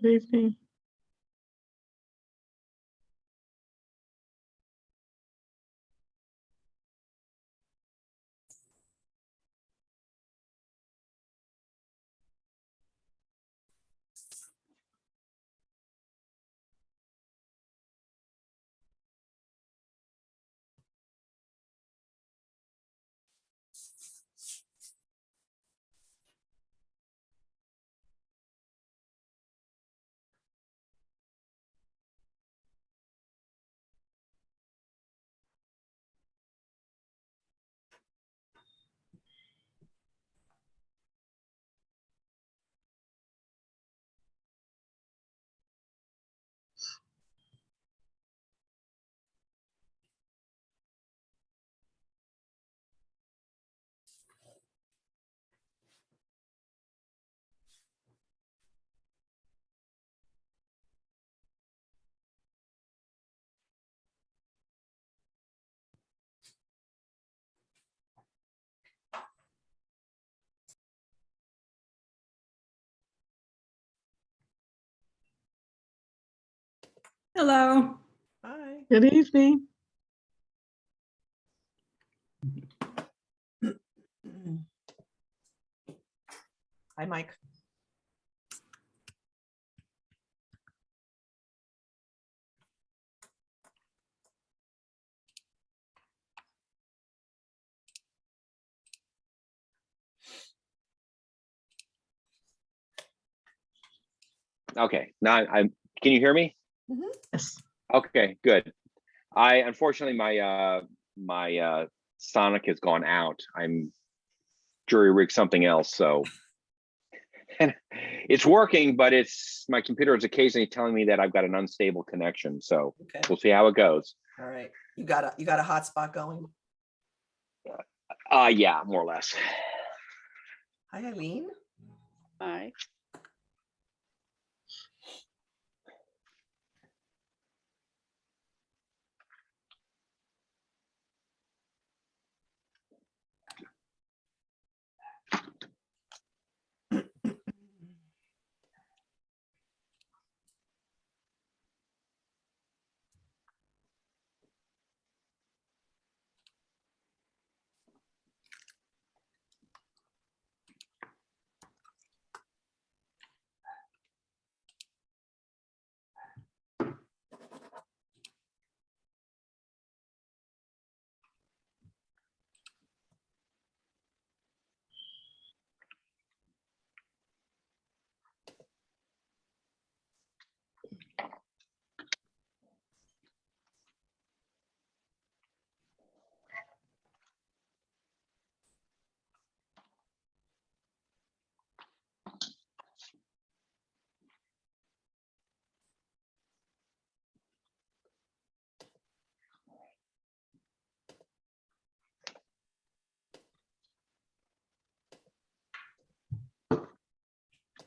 Good evening. Hello. Hi. Good evening. Hi, Mike. Okay, now I'm. Can you hear me? Yes. Okay, good. I unfortunately my Sonic has gone out. I'm jury rigged something else, so and it's working, but it's my computer is occasionally telling me that I've got an unstable connection. So Okay. we'll see how it goes. All right. You got a hotspot going. Yeah, more or less. Hi, Eileen. Hi.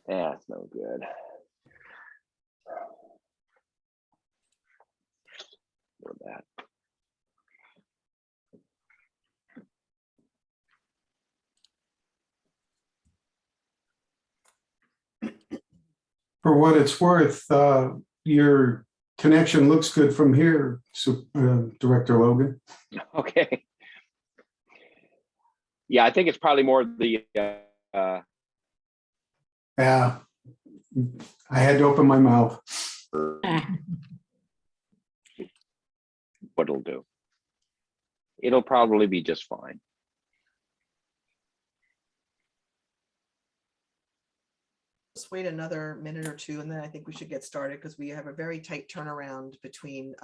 That's no good. Or that. For what it's worth, your connection looks good from here, Director Logan. Okay. Yeah, I think it's probably more the Yeah, I had to open my mouth. what it'll do. It'll probably be just fine. Let's wait another minute or two, and then I think we should get started because we have a very tight turnaround between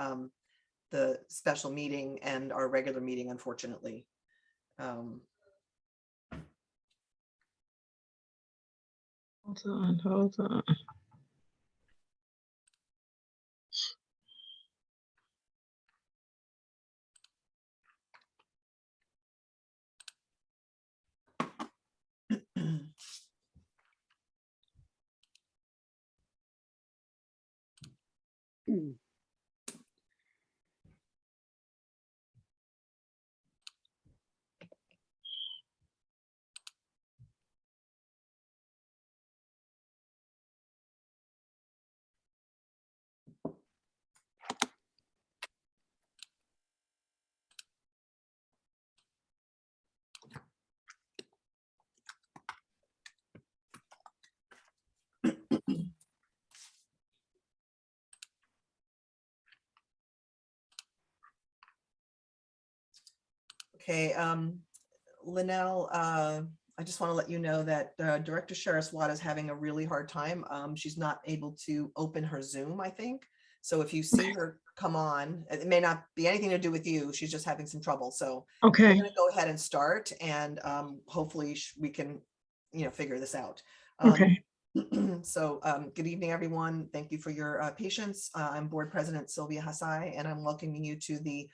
the special meeting and our regular meeting, unfortunately. Hold on. Okay, Linnell, I just want to let you know that Director Watt is having a really hard time. She's not able to open her Zoom, I think. So if you see her come on, it may not be anything to do with you. She's just having some trouble. So we're Okay, going to go ahead and start, and hopefully we can, figure this out. okay. So good evening, everyone. Thank you for your patience. I'm Board President Sylvia Hassai, and I'm welcoming you to the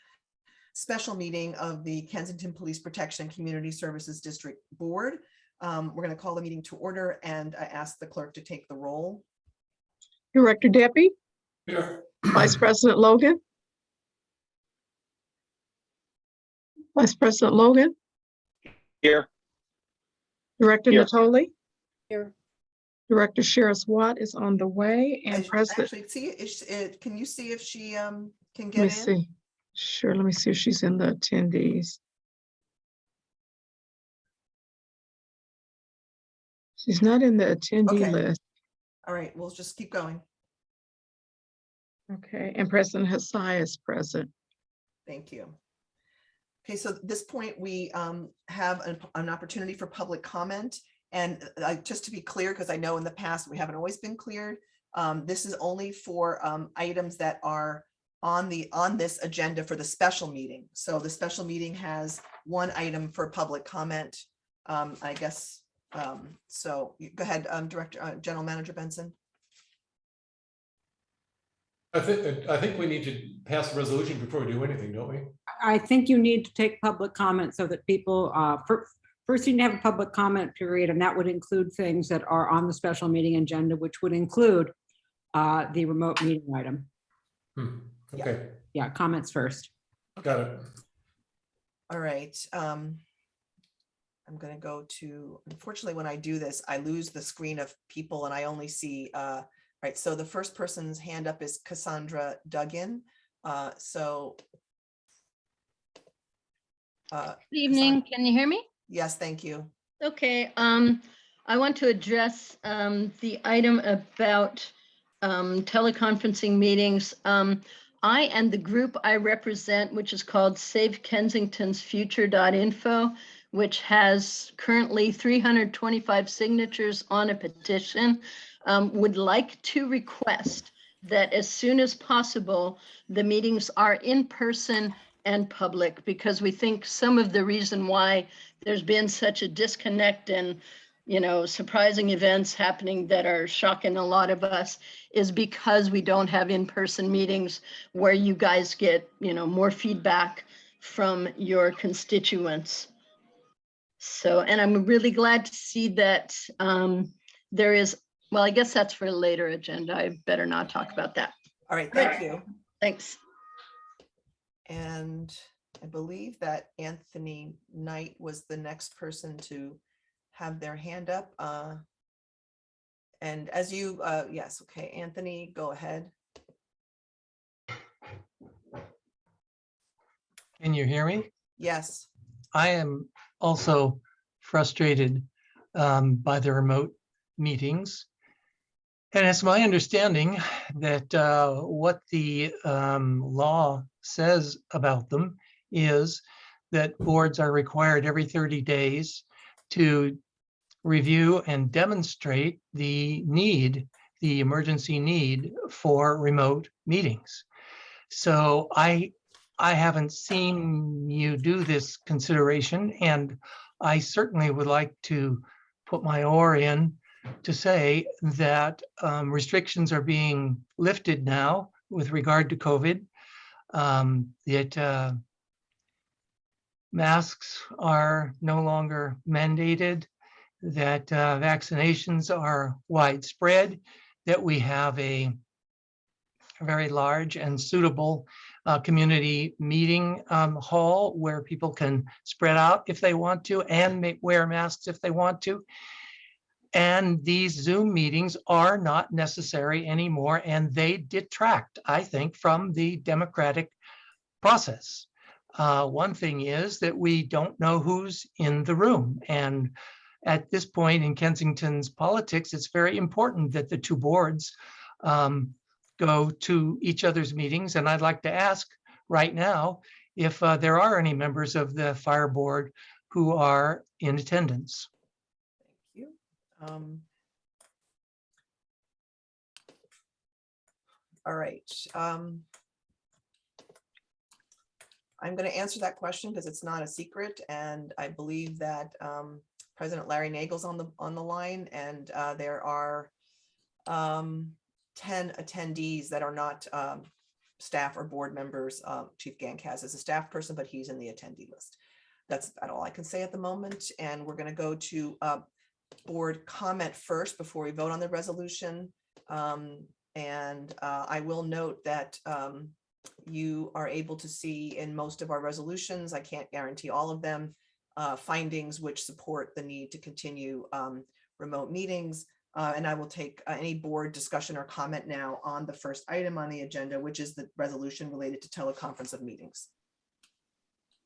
special meeting of the Kensington Police Protection and Community Services District Board. We're going to call the meeting to order, and I ask the clerk to take the roll. Director Debbie, Here. Vice President Logan. Vice President Logan, Here. Director Here. Natoli, Here. Director Watt is on the way, and President, Actually, can you see if she can let me get in? see. Sure, let me see if she's in the attendees. She's not in the attendee Okay. list. All right, we'll just keep going. Okay, and President Hassai is present. Thank you. Okay, so at this point, we have an opportunity for public comment. And just to be clear, because I know in the past we haven't always been cleared, this is only for items that are on this agenda for the special meeting. So the special meeting has one item for public comment, I guess. So go ahead, General Manager Benson. I think we need to pass a resolution before we do anything, don't we? I think you need to take public comment so that people, first you need to have a public comment period, and that would include things that are on the special meeting agenda, which would include the remote meeting item. Okay, Yeah, comments first. got it. All right. I'm going to go to, unfortunately, when I do this, I lose the screen of people and I only see, right. So the first person's hand up is Cassandra Duggan. Good evening. Can you hear me? Yes, thank you. Okay. I want to address the item about teleconferencing meetings. I and the group I represent, which is called Save Kensington's Future.info, which has currently 325 signatures on a petition, would like to request that as soon as possible, the meetings are in person and public, because we think some of the reason why there's been such a disconnect and, surprising events happening that are shocking a lot of us is because we don't have in-person meetings where you guys get, more feedback from your constituents. So, and I'm really glad to see that there is, well, I guess that's for a later agenda. I better not talk about that. All right, thank you. Thanks. And I believe that Anthony Knight was the next person to have their hand up. And as you, yes, okay, Anthony, go ahead. Can you hear me? Yes. I am also frustrated by the remote meetings. And it's my understanding that what the law says about them is that boards are required every 30 days to review and demonstrate the emergency need for remote meetings. So I haven't seen you do this consideration, and I certainly would like to put my oar in to say that restrictions are being lifted now with regard to COVID, that masks are no longer mandated, that vaccinations are widespread, that we have a very large and suitable community meeting hall where people can spread out if they want to and wear masks if they want to. And these Zoom meetings are not necessary anymore, and they detract, I think, from the democratic process. One thing is that we don't know who's in the room. And at this point in Kensington's politics, it's very important that the two boards go to each other's meetings. And I'd like to ask right now if there are any members of the fire board who are in attendance. Thank you. All right. I'm going to answer that question because it's not a secret, and I believe that President Larry Nagel's on the line, and there are 10 attendees that are not staff or board members. Chief Gank has as a staff person, but he's in the attendee list. That's about all I can say at the moment, and we're going to go to board comment first before we vote on the resolution. I will note that you are able to see in most of our resolutions, I can't guarantee all of them, findings which support the need to continue remote meetings. And I will take any board discussion or comment now on the first item on the agenda, which is the resolution related to teleconference of meetings.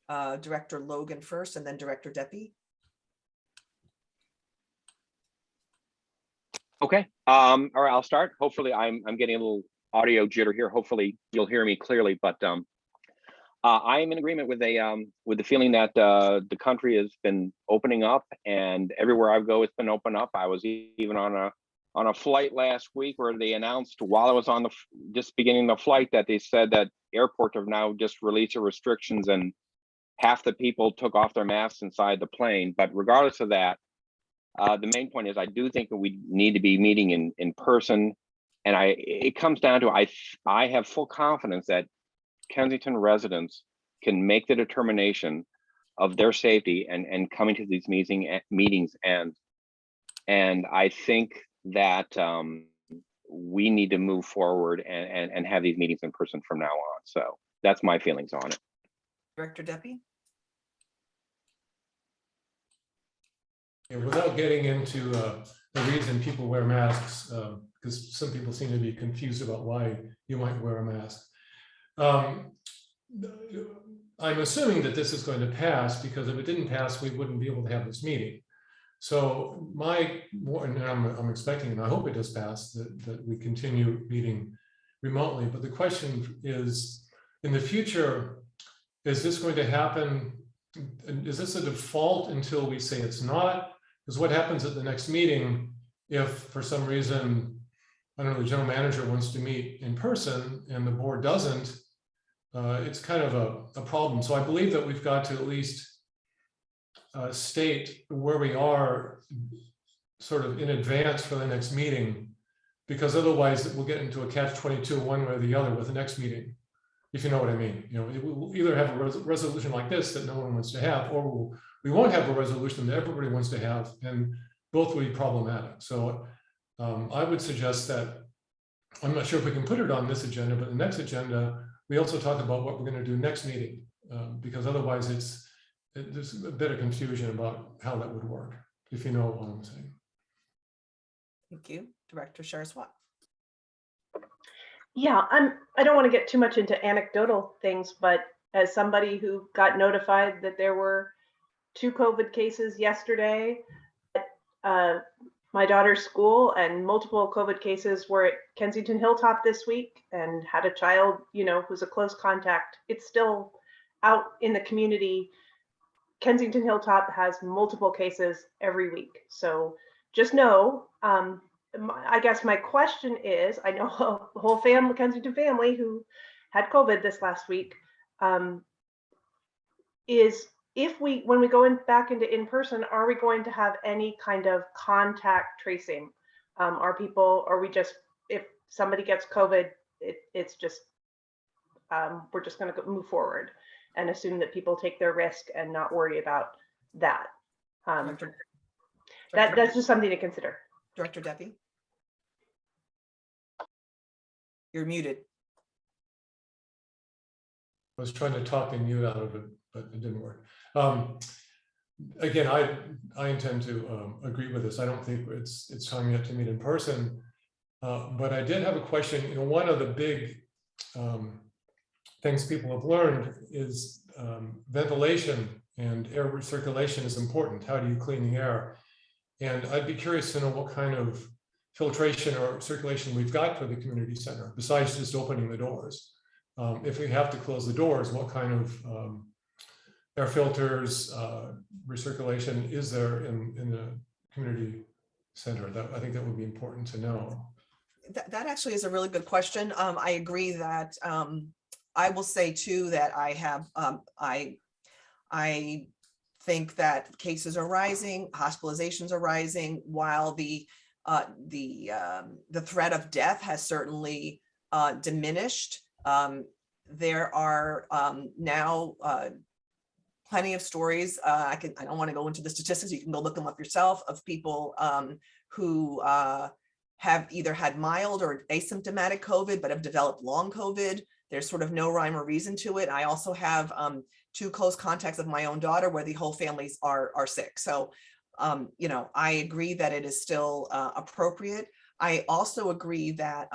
Director Logan first, and then Director Deppie. Okay. All right, I'll start. Hopefully I'm getting a little audio jitter here. Hopefully you'll hear me clearly, but I am in agreement with the feeling that the country has been opening up, and everywhere I go, it's been open up. I was even on a flight last week where they announced while I was on just beginning the flight that they said that airports have now just released the restrictions and half the people took off their masks inside the plane. But regardless of that, the main point is I do think that we need to be meeting in person. And it comes down to, I have full confidence that Kensington residents can make the determination of their safety and coming to these meetings. And I think that we need to move forward and have these meetings in person from now on. So that's my feelings on it. Director Deppie. Yeah, without getting into the reason people wear masks, because some people seem to be confused about why you might wear a mask. I'm assuming that this is going to pass, because if it didn't pass, we wouldn't be able to have this meeting. So and I'm expecting, and I hope it does pass, that we continue meeting remotely. But the question is, in the future, is this going to happen? Is this a default until we say it's not? Because what happens at the next meeting if for some reason, I don't know, the general manager wants to meet in person and the board doesn't? It's kind of a problem. So I believe that we've got to at least state where we are sort of in advance for the next meeting, because otherwise we'll get into a catch-22 one way or the other with the next meeting, if you know what I mean. You know, we'll either have a resolution like this that no one wants to have, or we won't have a resolution that everybody wants to have, and both will be problematic. So I would suggest that, I'm not sure if we can put it on this agenda, but the next agenda, we also talk about what we're going to do next meeting, because otherwise there's a bit of confusion about how that would work, if you know what I'm saying. Thank you. Director Saraswat. Yeah, I don't want to get too much into anecdotal things, but as somebody who got notified that there were 2 COVID cases yesterday at my daughter's school, and multiple COVID cases were at Kensington Hilltop this week, and had a child, you know, who's a close contact. It's still out in the community. Kensington Hilltop has multiple cases every week. So just know, I guess my question is, I know the whole family, Kensington family who had COVID this last week, is when we go back into in-person, are we going to have any kind of contact tracing? Are we just, if somebody gets COVID, it's just, we're just going to move forward and assume that people take their risk and not worry about that? That's just something to consider. Director Deppie. You're muted. I was trying to talk the mute out of it, but it didn't work. Again, I intend to agree with this. I don't think it's time yet to meet in person, but I did have a question. You know, one of the big things people have learned is ventilation and air recirculation is important. How do you clean the air? And I'd be curious to know what kind of filtration or circulation we've got for the community center, besides just opening the doors. if we have to close the doors, what kind of air filters, recirculation is there in the community center? That I think that would be important to know. That actually is a really good question. I agree that I will say too that I have I think that cases are rising, hospitalizations are rising, while the threat of death has certainly diminished. There are now plenty of stories. I don't want to go into the statistics. You can go look them up yourself, of people who have either had mild or asymptomatic COVID, but have developed long COVID. There's sort of no rhyme or reason to it. I also have 2 close contacts of my own daughter where the whole families are sick. So, you know, I agree that it is still appropriate. I also agree that,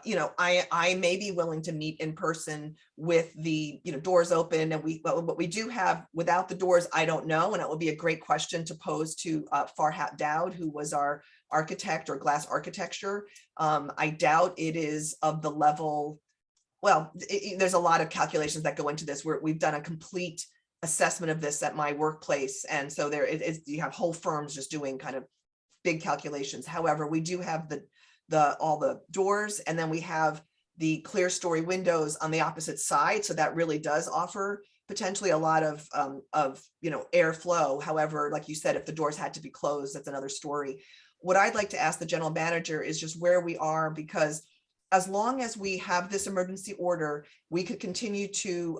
you know, I may be willing to meet in person with the, you know, doors open, and what we do have without the doors, I don't know. And it would be a great question to pose to Farhat Dowd, who was our architect or glass architecture. I doubt it is of the level, well, there's a lot of calculations that go into this. We've done a complete assessment of this at my workplace. And so there is, you have whole firms just doing kind of big calculations. However, we do have all the doors, and then we have the clear story windows on the opposite side. So that really does offer potentially a lot of you know, airflow. However, like you said, if the doors had to be closed, that's another story. What I'd like to ask the general manager is just where we are, because as long as we have this emergency order, we could continue to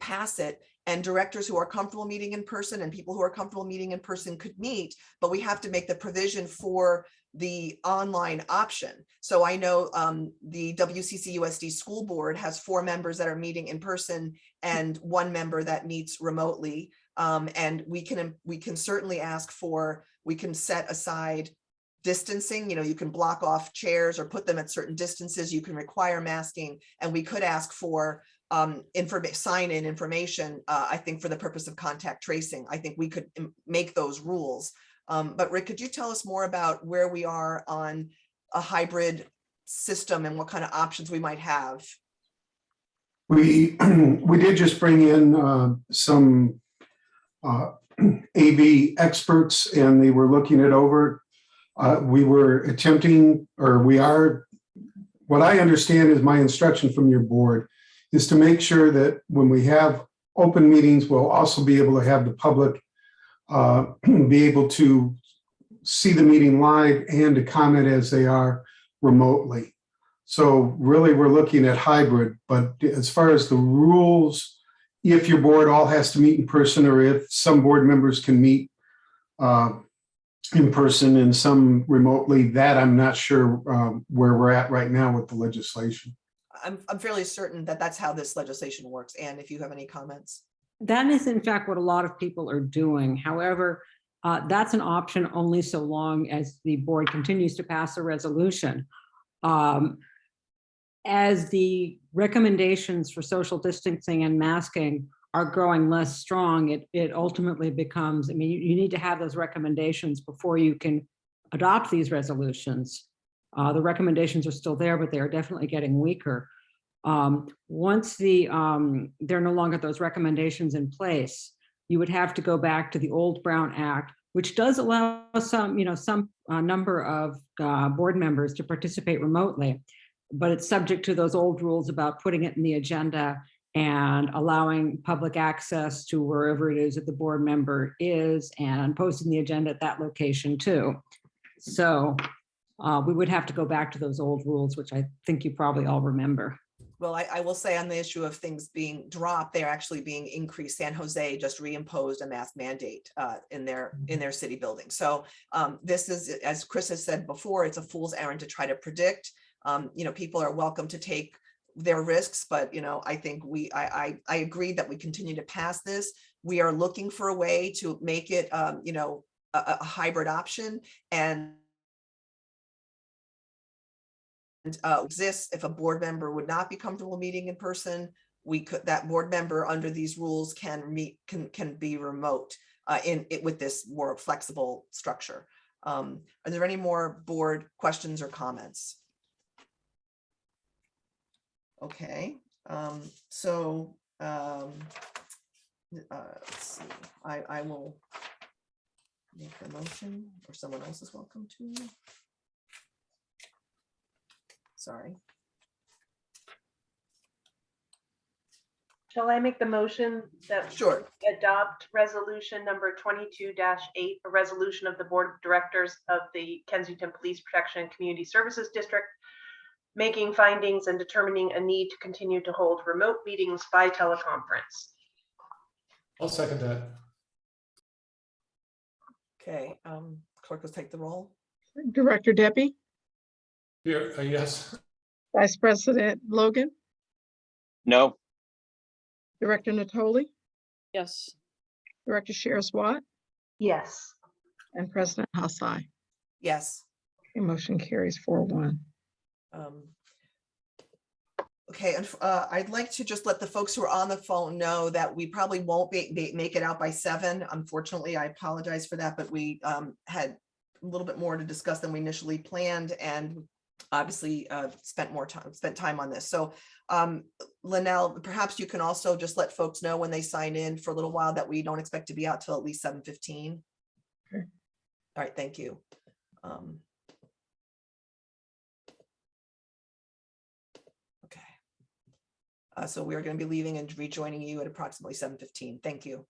pass it, and directors who are comfortable meeting in person and people who are comfortable meeting in person could meet, but we have to make the provision for the online option. So I know the WCCUSD school board has 4 members that are meeting in person and 1 member that meets remotely. And we can certainly ask for, we can set aside distancing, you know, you can block off chairs or put them at certain distances. You can require masking, and we could ask for sign-in information, I think, for the purpose of contact tracing. I think we could make those rules. But Rick, could you tell us more about where we are on a hybrid system and what kind of options we might have? We did just bring in some AV experts, and they were looking it over. We were attempting, or we are, what I understand is my instruction from your board is to make sure that when we have open meetings, we'll also be able to have the public be able to see the meeting live and to comment as they are remotely. So really, we're looking at hybrid, but as far as the rules, if your board all has to meet in person, or if some board members can meet in person and some remotely, that I'm not sure where we're at right now with the legislation. I'm fairly certain that that's how this legislation works. And if you have any comments. That is in fact what a lot of people are doing. However, that's an option only so long as the board continues to pass a resolution. As the recommendations for social distancing and masking are growing less strong, it ultimately becomes, I mean, you need to have those recommendations before you can adopt these resolutions. The recommendations are still there, but they are definitely getting weaker. Once there are no longer those recommendations in place, you would have to go back to the old Brown Act, which does allow some number of board members to participate remotely, but it's subject to those old rules about putting it in the agenda and allowing public access to wherever it is that the board member is, and posting the agenda at that location too. So we would have to go back to those old rules, which I think you probably all remember. Well, I will say on the issue of things being dropped, they're actually being increased. San Jose just reimposed a mask mandate in their city building. So this is, as Chris has said before, it's a fool's errand to try to predict. You know, people are welcome to take their risks, but you know, I think I agree that we continue to pass this. We are looking for a way to make it, you know, a hybrid option, and exists if a board member would not be comfortable meeting in person. That board member under these rules can be remote with this more flexible structure. Are there any more board questions or comments? Okay, so, let's see, I will make the motion, or someone else is welcome to. Sorry. Shall I make the motion that Sure. we adopt resolution number 22-8, a resolution of the Board of Directors of the Kensington Police Protection and Community Services District, making findings and determining a need to continue to hold remote meetings by teleconference? I'll second that. Okay, clerk, let's take the roll. Director Debbie, Here, yes. Vice President Logan, No, Director Natoli, Yes. Director Sharon Watt, Yes. and President Hassai. Yes. Okay, motion carries 4-1. Okay, and I'd like to just let the folks who are on the phone know that we probably won't make it out by 7. Unfortunately, I apologize for that, but we had a little bit more to discuss than we initially planned, and obviously spent time on this. So Linnell, perhaps you can also just let folks know when they sign in for a little while that we don't expect to be out till at least 7:15. Okay. All right, thank you. Okay. So we are going to be leaving and rejoining you at approximately 7:15. Thank you.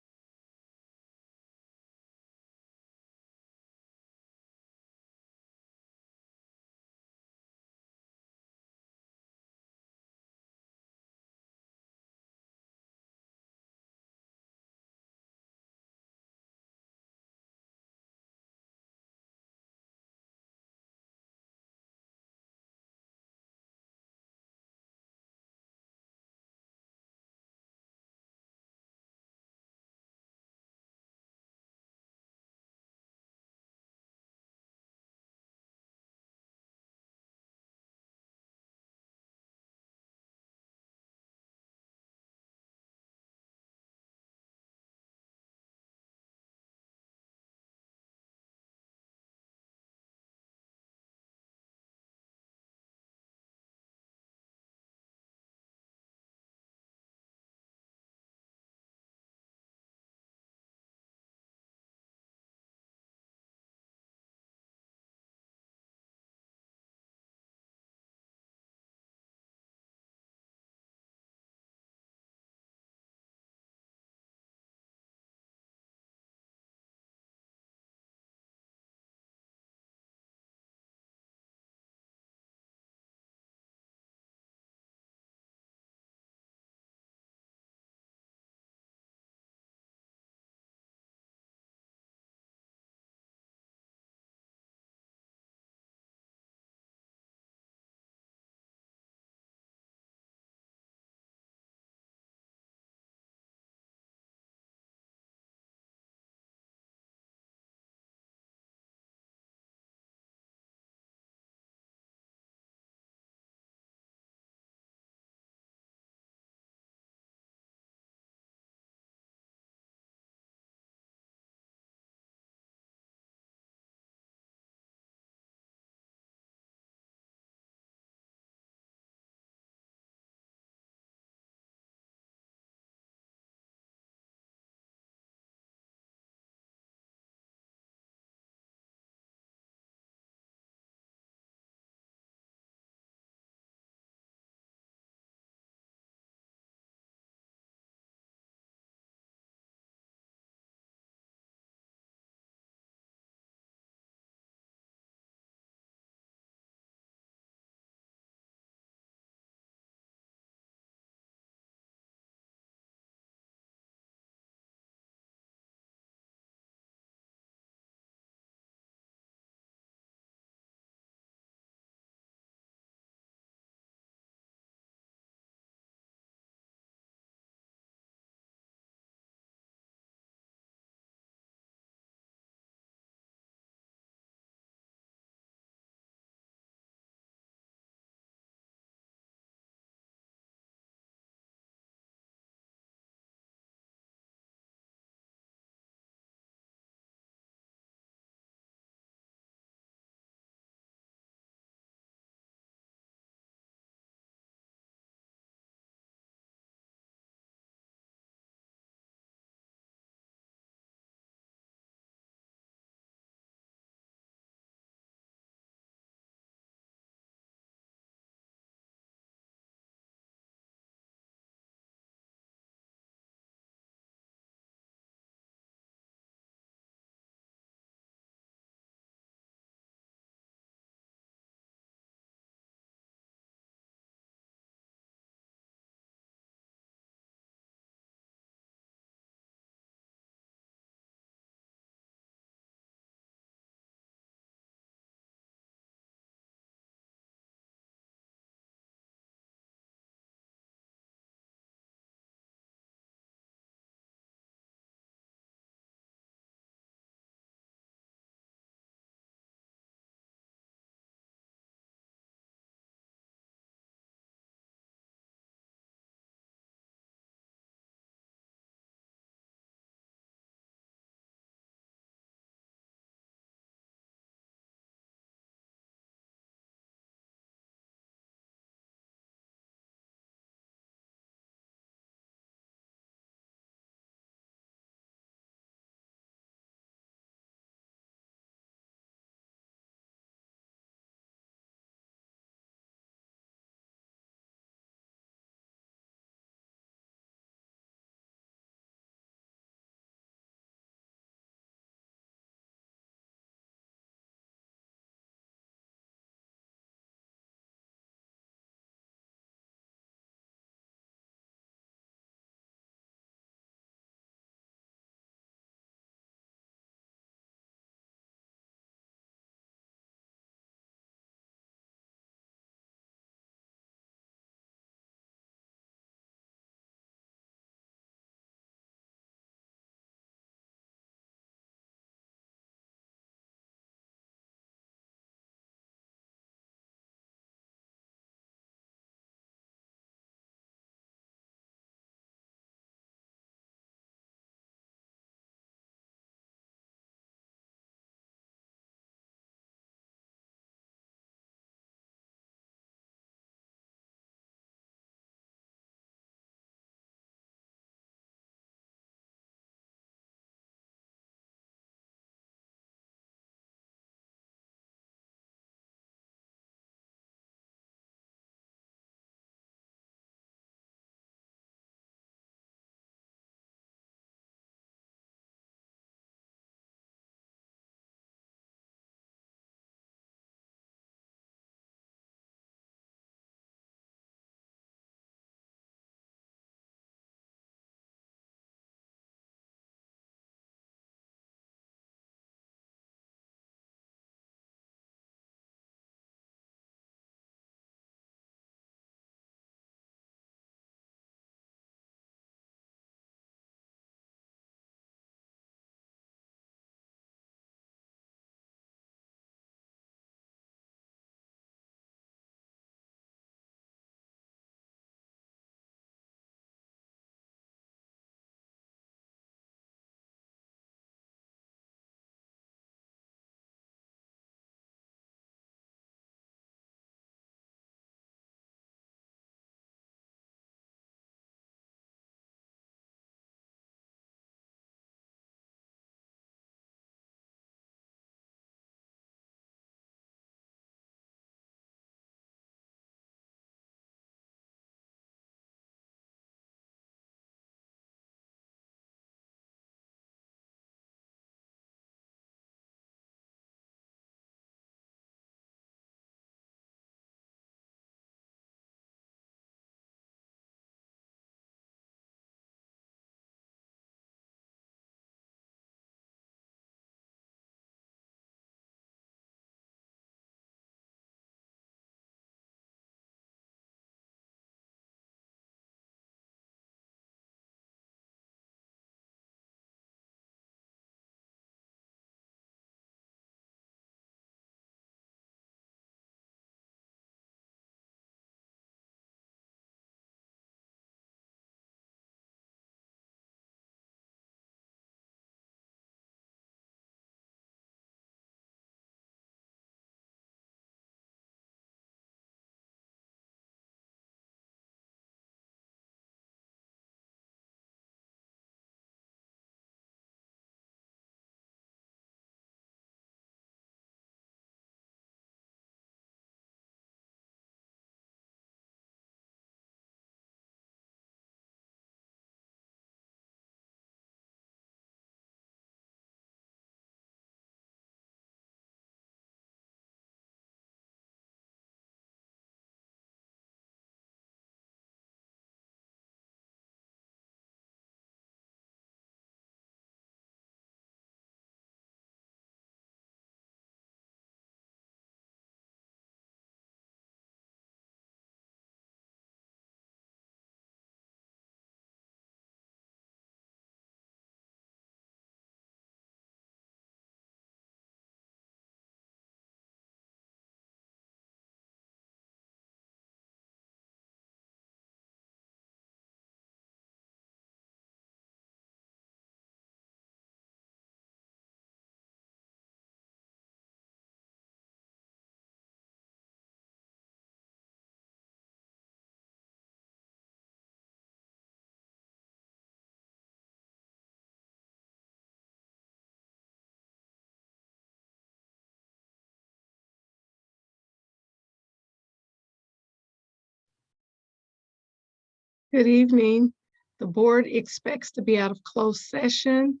Good evening. The board expects to be out of closed session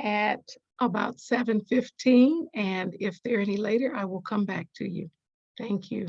at about 7:15, and if they're any later, I will come back to you. Thank you.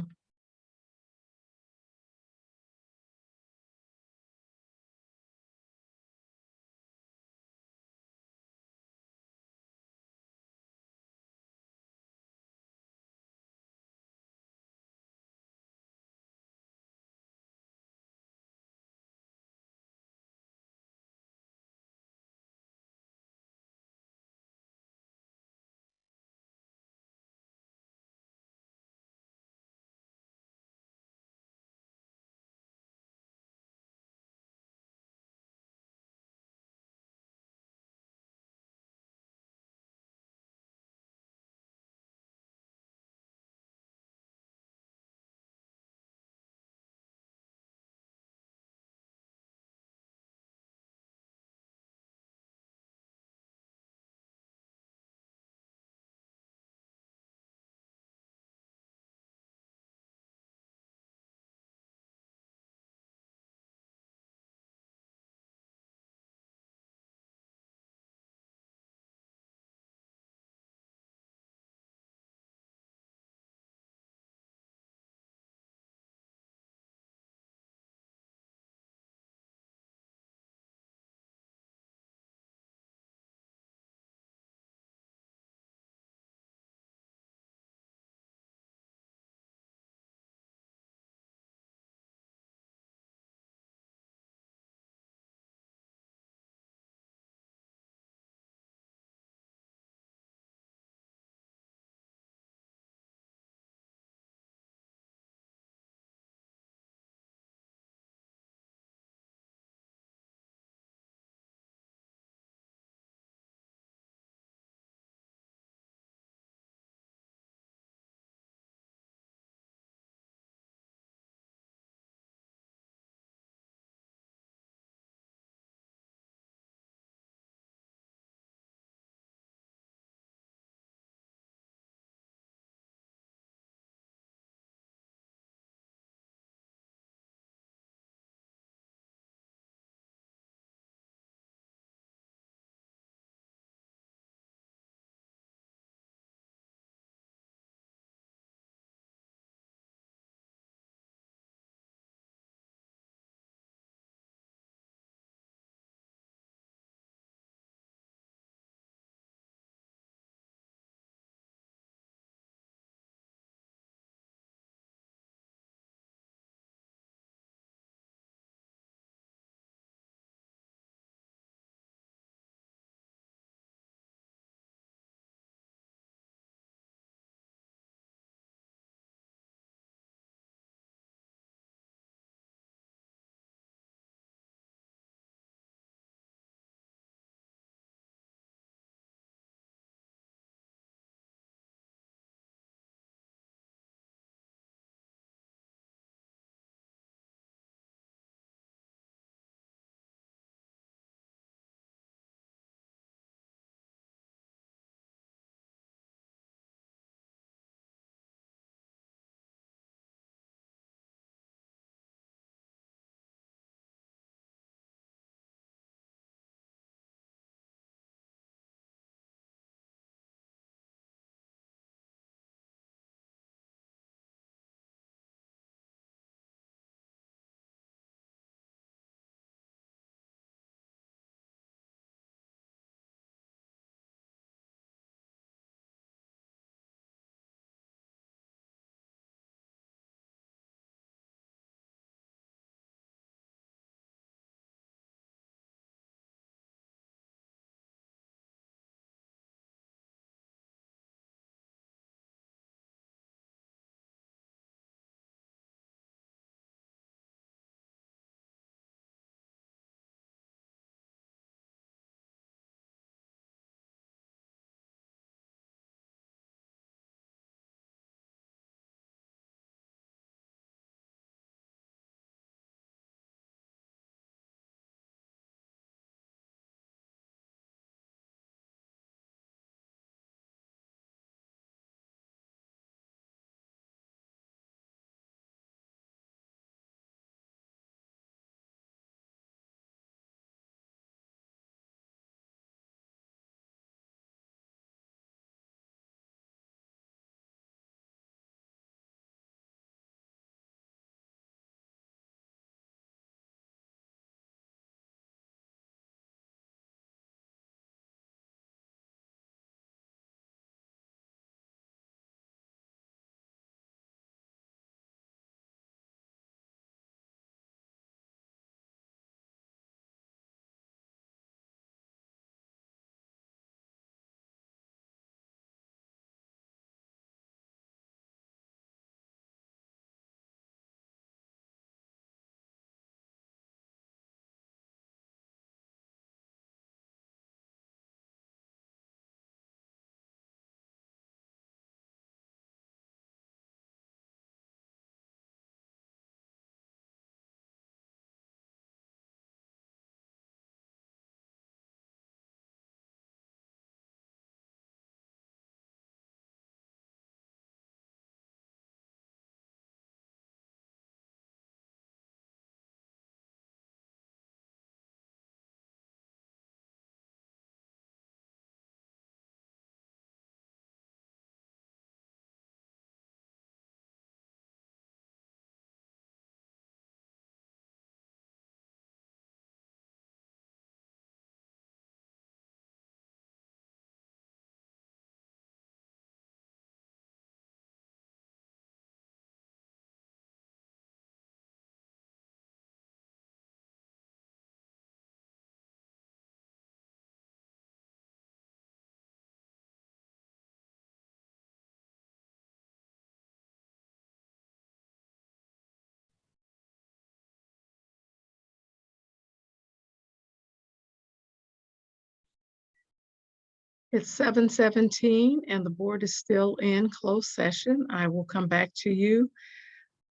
It's 7:17 and the board is still in closed session. I will come back to you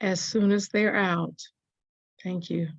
as soon as they're out. Thank you.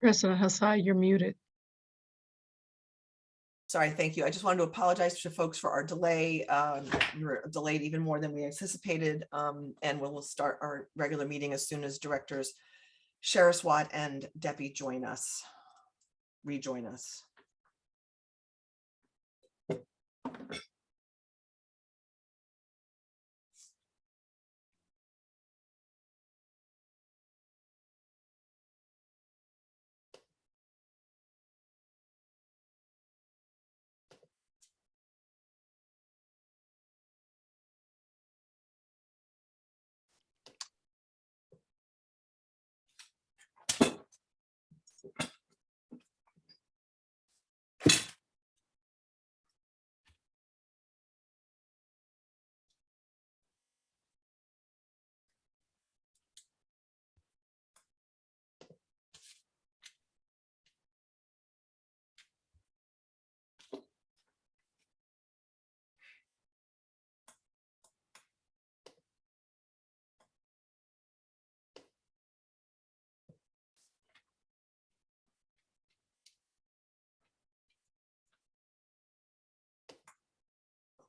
President Hassai, you're muted. Sorry, thank you. I just wanted to apologize to folks for our delay. We were delayed even more than we anticipated. And we'll start our regular meeting as soon as directors Sheriff Swat and Deppie rejoin us.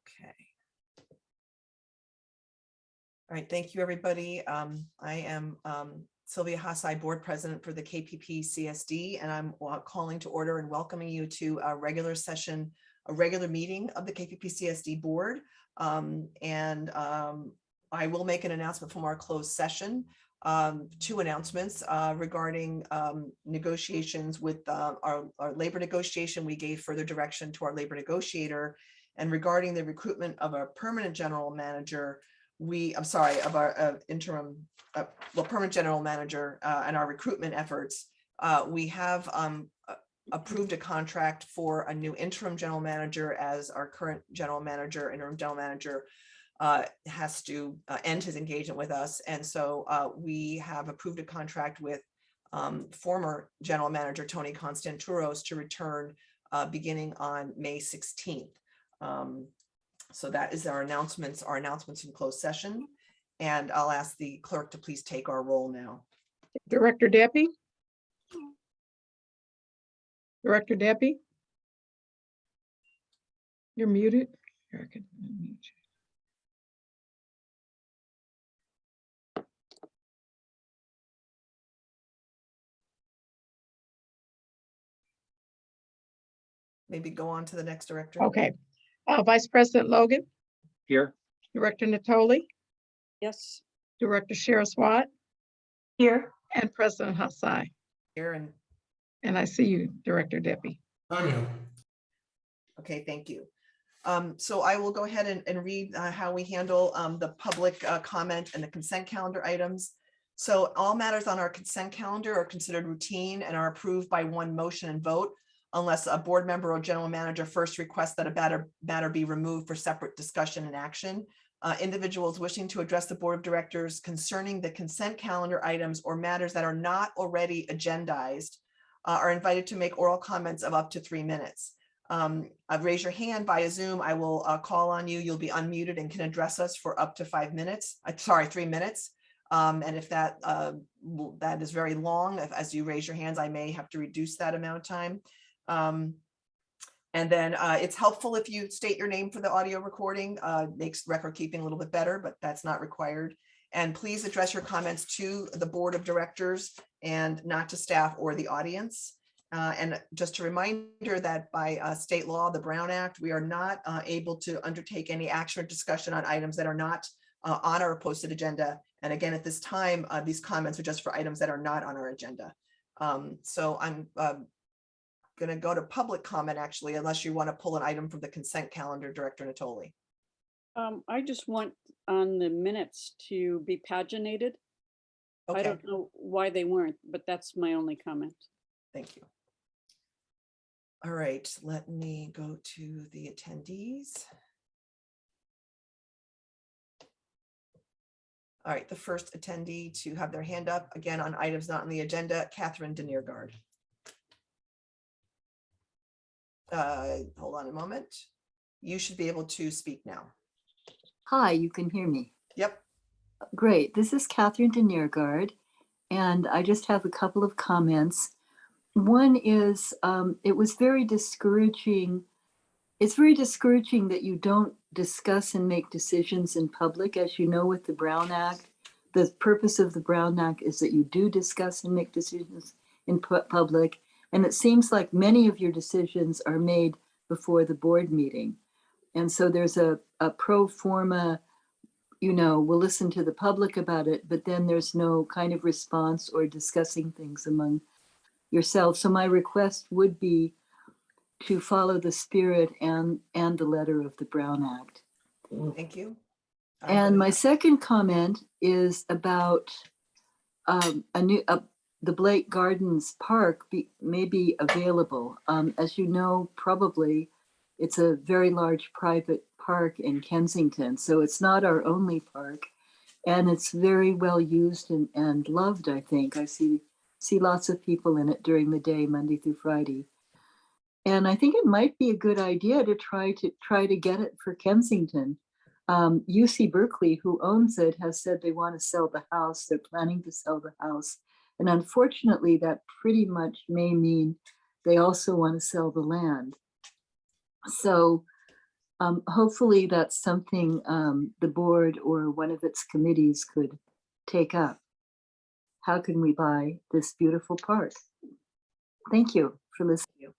Okay. All right, thank you, everybody. I am Sylvia Hassai, Board President for the KPPCSD, and I'm calling to order and welcoming you to a regular session, a regular meeting of the KPPCSD Board. I will make an announcement from our closed session. Two announcements regarding negotiations with our labor negotiation. We gave further direction to our labor negotiator, and regarding the recruitment of a permanent general manager, of our interim, permanent general manager and our recruitment efforts, we have approved a contract for a new interim general manager, as our current interim general manager has to end his engagement with us. And so we have approved a contract with former general manager Tony Constanturos to return beginning on May 16th. So that is our announcements in closed session. And I'll ask the clerk to please take our roll now. Director Deppie? Director Deppie? You're muted. Here, I can unmute you. Maybe go on to the next director. Okay. Vice President Logan, Here. Director Natoli, Yes. Director Sheriff Swat, Here. and President Hassai. Here, And I see you, Director Deppie. I'm you. okay, thank you. So I will go ahead and read how we handle the public comment and the consent calendar items. So all matters on our consent calendar are considered routine and are approved by one motion and vote, unless a board member or general manager first requests that a matter be removed for separate discussion and action. Individuals wishing to address the board of directors concerning the consent calendar items or matters that are not already agendized are invited to make oral comments of up to 3 minutes. Raise your hand via Zoom. I will call on you. You'll be unmuted and can address us for up to 5 minutes. 3 minutes. And if that is very long, as you raise your hands, I may have to reduce that amount of time. And then it's helpful if you state your name for the audio recording, makes record keeping a little bit better, but that's not required. And please address your comments to the board of directors and not to staff or the audience. And just a reminder that by state law, the Brown Act, we are not able to undertake any action or discussion on items that are not on our posted agenda. And again, at this time, these comments are just for items that are not on our agenda. So I'm going to go to public comment, actually, unless you want to pull an item from the consent calendar, Director Natoli. I just want on the minutes to be paginated. I Okay, don't know why they weren't, but that's my only comment. thank you. All right, let me go to the attendees. All right, the first attendee to have their hand up, again, on items not on the agenda, Catherine Deniergard. Hold on a moment. You should be able to speak now. Hi, you can hear me. Yep. Great. This is Catherine Deniergard, and I just have a couple of comments. One is, it was very discouraging. It's very discouraging that you don't discuss and make decisions in public. As you know, with the Brown Act, the purpose of the Brown Act is that you do discuss and make decisions in public. And it seems like many of your decisions are made before the board meeting. And so there's a pro forma, we'll listen to the public about it, but then there's no kind of response or discussing things among yourselves. So my request would be to follow the spirit and the letter of the Brown Act. Thank you. And my second comment is about the Blake Gardens Park may be available. As you know, probably it's a very large private park in Kensington, so it's not our only park, and it's very well used and loved. I think I see lots of people in it during the day, Monday through Friday. And I think it might be a good idea to try to get it for Kensington. UC Berkeley, who owns it, has said they want to sell the house. They're planning to sell the house. And unfortunately, that pretty much may mean they also want to sell the land. So hopefully that's something the board or one of its committees could take up. How can we buy this beautiful park? Thank you for listening.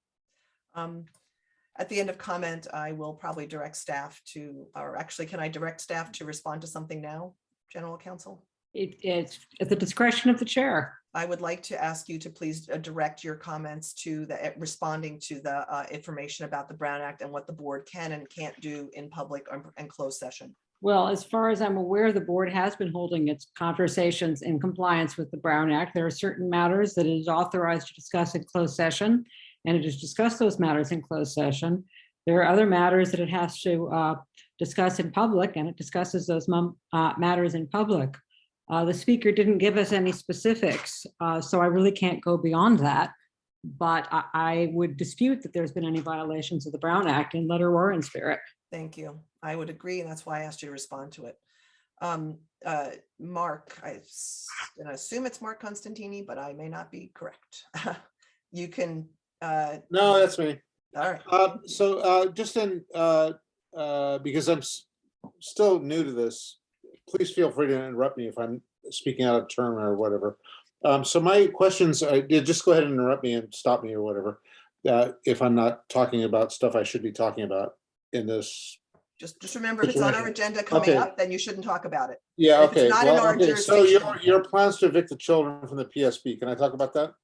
At the end of comment, I will probably direct staff to, or actually, can I direct staff to respond to something now, General Counsel? It's at the discretion of the chair. I would like to ask you to please direct your comments to the responding to the information about the Brown Act and what the board can and can't do in public and closed session. Well, as far as I'm aware, the board has been holding its conversations in compliance with the Brown Act. There are certain matters that it is authorized to discuss in closed session, and it has discussed those matters in closed session. There are other matters that it has to discuss in public, and it discusses those matters in public. The speaker didn't give us any specifics, so I really can't go beyond that. But I would dispute that there's been any violations of the Brown Act in letter or in spirit. Thank you. I would agree, and that's why I asked you to respond to it. Mark, I assume it's Mark Constantini, but I may not be correct. You can. No, that's me. All right. Just in, because I'm still new to this, please feel free to interrupt me if I'm speaking out of turn or whatever. So my questions, just go ahead and interrupt me and stop me or whatever, if I'm not talking about stuff I should be talking about in this. Just remember, if it's on our agenda coming up, then you shouldn't talk about it. Yeah, If it's okay. not in our So jurisdiction. your plans to evict the children from the PSB, can I talk about that?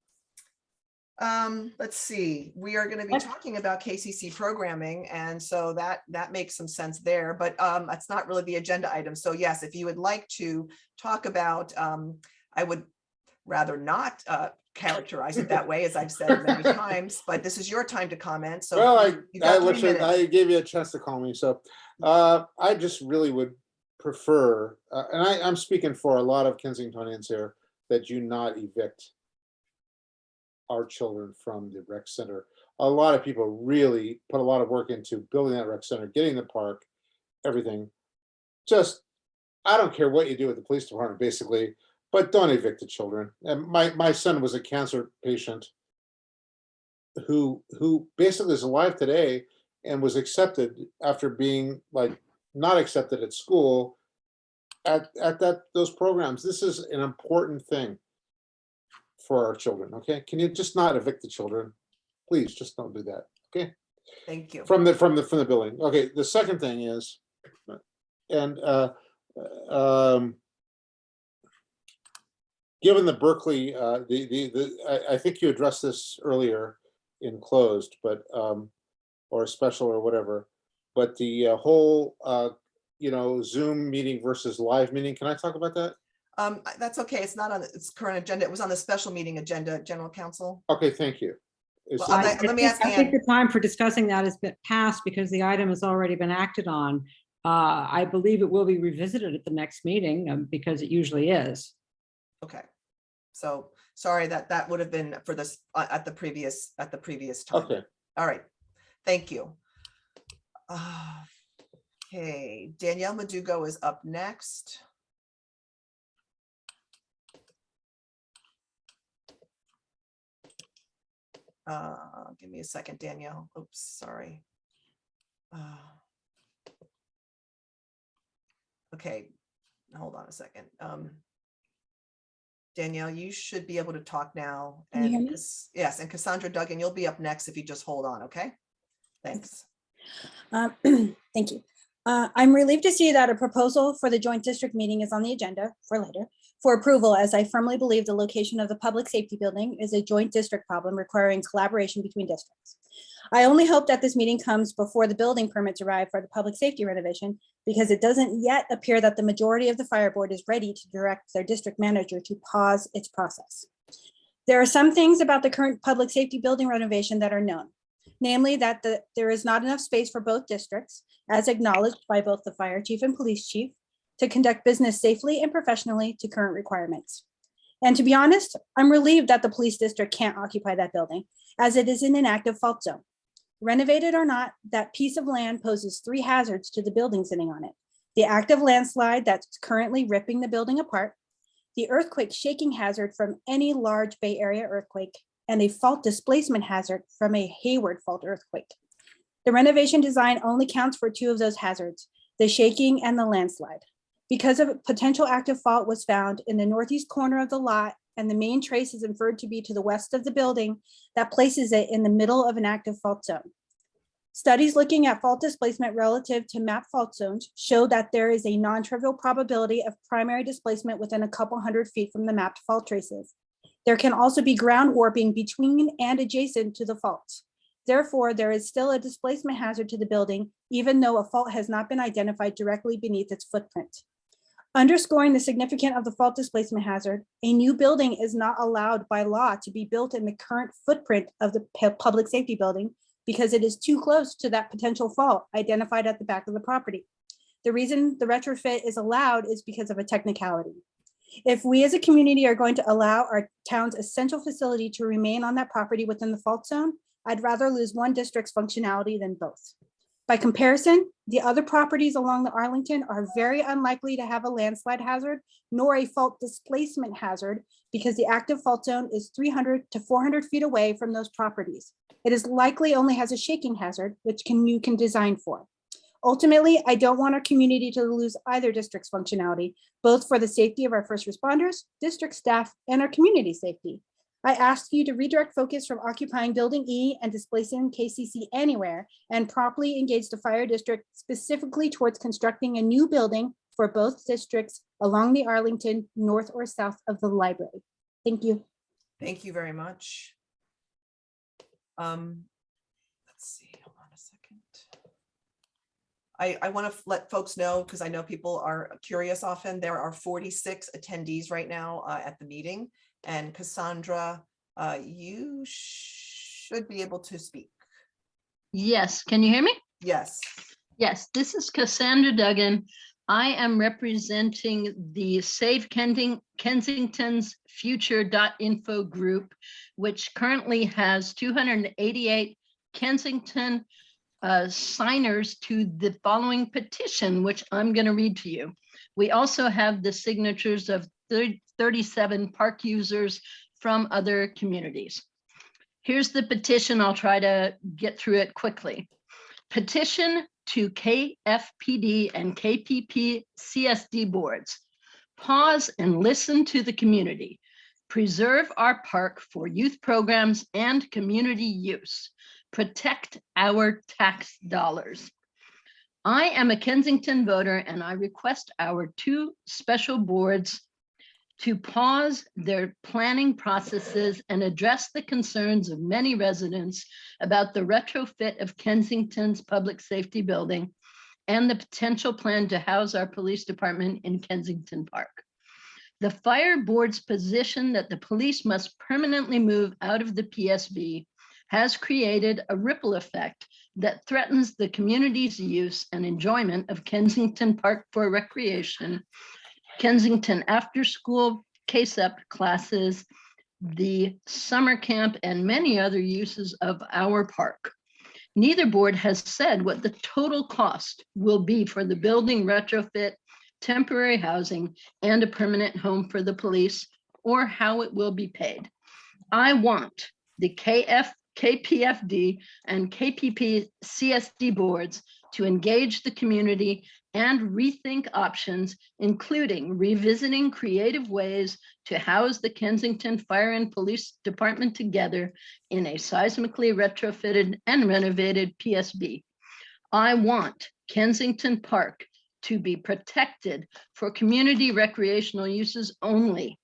Let's see, we are going to be talking about KCC programming, and so that makes some sense there, but that's not really the agenda item. So yes, if you would like to talk about, I would rather not characterize it that way, as I've said many times, but this is your time to comment. So well, I gave you a chance to call me, so I just really would prefer, and I'm speaking for a lot of Kensingtonians here, that you not evict our children from the rec center. A lot of people really put a lot of work into building that rec center, getting the park, everything. Just, I don't care what you do with the police department, basically, but don't evict the children. And my son was a cancer patient who basically is alive today and was accepted after being like not accepted at school at those programs. This is an important thing for our children. Okay, can you just not evict the children? Please just don't do that. Okay, thank you. From the building. Okay, the second thing is, and given the Berkeley, I think you addressed this earlier in closed, but or special or whatever, but the whole Zoom meeting versus live meeting, can I talk about that? That's okay. It's not on its current agenda. It was on the special meeting agenda, General Counsel. Okay, thank you. Well, let me ask I Ann. think the time for discussing that has been passed because the item has already been acted on. I believe it will be revisited at the next meeting because it usually is. Okay, so sorry that would have been for this at the previous time. Okay. All right. Thank you. Okay, Danielle Madugo is up next. Give me a second, Danielle. Oops, sorry. Okay, hold on a second. Danielle, you should be able to talk now. Can you hear me? Yes, and Cassandra Duggan, you'll be up next if you just hold on, okay? Thanks. Thank you. I'm relieved to see that a proposal for the joint district meeting is on the agenda for later for approval, as I firmly believe the location of the public safety building is a joint district problem requiring collaboration between districts. I only hope that this meeting comes before the building permits arrive for the public safety renovation, because it doesn't yet appear that the majority of the fire board is ready to direct their district manager to pause its process. There are some things about the current public safety building renovation that are known, namely that there is not enough space for both districts, as acknowledged by both the fire chief and police chief, to conduct business safely and professionally to current requirements. And to be honest, I'm relieved that the police district can't occupy that building, as it is in an active fault zone. Renovated or not, that piece of land poses 3 hazards to the building sitting on it: the active landslide that's currently ripping the building apart, the earthquake shaking hazard from any large Bay Area earthquake, and a fault displacement hazard from a Hayward fault earthquake. The renovation design only counts for 2 of those hazards, the shaking and the landslide. Because a potential active fault was found in the northeast corner of the lot, and the main trace is inferred to be to the west of the building, that places it in the middle of an active fault zone. Studies looking at fault displacement relative to map fault zones show that there is a non-trivial probability of primary displacement within a couple hundred feet from the mapped fault traces. There can also be ground warping between and adjacent to the faults. Therefore, there is still a displacement hazard to the building, even though a fault has not been identified directly beneath its footprint. Underscoring the significance of the fault displacement hazard, a new building is not allowed by law to be built in the current footprint of the public safety building, because it is too close to that potential fault identified at the back of the property. The reason the retrofit is allowed is because of a technicality. If we as a community are going to allow our town's essential facility to remain on that property within the fault zone, I'd rather lose one district's functionality than both. By comparison, the other properties along the Arlington are very unlikely to have a landslide hazard nor a fault displacement hazard, because the active fault zone is 300 to 400 feet away from those properties. It is likely only has a shaking hazard, which you can design for. Ultimately, I don't want our community to lose either district's functionality, both for the safety of our first responders, district staff, and our community safety. I ask you to redirect focus from occupying Building E and displacing KCC anywhere, and properly engage the fire district specifically towards constructing a new building for both districts along the Arlington, north or south of the library. Thank you. Thank you very much. Let's see, hold on a second. I want to let folks know, because I know people are curious often, there are 46 attendees right now at the meeting. And Cassandra, you should be able to speak. Yes, can you hear me? Yes. Yes, this is Cassandra Duggan. I am representing the Save Kensington's Future.info group, which currently has 288 Kensington signers to the following petition, which I'm going to read to you. We also have the signatures of 37 park users from other communities. Here's the petition. I'll try to get through it quickly. Petition to KFPD and KPPCSD boards. Pause and listen to the community. Preserve our park for youth programs and community use. Protect our tax dollars. I am a Kensington voter, and I request our 2 special boards to pause their planning processes and address the concerns of many residents about the retrofit of Kensington's public safety building and the potential plan to house our police department in Kensington Park. The fire board's position that the police must permanently move out of the PSB has created a ripple effect that threatens the community's use and enjoyment of Kensington Park for recreation, Kensington after-school case-up classes, the summer camp, and many other uses of our park. Neither board has said what the total cost will be for the building retrofit, temporary housing, and a permanent home for the police, or how it will be paid. I want the KPFD, and KPPCSD boards to engage the community and rethink options, including revisiting creative ways to house the Kensington Fire and Police Department together in a seismically retrofitted and renovated PSB. I want Kensington Park to be protected for community recreational uses only.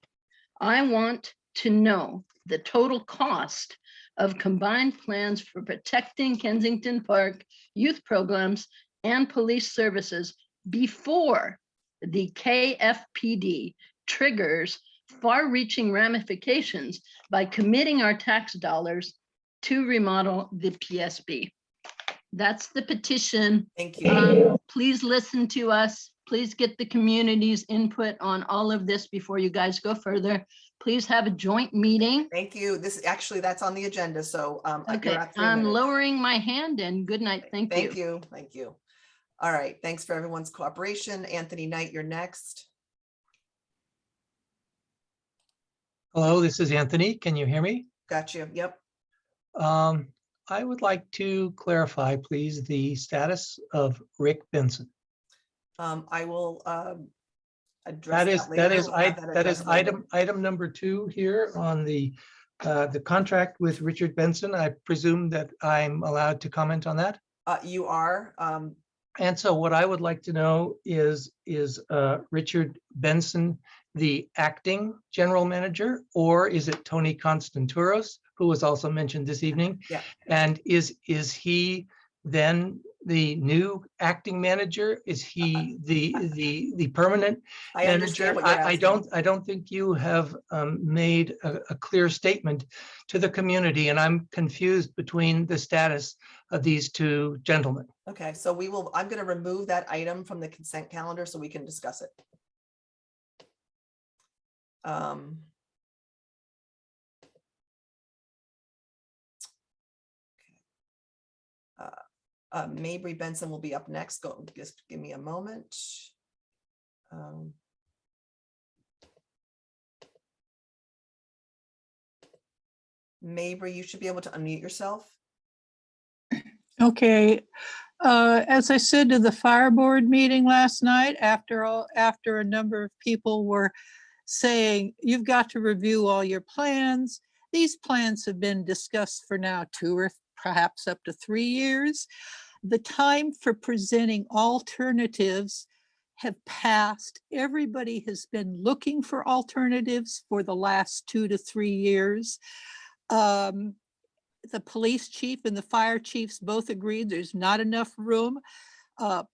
I want to know the total cost of combined plans for protecting Kensington Park youth programs and police services before the KFPD triggers far-reaching ramifications by committing our tax dollars to remodel the PSB. That's the petition. Thank you. Please listen to us. Please get the community's input on all of this before you guys go further. Please have a joint meeting. Thank you. This actually, that's on the agenda. So Okay, you're at 3 I'm minutes. lowering my hand and good night. Thank you. Thank you. Thank you. All right. Thanks for everyone's cooperation. Anthony Knight, you're next. Hello, this is Anthony. Can you hear me? Got you. Yep. I would like to clarify, please, the status of Rick Benson. I will address that later. That is We'll have addressed later. item number 2 here on the contract with Richard Benson. I presume that I'm allowed to comment on that. You are. And so what I would like to know is Richard Benson the acting general manager, or is it Tony Constanturos, who was also mentioned this evening? Yeah. And is he then the new acting manager? Is he the permanent I understand manager? what you're asking. I don't think you have made a clear statement to the community, and I'm confused between the status of these two gentlemen. Okay, so I'm going to remove that item from the consent calendar so we can discuss it. Mabry Benson will be up next. Just give me a moment. Mabry, you should be able to unmute yourself. Okay, as I said to the fire board meeting last night, after a number of people were saying, you've got to review all your plans. These plans have been discussed for now 2 or perhaps up to 3 years. The time for presenting alternatives have passed. Everybody has been looking for alternatives for the last 2 to 3 years. The police chief and the fire chiefs both agreed there's not enough room. The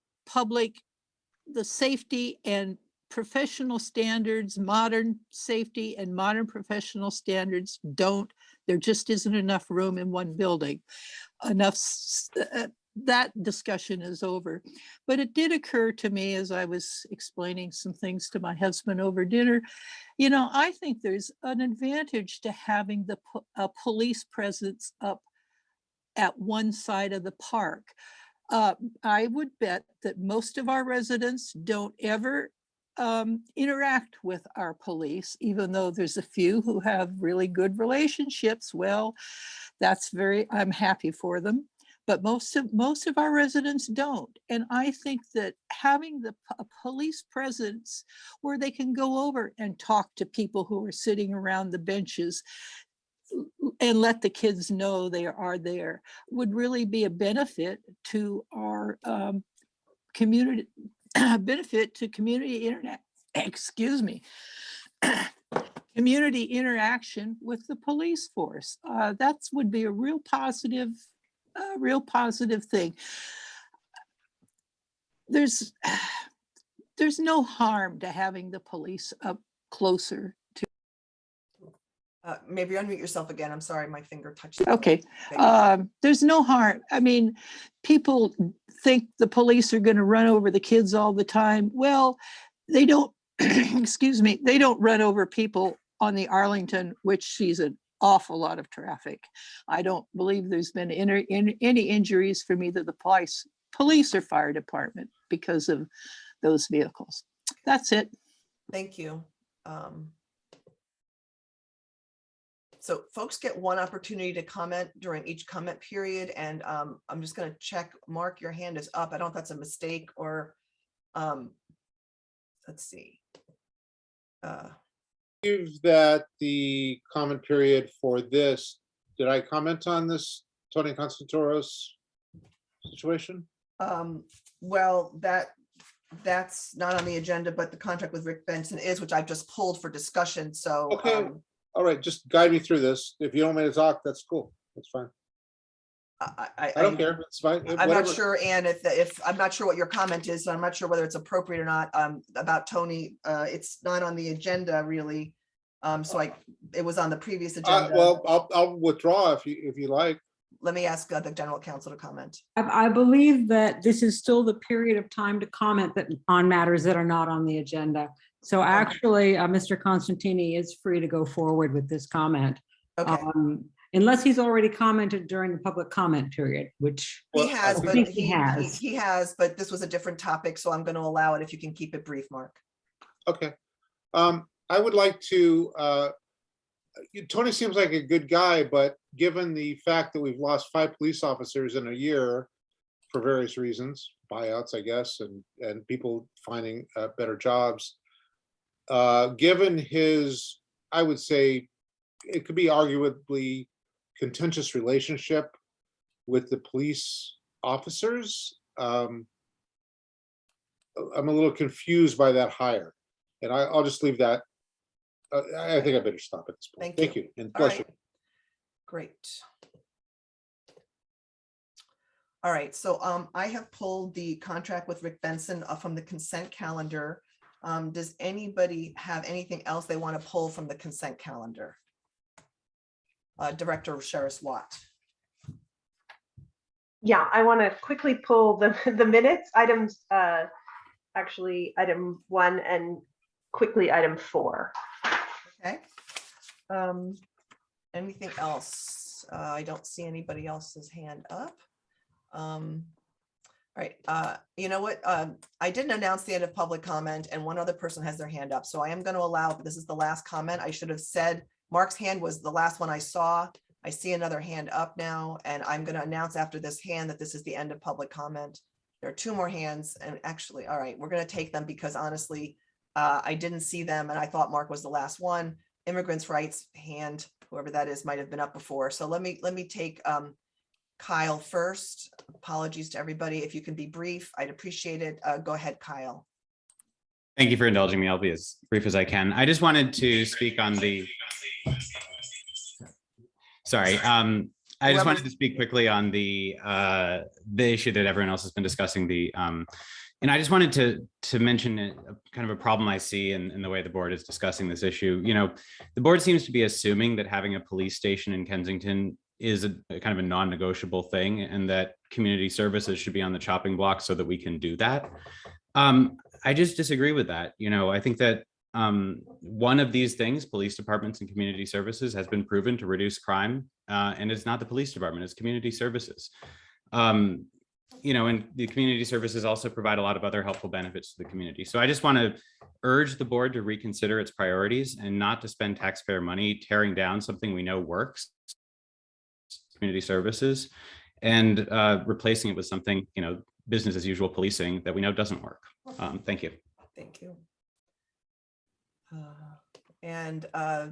safety and professional standards, modern safety and modern professional standards there just isn't enough room in one building. That discussion is over. But it did occur to me as I was explaining some things to my husband over dinner, I think there's an advantage to having a police presence up at one side of the park. I would bet that most of our residents don't ever interact with our police, even though there's a few who have really good relationships. Well, I'm happy for them. But most of our residents don't. And I think that having a police presence where they can go over and talk to people who are sitting around the benches and let the kids know they are there would really be a benefit to our community, community internet, community interaction with the police force. That would be a real positive thing. There's no harm to having the police up closer to. Maybe unmute yourself again. I'm sorry, my finger touched. Okay, there's no harm. I mean, people think the police are going to run over the kids all the time. Well, they don't, they don't run over people on the Arlington, which sees an awful lot of traffic. I don't believe there's been any injuries from either the police or fire department because of those vehicles. That's it. Thank you. So folks get one opportunity to comment during each comment period, and I'm just going to check. Mark, your hand is up. I don't know if that's a mistake or let's see. Believe that the comment period for this, did I comment on this Tony Constantoro's situation? Well, that's not on the agenda, but the contract with Rick Benson is, which I've just pulled for discussion. So Okay, all right, just guide me through this. If you don't want me to talk, that's cool. That's fine. I don't care. It's fine. I'm not Whatever. sure, Ann, if I'm not sure what your comment is, so I'm not sure whether it's appropriate or not, about Tony. It's not on the agenda really. So it was on the previous agenda. Well, I'll withdraw if you like. Let me ask the general counsel to comment. I believe that this is still the period of time to comment that on matters that are not on the agenda. So actually, Mr. Constantini is free to go forward with this comment. Okay. Unless he's already commented during the public comment period, which He has, I but think he has, but this was a different topic, so I'm going to allow it if you can keep it brief, Mark. Okay. I would like to, Tony seems like a good guy, but given the fact that we've lost 5 police officers in a year for various reasons, buyouts, I guess, and people finding better jobs, given his, I would say, it could be arguably contentious relationship with the police officers, I'm a little confused by that hire. And I'll just leave that. I think I better stop at this point. Thank you. And bless you. Great. All right, so I have pulled the contract with Rick Benson from the consent calendar. Does anybody have anything else they want to pull from the consent calendar? Director Sheriff Watt. Yeah, I want to quickly pull the minutes items, actually item 1 and quickly item 4. Okay. Anything else? I don't see anybody else's hand up. All right. You know what? I didn't announce the end of public comment, and one other person has their hand up. So I am going to allow, this is the last comment. I should have said Mark's hand was the last one I saw. I see another hand up now, and I'm going to announce after this hand that this is the end of public comment. There are 2 more hands, and actually, all right, we're going to take them because honestly, I didn't see them, and I thought Mark was the last one. Immigrants' rights hand, whoever that is, might have been up before. So let me take Kyle first. Apologies to everybody. If you can be brief, I'd appreciate it. Go ahead, Kyle. Thank you for indulging me. I'll be as brief as I can. I just wanted to speak on the. Sorry. I just wanted to speak quickly on the issue that everyone else has been discussing. And I just wanted to mention kind of a problem I see in the way the board is discussing this issue. You know, the board seems to be assuming that having a police station in Kensington is a kind of a non-negotiable thing, and that community services should be on the chopping block so that we can do that. I just disagree with that. You know, I think that one of these things, police departments and community services, has been proven to reduce crime, and it's not the police department, it's community services. You know, and the community services also provide a lot of other helpful benefits to the community. So I just want to urge the board to reconsider its priorities and not to spend taxpayer money tearing down something we know works, community services, and replacing it with something, you know, business as usual policing that we know doesn't work. Thank you. Thank you. And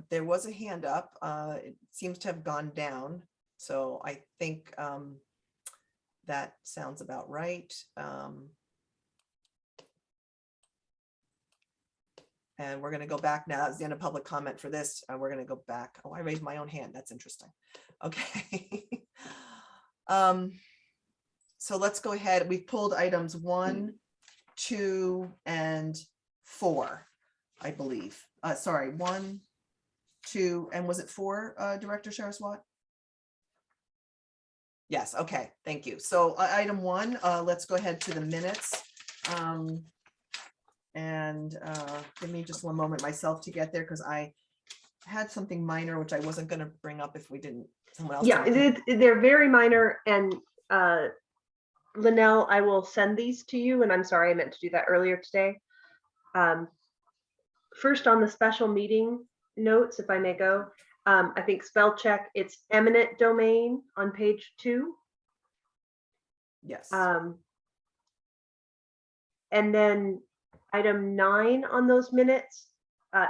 there was a hand up. It seems to have gone down. So I think that sounds about right. And we're going to go back now. That's the end of public comment for this. And we're going to go back. Oh, I raised my own hand. That's interesting. Okay. So let's go ahead. We've pulled items 1, 2, and 4, I believe. Sorry, 1, 2, and was it 4, Director Sheriff-Watt? Yes, okay, thank you. So item 1, let's go ahead to the minutes. And give me just one moment myself to get there, because I had something minor which I wasn't going to bring up if we didn't. Someone else. Yeah, they're very minor, and Linnell, I will send these to you, and I'm sorry I meant to do that earlier today. First, on the special meeting notes, if I may go, I think spell check, it's eminent domain on page 2. Yes. And then item 9 on those minutes,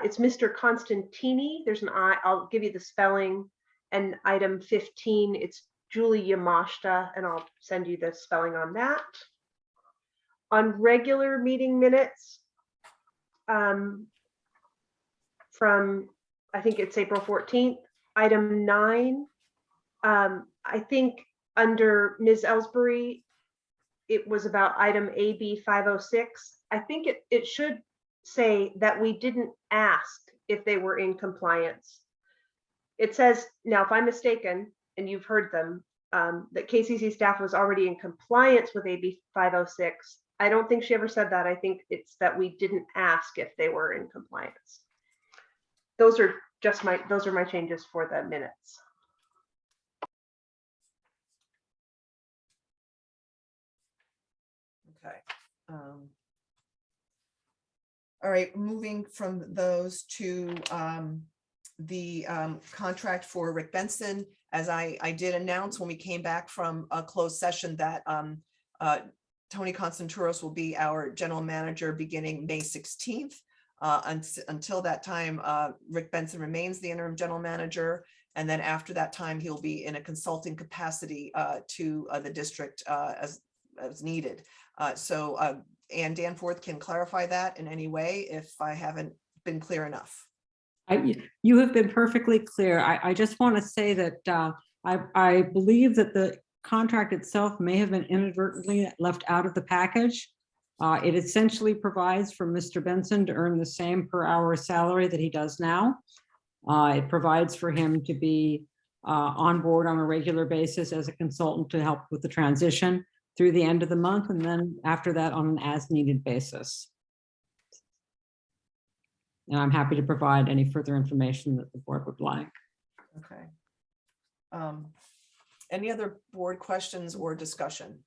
it's Mr. Constantini. There's an I, I'll give you the spelling. And item 15, it's Julie Yamashita, and I'll send you the spelling on that. On regular meeting minutes, from, I think it's April 14th, item 9, I think under Ms. Ellsbury, it was about item AB 506. I think it should say that we didn't ask if they were in compliance. It says, now if I'm mistaken, and you've heard them, that KCC staff was already in compliance with AB 506. I don't think she ever said that. I think it's that we didn't ask if they were in compliance. Those are my changes for the minutes. Okay. All right, moving from those to the contract for Rick Benson. As I did announce when we came back from a closed session that Tony Constantouros will be our general manager beginning May 16th. Until that time, Rick Benson remains the interim general manager. And then after that time, he'll be in a consulting capacity to the district as needed. And Danforth can clarify that in any way if I haven't been clear enough. You have been perfectly clear. I just want to say that I believe that the contract itself may have been inadvertently left out of the package. It essentially provides for Mr. Benson to earn the same per hour salary that he does now. It provides for him to be on board on a regular basis as a consultant to help with the transition through the end of the month, and then after that on an as-needed basis. And I'm happy to provide any further information that the board would like. Okay. Any other board questions or discussion?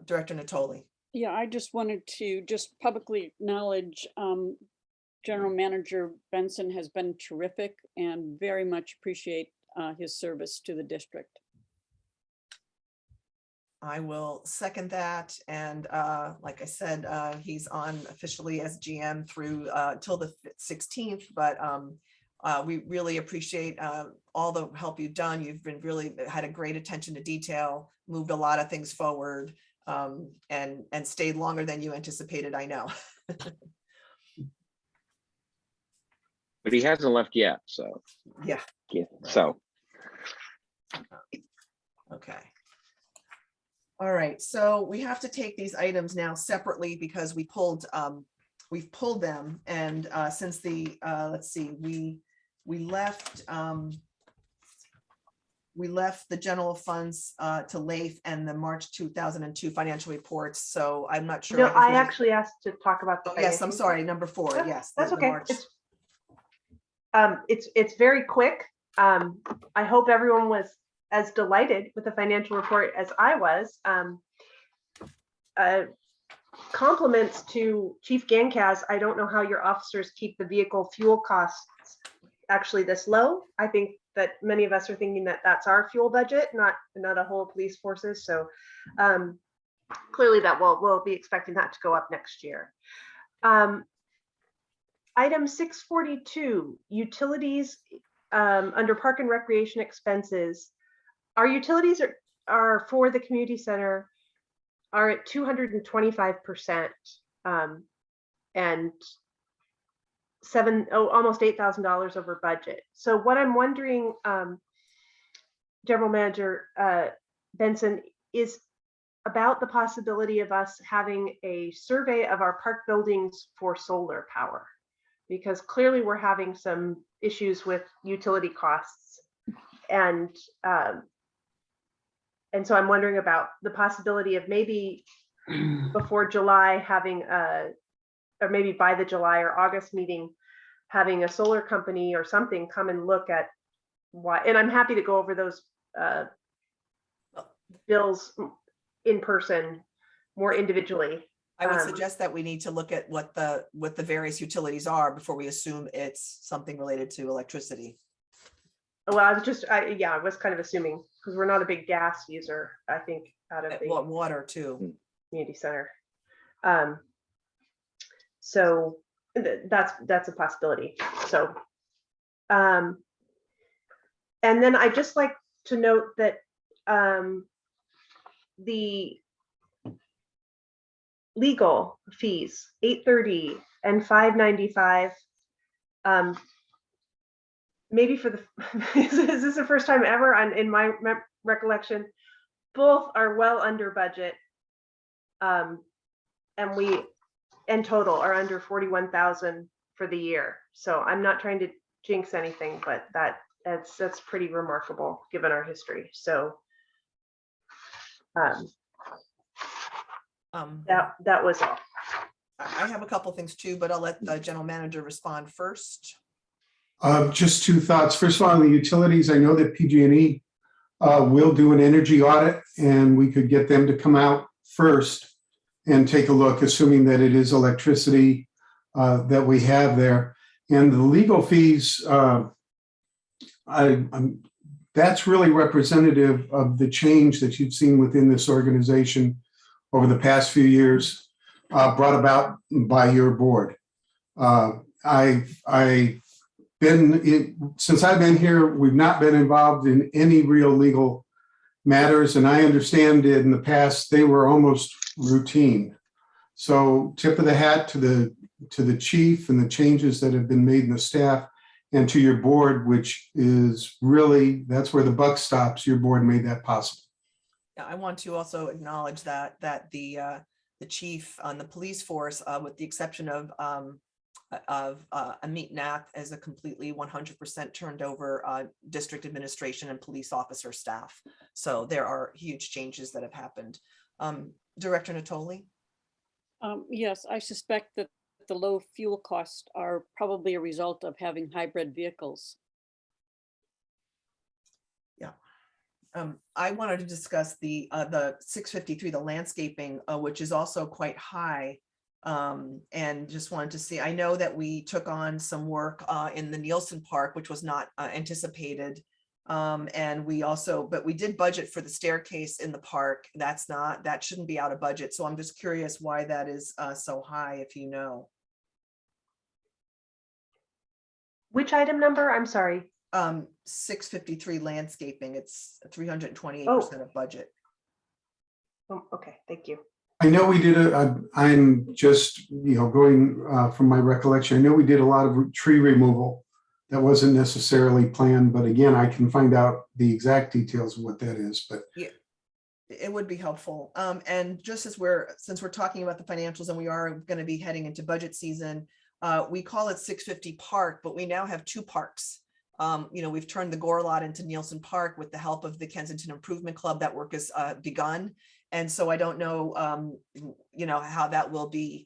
Director Natoli. Yeah, I just wanted to just publicly acknowledge General Manager Benson has been terrific and very much appreciate his service to the district. I will second that. And like I said, he's on officially as GM through till the 16th, but we really appreciate all the help you've done. You've been really had a great attention to detail, moved a lot of things forward, and stayed longer than you anticipated, I know. But he hasn't left yet, so. Yeah. So. Okay. All right, so we have to take these items now separately because we've pulled them, and since the let's see, we left the general funds to Leif and the March 2002 financial reports. So I'm not sure. No, I actually asked to talk about the. Oh, yes, I'm sorry. Number 4. Yes, that's the okay. March. It's very quick. I hope everyone was as delighted with the financial report as I was. Compliments to Chief Gankaz. I don't know how your officers keep the vehicle fuel costs actually this low. I think that many of us are thinking that that's our fuel budget, not a whole police forces. So clearly that we'll be expecting that to go up next year. Item 642, utilities under park and recreation expenses. Our utilities are for the community center are at 225%, and almost $8,000 over budget. So what I'm wondering, General Manager Benson, is about the possibility of us having a survey of our park buildings for solar power, because clearly we're having some issues with utility costs, and so I'm wondering about the possibility of maybe before July having or maybe by the July or August meeting, having a solar company or something come and look at why. And I'm happy to go over those bills in person more individually. I would suggest that we need to look at what the various utilities are before we assume it's something related to electricity. Well, I was kind of assuming, because we're not a big gas user, I think, out of the Water too. community center. So that's a possibility. So, and then I just like to note that the legal fees, $830 and $595. Maybe for the is this the first time ever? In my recollection, both are well under budget, and we in total are under 41,000 for the year. So I'm not trying to jinx anything, but that's pretty remarkable given our history. So that was all. I have a couple things too, but I'll let the general manager respond first. Just two thoughts. First of all, on the utilities, I know that PG&E will do an energy audit, and we could get them to come out first and take a look, assuming that it is electricity that we have there. And the legal fees, that's really representative of the change that you've seen within this organization over the past few years, brought about by your board. Since I've been here, we've not been involved in any real legal matters, and I understand in the past they were almost routine. So tip of the hat to the chief and the changes that have been made in the staff, and to your board, which is really, that's where the buck stops. Your board made that possible. Yeah, I want to also acknowledge that the chief on the police force, with the exception of Amit Nath, as a completely 100% turned over district administration and police officer staff. So there are huge changes that have happened. Director Natoli? Yes, I suspect that the low fuel costs are probably a result of having hybrid vehicles. Yeah. I wanted to discuss the 653, the landscaping, which is also quite high. And just wanted to see, I know that we took on some work in the Nielsen Park, which was not anticipated. And but we did budget for the staircase in the park. That shouldn't be out of budget. So I'm just curious why that is so high, if you know. Which item number? I'm sorry. 653 landscaping. It's 328% of budget. Oh, okay, thank you. I know we did I'm just, going from my recollection, I know we did a lot of tree removal that wasn't necessarily planned, but again, I can find out the exact details of what that is, but yeah, it would be helpful. And just since we're talking about the financials and we are going to be heading into budget season, we call it 650 Park, but we now have two parks. We've turned the Gore lot into Nielsen Park with the help of the Kensington Improvement Club. That work has begun. And so I don't know, how that will be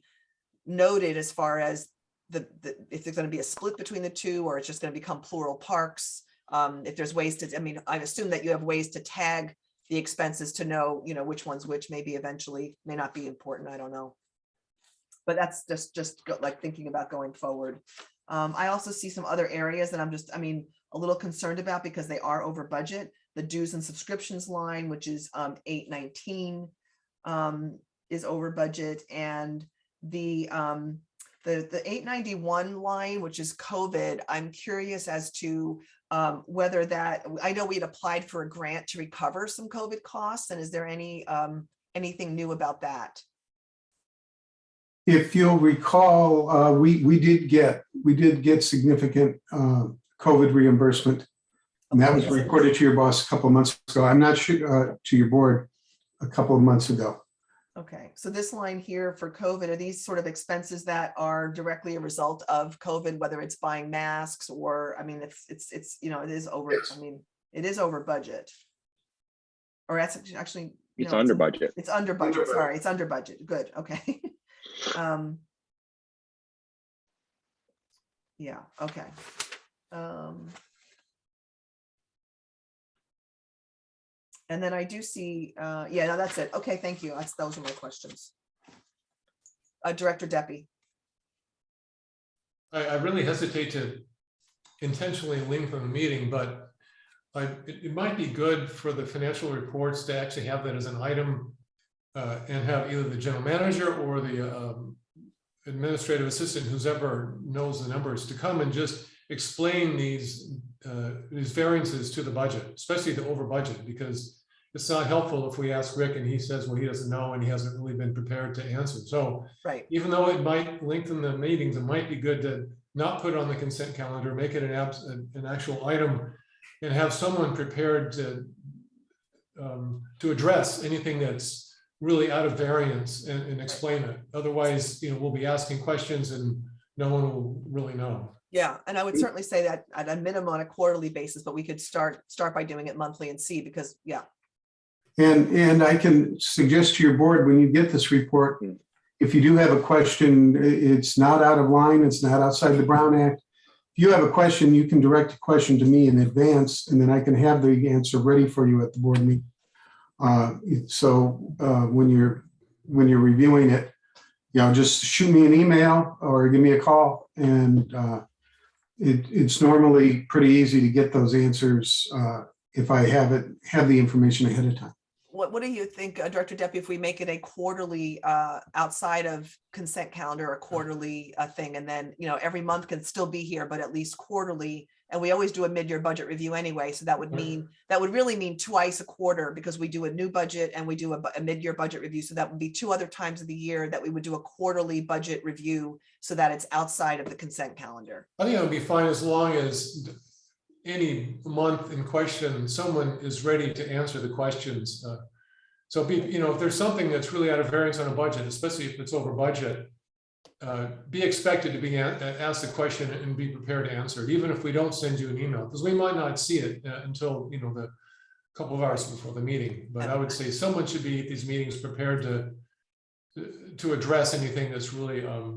noted as far as if there's going to be a split between the two, or it's just going to become plural parks. If there's ways to, I assume that you have ways to tag the expenses to know, which one's which, maybe eventually may not be important. I don't know. But that's just like thinking about going forward. I also see some other areas that I'm a little concerned about because they are over budget. The dues and subscriptions line, which is 819, is over budget, and the 891 line, which is COVID. I'm curious as to whether that, I know we had applied for a grant to recover some COVID costs, and is there anything new about that? if you'll recall, we did get significant COVID reimbursement. And that was reported to your boss a couple of months ago. I'm not sure, to your board a couple of months ago. Okay, so this line here for COVID, are these sort of expenses that are directly a result of COVID, whether it's buying masks or, I mean, it's it is over, I mean, it is over budget. Or that's actually, it's under budget. It's under budget, sorry, it's under budget, good, okay. Yeah, okay. And then I do see, yeah, no, that's it. Okay, thank you. Those are my questions. Director Deppie. I really hesitate to intentionally lengthen the meeting, but it might be good for the financial reports to actually have that as an item and have either the general manager or the administrative assistant, who's ever knows the numbers, to come and just explain these variances to the budget, especially the over budget, because it's not helpful if we ask Rick and he says, well, he doesn't know and he hasn't really been prepared to answer. So Right. even though it might lengthen the meetings, it might be good to not put it on the consent calendar, make it an actual item, and have someone prepared to address anything that's really out of variance and explain it. Otherwise, we'll be asking questions and no one will really know. Yeah, and I would certainly say that at a minimum on a quarterly basis, but we could start by doing it monthly and see, because yeah. And I can suggest to your board, when you get this report, if you do have a question, it's not out of line, it's not outside the Brown Act. If you have a question, you can direct a question to me in advance, and then I can have the answer ready for you at the board meeting. When you're reviewing it, just shoot me an email or give me a call, and it's normally pretty easy to get those answers if I have the information ahead of time. What do you think, Director Deppie, if we make it a quarterly outside of consent calendar, a quarterly thing, and then every month can still be here, but at least quarterly, and we always do a mid-year budget review anyway, so that would really mean twice a quarter, because we do a new budget and we do a mid-year budget review, so that would be 2 other times of the year that we would do a quarterly budget review, so that it's outside of the consent calendar. I think it would be fine as long as any month in question, someone is ready to answer the questions. So if there's something that's really out of variance on a budget, especially if it's over budget, be expected to be asked the question and be prepared to answer it, even if we don't send you an email, because we might not see it until the couple of hours before the meeting. But I would say someone should be at these meetings prepared to address anything that's really a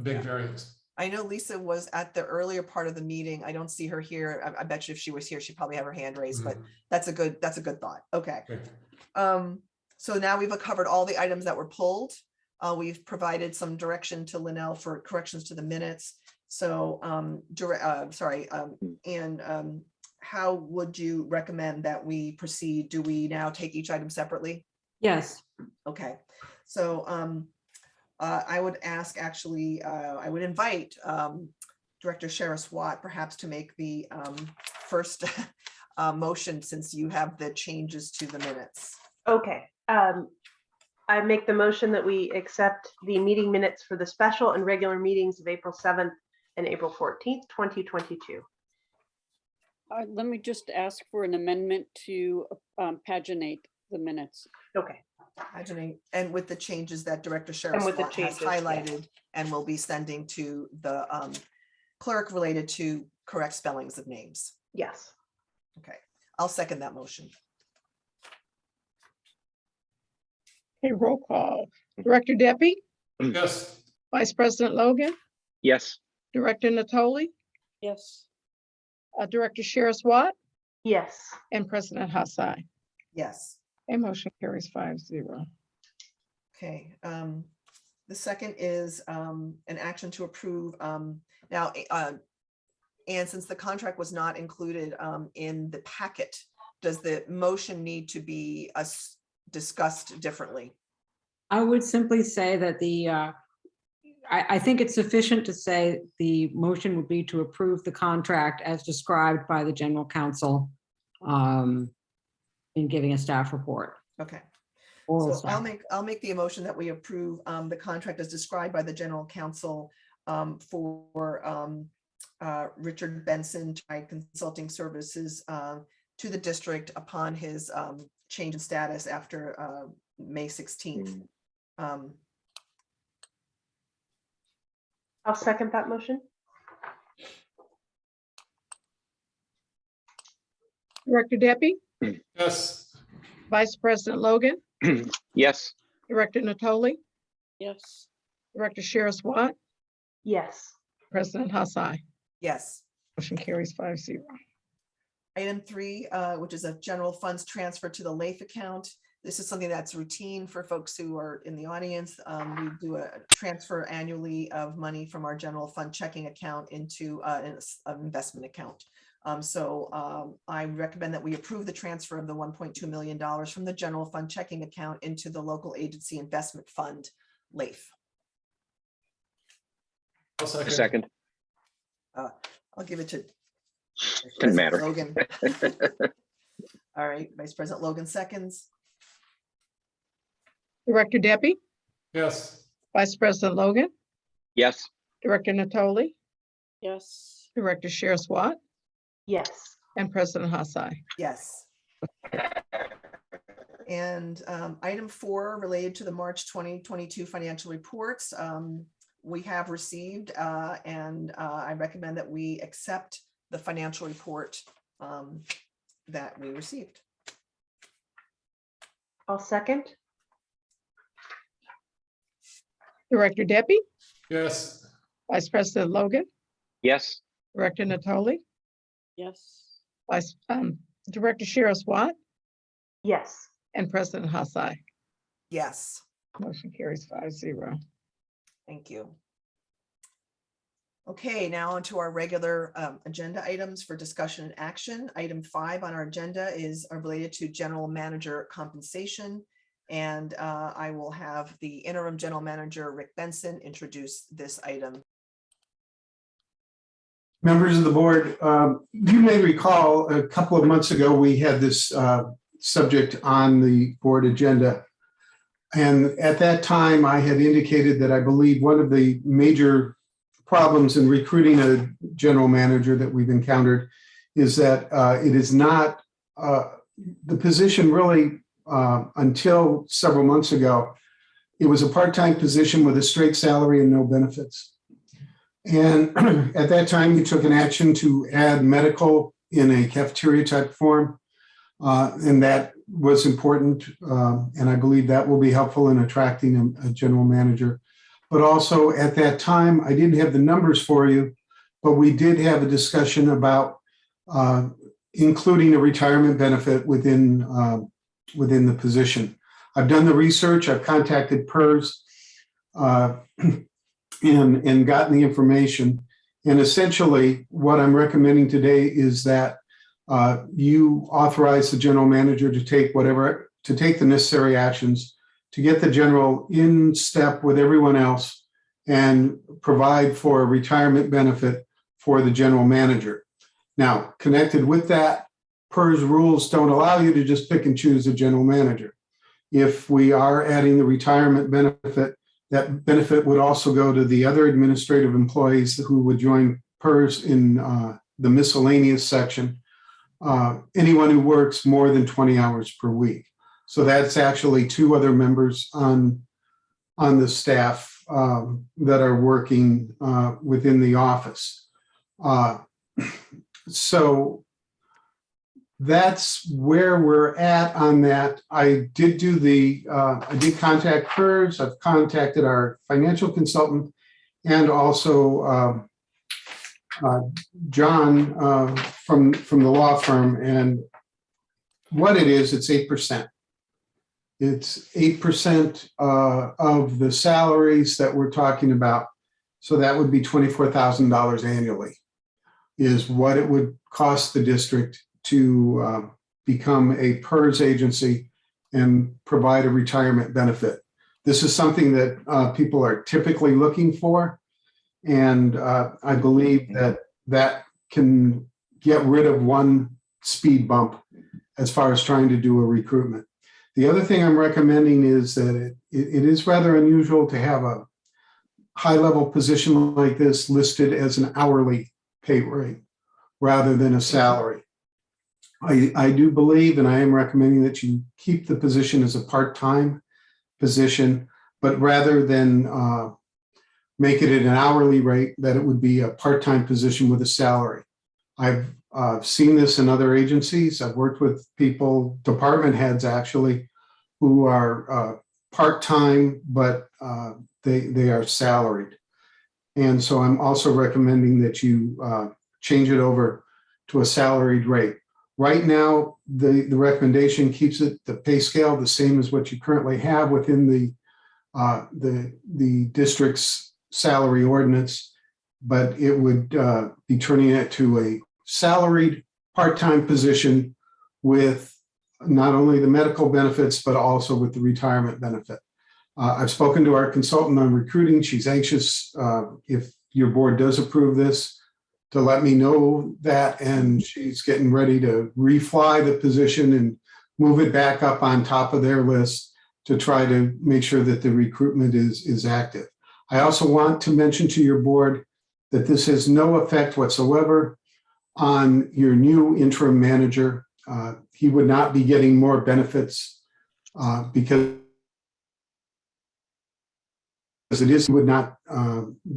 big variance. I know Lisa was at the earlier part of the meeting. I don't see her here. I bet you if she was here, she'd probably have her hand raised, but that's a good thought. Okay. So now we've covered all the items that were pulled. We've provided some direction to Linnell for corrections to the minutes. So, how would you recommend that we proceed? Do we now take each item separately? Yes. Okay. So, I would ask, actually, I would invite Director Sheriff Watt perhaps to make the first motion, since you have the changes to the minutes. Okay. I make the motion that we accept the meeting minutes for the special and regular meetings of April 7th and April 14th, 2022. Let me just ask for an amendment to paginate the minutes. Okay. Paginate, and with the changes that Director Sheriff has highlighted, and will be sending to the clerk related to correct spellings of names. Yes. Okay, I'll second that motion. Okay, roll call. Director Deppie, Yes. Vice President Logan, Yes. Director Natoli, Yes. Director Sheriff Watt, Yes. and President Hassai. Yes. A motion carries 5-0. Okay. The second is an action to approve. Now, and since the contract was not included in the packet, does the motion need to be discussed differently? I would simply say that I think it's sufficient to say the motion would be to approve the contract as described by the general counsel in giving a staff report. Okay. Oral So staff. I'll make the motion that we approve the contract as described by the general counsel for Richard Benson to provide consulting services to the district upon his change in status after May 16th. I'll second that motion. Director Deppie, Yes. Vice President Logan, Yes. Director Natoli, Yes. Director Sheriff Watt, Yes. President Hassai. Yes. Motion carries 5-0. Item 3, which is a general funds transfer to the LAIF account. This is something that's routine for folks who are in the audience. We do a transfer annually of money from our general fund checking account into an investment account. I recommend that we approve the transfer of the $1.2 million from the general fund checking account into the local agency investment fund, LAIF. I'll second. Second. I'll give it to Doesn't matter. Logan. All right, Vice President Logan seconds. Director Debbie, Yes. Vice President Logan, Yes. Director Natoli, Yes. Director Shearswat, Yes. and President Hassai. Yes. And item 4 related to the March 2022 financial reports, we have received and I recommend that we accept the financial report that we received. I'll second. Director Debbie, Yes. Vice President Logan, Yes. Director Natoli, Yes. Director Shearswat, Yes. and President Hassai. Yes, Motion carries 5-0. thank you. Okay, now onto our regular agenda items for discussion and action. Item 5 on our agenda is related to general manager compensation. And I will have the interim general manager, Rick Benson, introduce this item. Members of the board, you may recall a couple of months ago, we had this subject on the board agenda. And at that time, I had indicated that I believe one of the major problems in recruiting a general manager that we've encountered is that it is not, the position really, until several months ago, it was a part-time position with a straight salary and no benefits. And at that time, we took an action to add medical in a cafeteria type form. And that was important. And I believe that will be helpful in attracting a general manager. But also at that time, I didn't have the numbers for you, but we did have a discussion about including a retirement benefit within the position. I've done the research, I've contacted PERS and gotten the information. And essentially what I'm recommending today is that you authorize the general manager to take the necessary actions to get the general in step with everyone else and provide for a retirement benefit for the general manager. Now, connected with that, PERS rules don't allow you to just pick and choose a general manager. If we are adding the retirement benefit, that benefit would also go to the other administrative employees who would join PERS in the miscellaneous section, anyone who works more than 20 hours per week. So that's actually 2 other members on the staff that are working within the office. So that's where we're at on that. I did contact PERS. I've contacted our financial consultant and also John from the law firm. And what it is, it's 8%. It's 8% of the salaries that we're talking about. So that would be $24,000 annually is what it would cost the district to become a PERS agency and provide a retirement benefit. This is something that people are typically looking for. And I believe that can get rid of one speed bump as far as trying to do a recruitment. The other thing I'm recommending is that it is rather unusual to have a high-level position like this listed as an hourly pay rate rather than a salary. I do believe, and I am recommending that you keep the position as a part-time position, but rather than make it at an hourly rate, that it would be a part-time position with a salary. I've seen this in other agencies. I've worked with people, department heads actually, who are part-time, but they are salaried. And so I'm also recommending that you change it over to a salaried rate. Right now, the recommendation keeps it, the pay scale, the same as what you currently have within the district's salary ordinance, but it would be turning it to a salaried part-time position with not only the medical benefits, but also with the retirement benefit. I've spoken to our consultant on recruiting. She's anxious, if your board does approve this, to let me know that, and she's getting ready to refly the position and move it back up on top of their list to try to make sure that the recruitment is active. I also want to mention to your board that this has no effect whatsoever on your new interim manager. He would not be getting more benefits because it is, he would not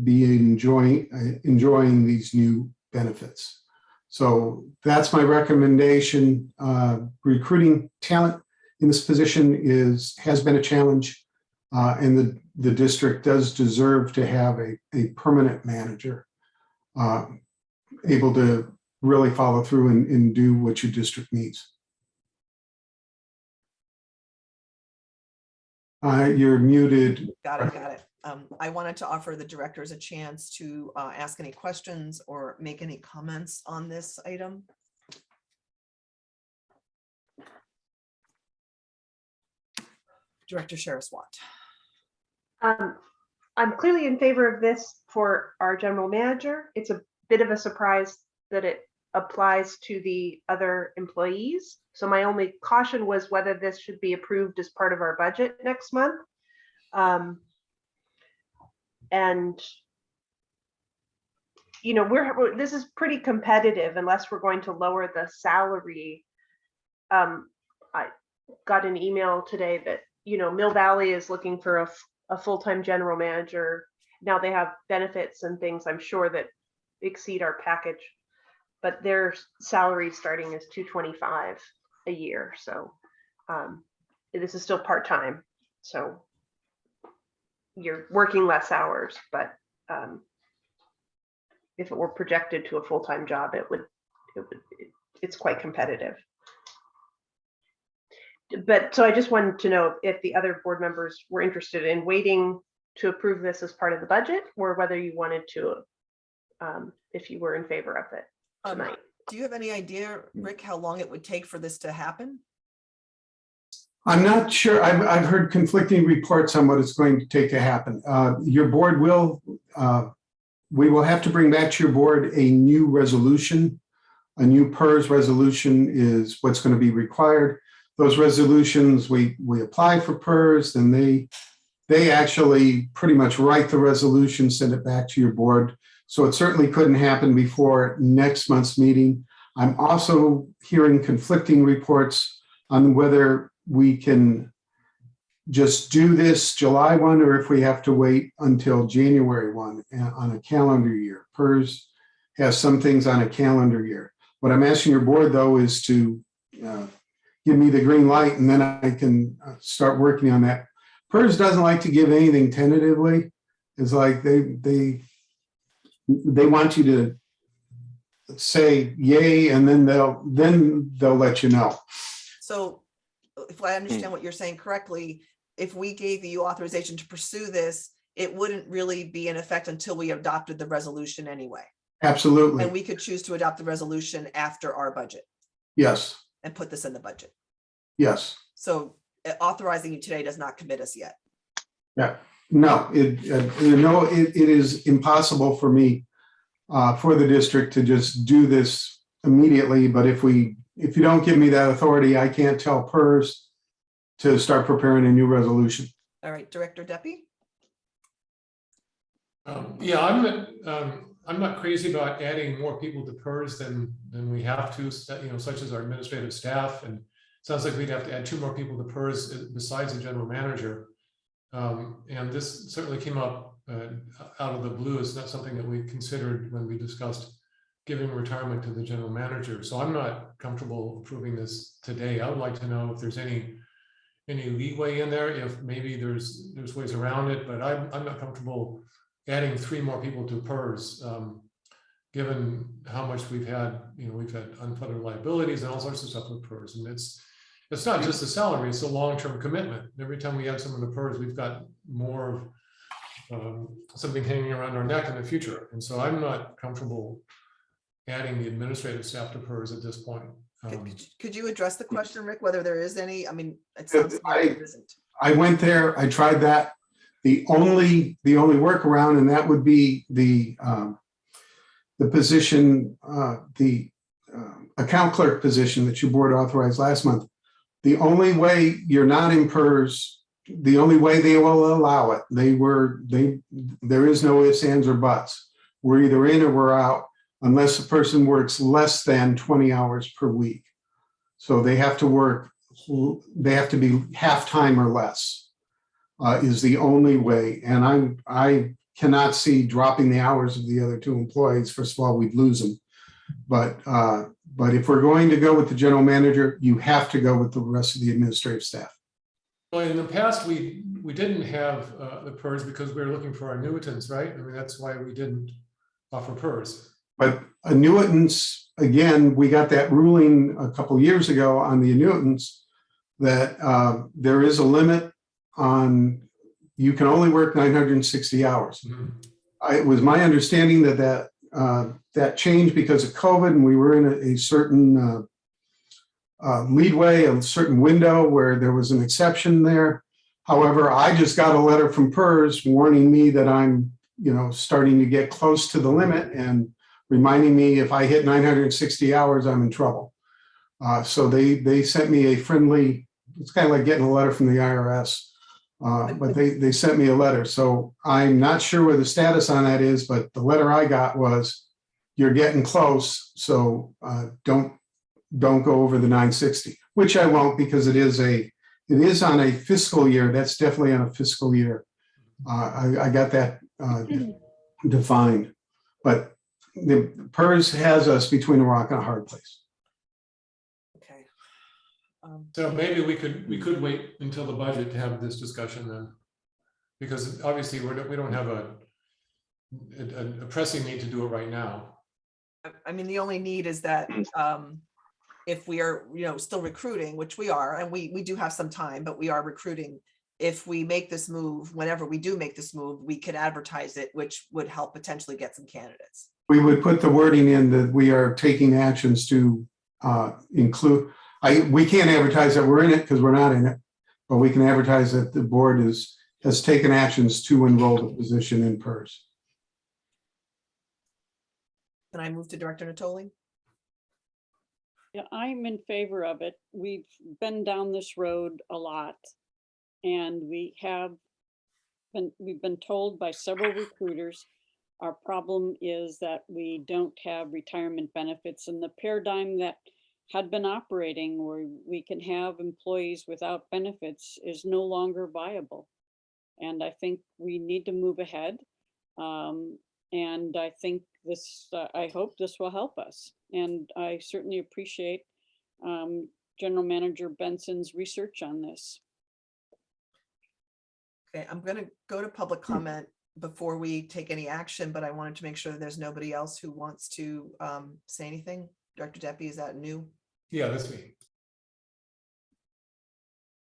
be enjoying these new benefits. So that's my recommendation. Recruiting talent in this position has been a challenge, and the district does deserve to have a permanent manager able to really follow through and do what your district needs. You're muted. Got it. I wanted to offer the directors a chance to ask any questions or make any comments on this item. Director Sheriff-Watt. I'm clearly in favor of this for our general manager. It's a bit of a surprise that it applies to the other employees. So my only caution was whether this should be approved as part of our budget next month. And you know, this is pretty competitive unless we're going to lower the salary. I got an email today that, you know, Mill Valley is looking for a full-time general manager. Now they have benefits and things, I'm sure, that exceed our package, but their salary starting is $225 a year. So this is still part-time. So you're working less hours, but if it were projected to a full-time job, it's quite competitive. But so I just wanted to know if the other board members were interested in waiting to approve this as part of the budget, or whether you wanted to, if you were in favor of it tonight. Do you have any idea, Rick, how long it would take for this to happen? I'm not sure. I've heard conflicting reports on what it's going to take to happen. Your board will, we will have to bring back to your board a new resolution. A new PERS resolution is what's going to be required. Those resolutions, we apply for PERS, then they actually pretty much write the resolution, send it back to your board. So it certainly couldn't happen before next month's meeting. I'm also hearing conflicting reports on whether we can just do this July 1 or if we have to wait until January 1 on a calendar year. PERS has some things on a calendar year. What I'm asking your board, though, is to give me the green light, and then I can start working on that. PERS doesn't like to give anything tentatively. It's like they want you to say yay, and then they'll let you know. So if I understand what you're saying correctly, if we gave you authorization to pursue this, it wouldn't really be in effect until we adopted the resolution anyway. Absolutely. And we could choose to adopt the resolution after our budget. Yes. And put this in the budget. Yes. So authorizing you today does not commit us yet. Yeah. No, it is impossible for me, for the district to just do this immediately. But if you don't give me that authority, I can't tell PERS to start preparing a new resolution. All right, Director Deppie. Yeah, I'm not crazy about adding more people to PERS than we have to, you know, such as our administrative staff. And it sounds like we'd have to add 2 more people to PERS besides the general manager. And this certainly came up out of the blue. It's not something that we considered when we discussed giving retirement to the general manager. So I'm not comfortable approving this today. I would like to know if there's any leeway in there, if maybe there's ways around it, but I'm not comfortable adding 3 more people to PERS. given how much we've had, we've had unfunded liabilities and all sorts of stuff with PERS. And it's not just the salary, it's a long-term commitment. Every time we add someone to PERS, we've got more of something hanging around our neck in the future. And so I'm not comfortable adding the administrative staff to PERS at this point. Could you address the question, Rick, whether there is any? I mean, it sounds like there isn't. I went there, I tried that. The only workaround, and that would be the position, the account clerk position that your board authorized last month. The only way you're not in PERS, the only way they will allow it, there is no ifs, ands, or buts. We're either in or we're out, unless the person works less than 20 hours per week. So they have to be half-time or less is the only way. And I cannot see dropping the hours of the other two employees. First of all, we'd lose them. But if we're going to go with the general manager, you have to go with the rest of the administrative staff. Well, in the past, we didn't have the PERS because we were looking for our annuitants, right? I mean, that's why we didn't offer PERS. But annuitants, again, we got that ruling a couple years ago on the annuitants that there is a limit on, you can only work 960 hours. Mm-hmm. It was my understanding that changed because of COVID, and we were in a certain leadway, a certain window where there was an exception there. However, I just got a letter from PERS warning me that I'm, starting to get close to the limit and reminding me if I hit 960 hours, I'm in trouble. So they sent me a friendly, it's kind of like getting a letter from the IRS, but they sent me a letter. So I'm not sure where the status on that is, but the letter I got was, you're getting close, so don't go over the 960, which I won't, because it is on a fiscal year. That's definitely on a fiscal year. I got that defined, but the PERS has us between a rock and a hard place. Okay. So maybe we could wait until the budget to have this discussion then, because obviously we don't have a pressing need to do it right now. I mean, the only need is that if we are, still recruiting, which we are, and we do have some time, but we are recruiting. If we make this move, whenever we do make this move, we could advertise it, which would help potentially get some candidates. We would put the wording in that we are taking actions to include, we can't advertise that we're in it because we're not in it, but we can advertise that the board has taken actions to enroll the position in PERS. Can I move to Director Natoli? Yeah, I'm in favor of it. We've been down this road a lot, and we've been told by several recruiters, our problem is that we don't have retirement benefits, and the paradigm that had been operating where we can have employees without benefits is no longer viable. And I think we need to move ahead. And I think I hope this will help us. And I certainly appreciate General Manager Benson's research on this. Okay, I'm going to go to public comment before we take any action, but I wanted to make sure that there's nobody else who wants to say anything. Director Deppy, is that new? Yeah, that's me.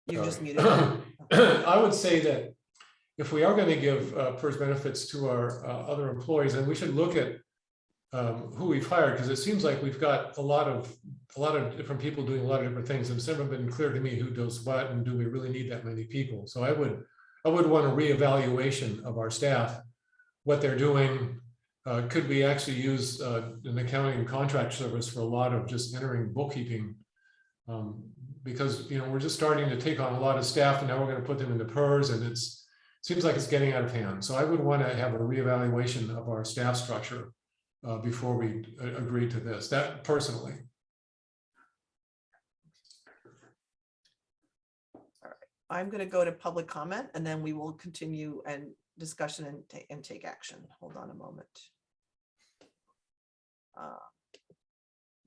You just muted. I would say that if we are going to give PERS benefits to our other employees, then we should look at who we've hired, because it seems like we've got a lot of different people doing a lot of different things. And it's never been clear to me who does what, and do we really need that many people? So I would want a reevaluation of our staff, what they're doing. Could we actually use an accounting and contract service for a lot of just entering bookkeeping? Because we're just starting to take on a lot of staff, and now we're going to put them into PERS, and it seems like it's getting out of hand. So I would want to have a reevaluation of our staff structure before we agree to this. That personally. All right, I'm going to go to public comment, and then we will continue and discussion and take action. Hold on a moment.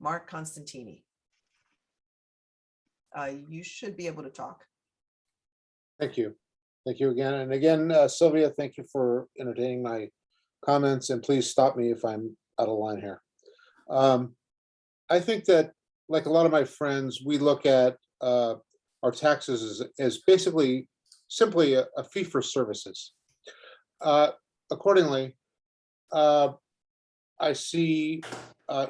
Mark Constantini. You should be able to talk. Thank you. Thank you again. And again, Sylvia, thank you for entertaining my comments, and please stop me if I'm out of line here. I think that, like a lot of my friends, we look at our taxes as basically simply a fee for services. Accordingly, I see,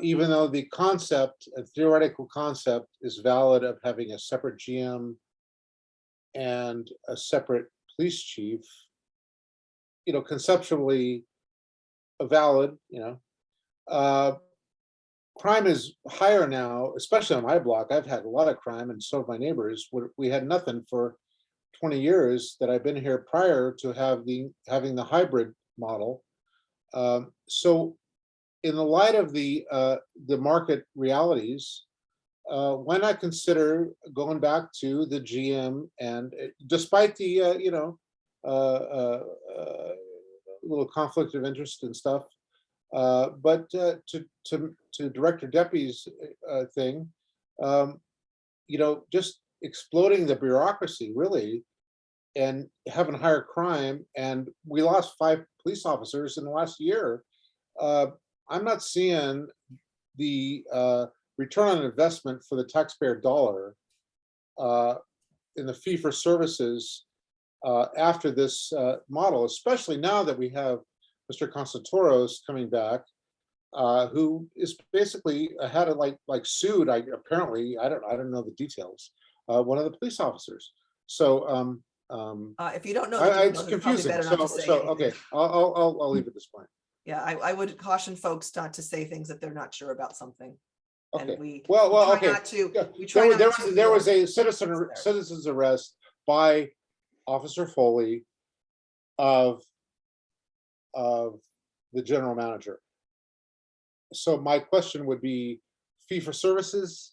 even though the concept, a theoretical concept, is valid of having a separate GM and a separate police chief, conceptually valid, crime is higher now, especially on my block. I've had a lot of crime, and so have my neighbors. We had nothing for 20 years that I've been here prior to having the hybrid model. So in the light of the market realities, why not consider going back to the GM, and despite the little conflict of interest and stuff, but to Director Deppie's thing, just exploding the bureaucracy really, and having higher crime, and we lost 5 police officers in the last year. I'm not seeing the return on investment for the taxpayer dollar in the fee for services after this model, especially now that we have Mr. Constantouros coming back, who is basically had a like sued. Apparently, I don't know the details. One of the police officers. So if you don't know, it's confusing. So okay, I'll leave at this point. Yeah, I would caution folks not to say things if they're not sure about something. Okay. And we well, try okay. not to. Yeah. We try not to. There was a citizen's arrest by Officer Foley of the general manager. So my question would be, fee for services,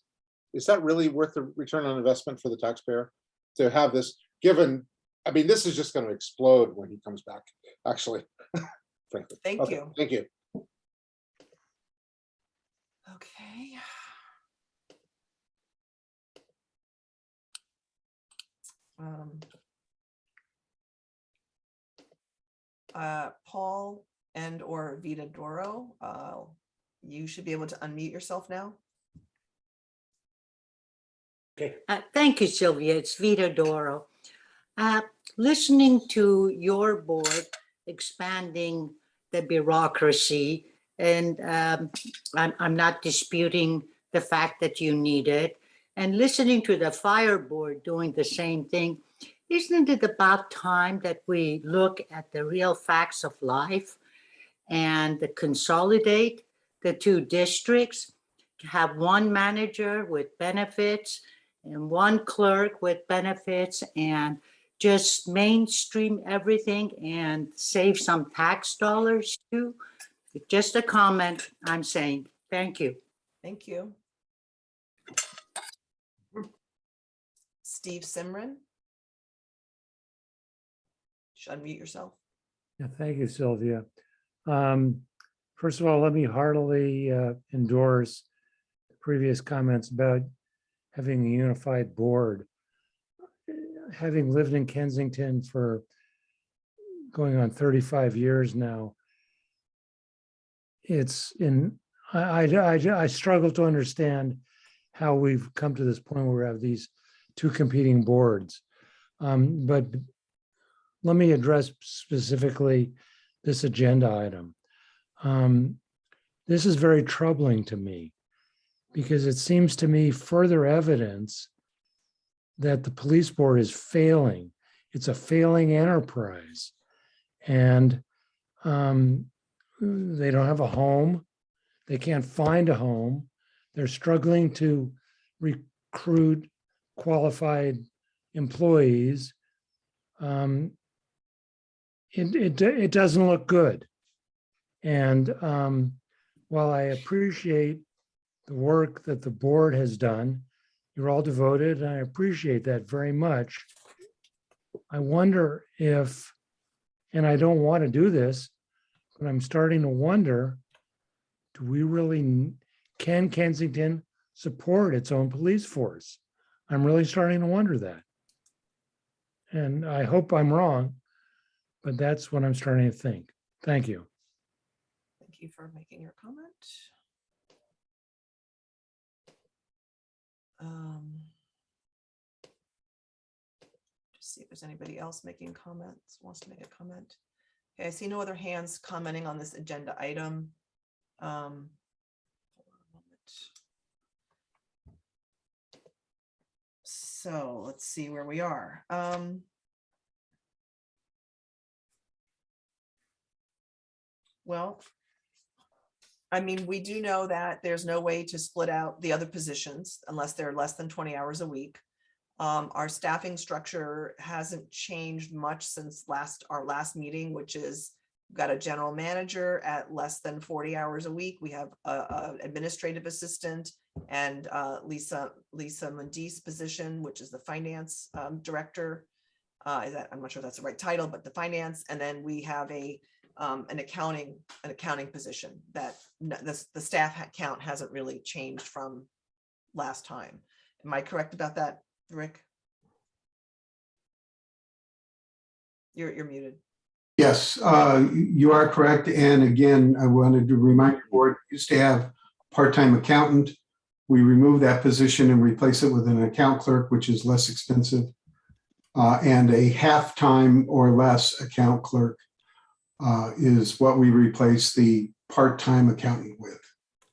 is that really worth the return on investment for the taxpayer to have this given? I mean, this is just going to explode when he comes back, actually. Frankly. Thank you. Thank you. Okay. Paul and or Vita Doro, you should be able to unmute yourself now. Okay. Thank you, Sylvia. It's Vita Doro. Listening to your board expanding the bureaucracy, and I'm not disputing the fact that you need it, and listening to the fire board doing the same thing, isn't it about time that we look at the real facts of life and consolidate the 2 districts, have one manager with benefits and one clerk with benefits, and just mainstream everything and save some tax dollars too? Just a comment I'm saying. Thank you. Thank you. Steve Simron. Should unmute yourself. Yeah, thank you, Sylvia. First of all, let me heartily endorse previous comments about having a unified board. Having lived in Kensington for going on 35 years now, I struggle to understand how we've come to this point where we have these 2 competing boards. But let me address specifically this agenda item. This is very troubling to me because it seems to me further evidence that the police board is failing. It's a failing enterprise. And they don't have a home. They can't find a home. They're struggling to recruit qualified employees. It doesn't look good. And while I appreciate the work that the board has done, you're all devoted, and I appreciate that very much. I wonder if, and I don't want to do this, but I'm starting to wonder, do we really, can Kensington support its own police force? I'm really starting to wonder that. And I hope I'm wrong, but that's what I'm starting to think. Thank you. Thank you for making your comment. Just see if there's anybody else making comments, wants to make a comment. Okay, I see no other hands commenting on this agenda item. Hold on a moment. So let's see where we are. Well, I mean, we do know that there's no way to split out the other positions unless they're less than 20 hours a week. Our staffing structure hasn't changed much since our last meeting, which is we've got a general manager at less than 40 hours a week. We have a administrative assistant and Lisa Mundi's position, which is the finance director. I'm not sure that's the right title, but the finance. And then we have an accounting position that the staff count hasn't really changed from last time. Am I correct about that, Rick? You're muted. Yes, you are correct. And again, I wanted to remind the board, we used to have a part-time accountant. We removed that position and replace it with an account clerk, which is less expensive, and a half-time or less account clerk is what we replace the part-time accountant with.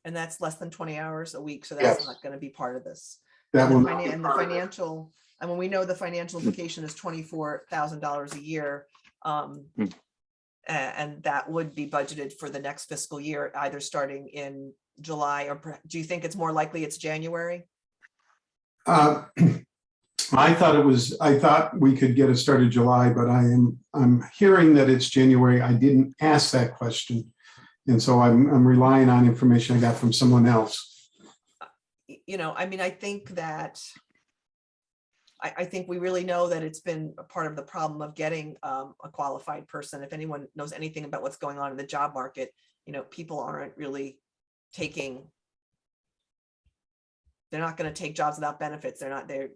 And that's less than 20 hours a week. So that's Yes. not going to be part of this. That will And not be the part of it. financial, and when we know the financial implication is $24,000 a year, and that would be budgeted for the next fiscal year, either starting in July or do you think it's more likely it's January? I thought we could get it started July, but I'm hearing that it's January. I didn't ask that question. And so I'm relying on information I got from someone else. You know, I mean, I think that I think we really know that it's been a part of the problem of getting a qualified person. If anyone knows anything about what's going on in the job market, you know, people aren't really they're not going to take jobs without benefits. They're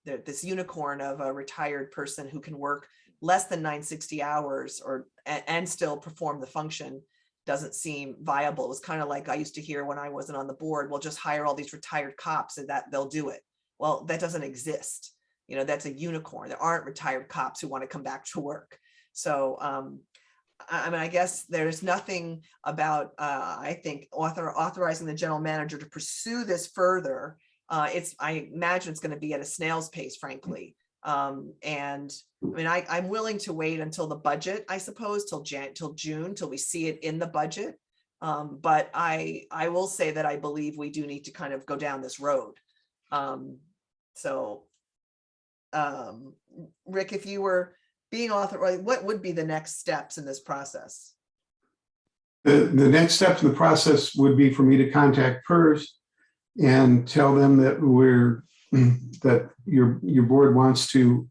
this unicorn of a retired person who can work less than 960 hours and still perform the function doesn't seem viable. It was kind of like I used to hear when I wasn't on the board, we'll just hire all these retired cops and that they'll do it. Well, that doesn't exist. You know, that's a unicorn. There aren't retired cops who want to come back to work. So, I mean, I guess there's nothing about, I think, authorizing the general manager to pursue this further. I imagine it's going to be at a snail's pace, frankly. And I mean, I'm willing to wait until the budget, I suppose, till June, till we see it in the budget. But I will say that I believe we do need to kind of go down this road. Rick, if you were being authorized, what would be the next steps in this process? The next step in the process would be for me to contact PERS and tell them that that your board wants to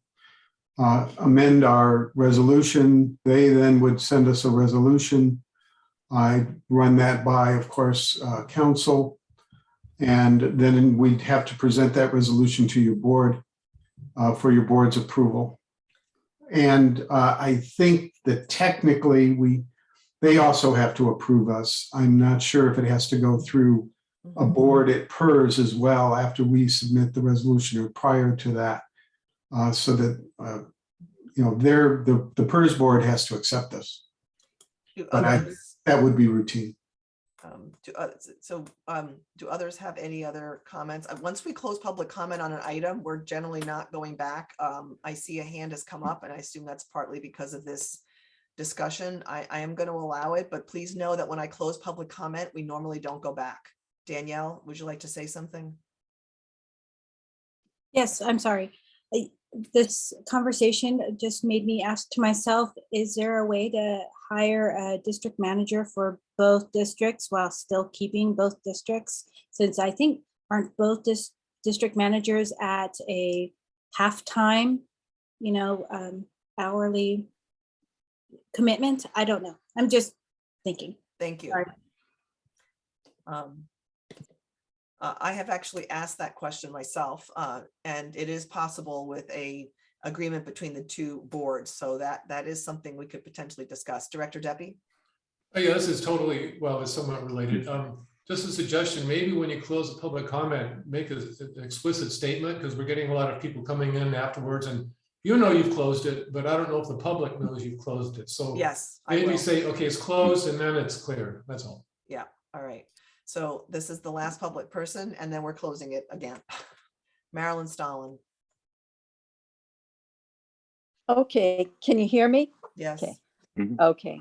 amend our resolution. They then would send us a resolution. I run that by, of course, council, and then we'd have to present that resolution to your board for your board's approval. And I think that technically they also have to approve us. I'm not sure if it has to go through a board at PERS as well after we submit the resolution or prior to that, so that the PERS board has to accept this. But that would be routine. Do others have any other comments? Once we close public comment on an item, we're generally not going back. I see a hand has come up and I assume that's partly because of this discussion. I am going to allow it, but please know that when I close public comment, we normally don't go back. Danielle, would you like to say something? Yes, I'm sorry. This conversation just made me ask to myself, is there a way to hire a district manager for both districts while still keeping both districts? Since I think, aren't both district managers at a half-time, hourly commitment? I don't know. I'm just thinking. Thank you. I have actually asked that question myself, and it is possible with a agreement between the two boards. So that is something we could potentially discuss. Director Debbie? Oh, yeah, this is totally, well, it's somewhat related. Just a suggestion, maybe when you close a public comment, make an explicit statement, because we're getting a lot of people coming in afterwards, and you know you've closed it, but I don't know if the public knows you've closed it. So Yes, I maybe will. say, okay, it's closed, and then it's clear. That's all. Yeah, all right. So this is the last public person, and then we're closing it again. Marilyn Stalin. Okay, can you hear me? Yes. Okay. Okay.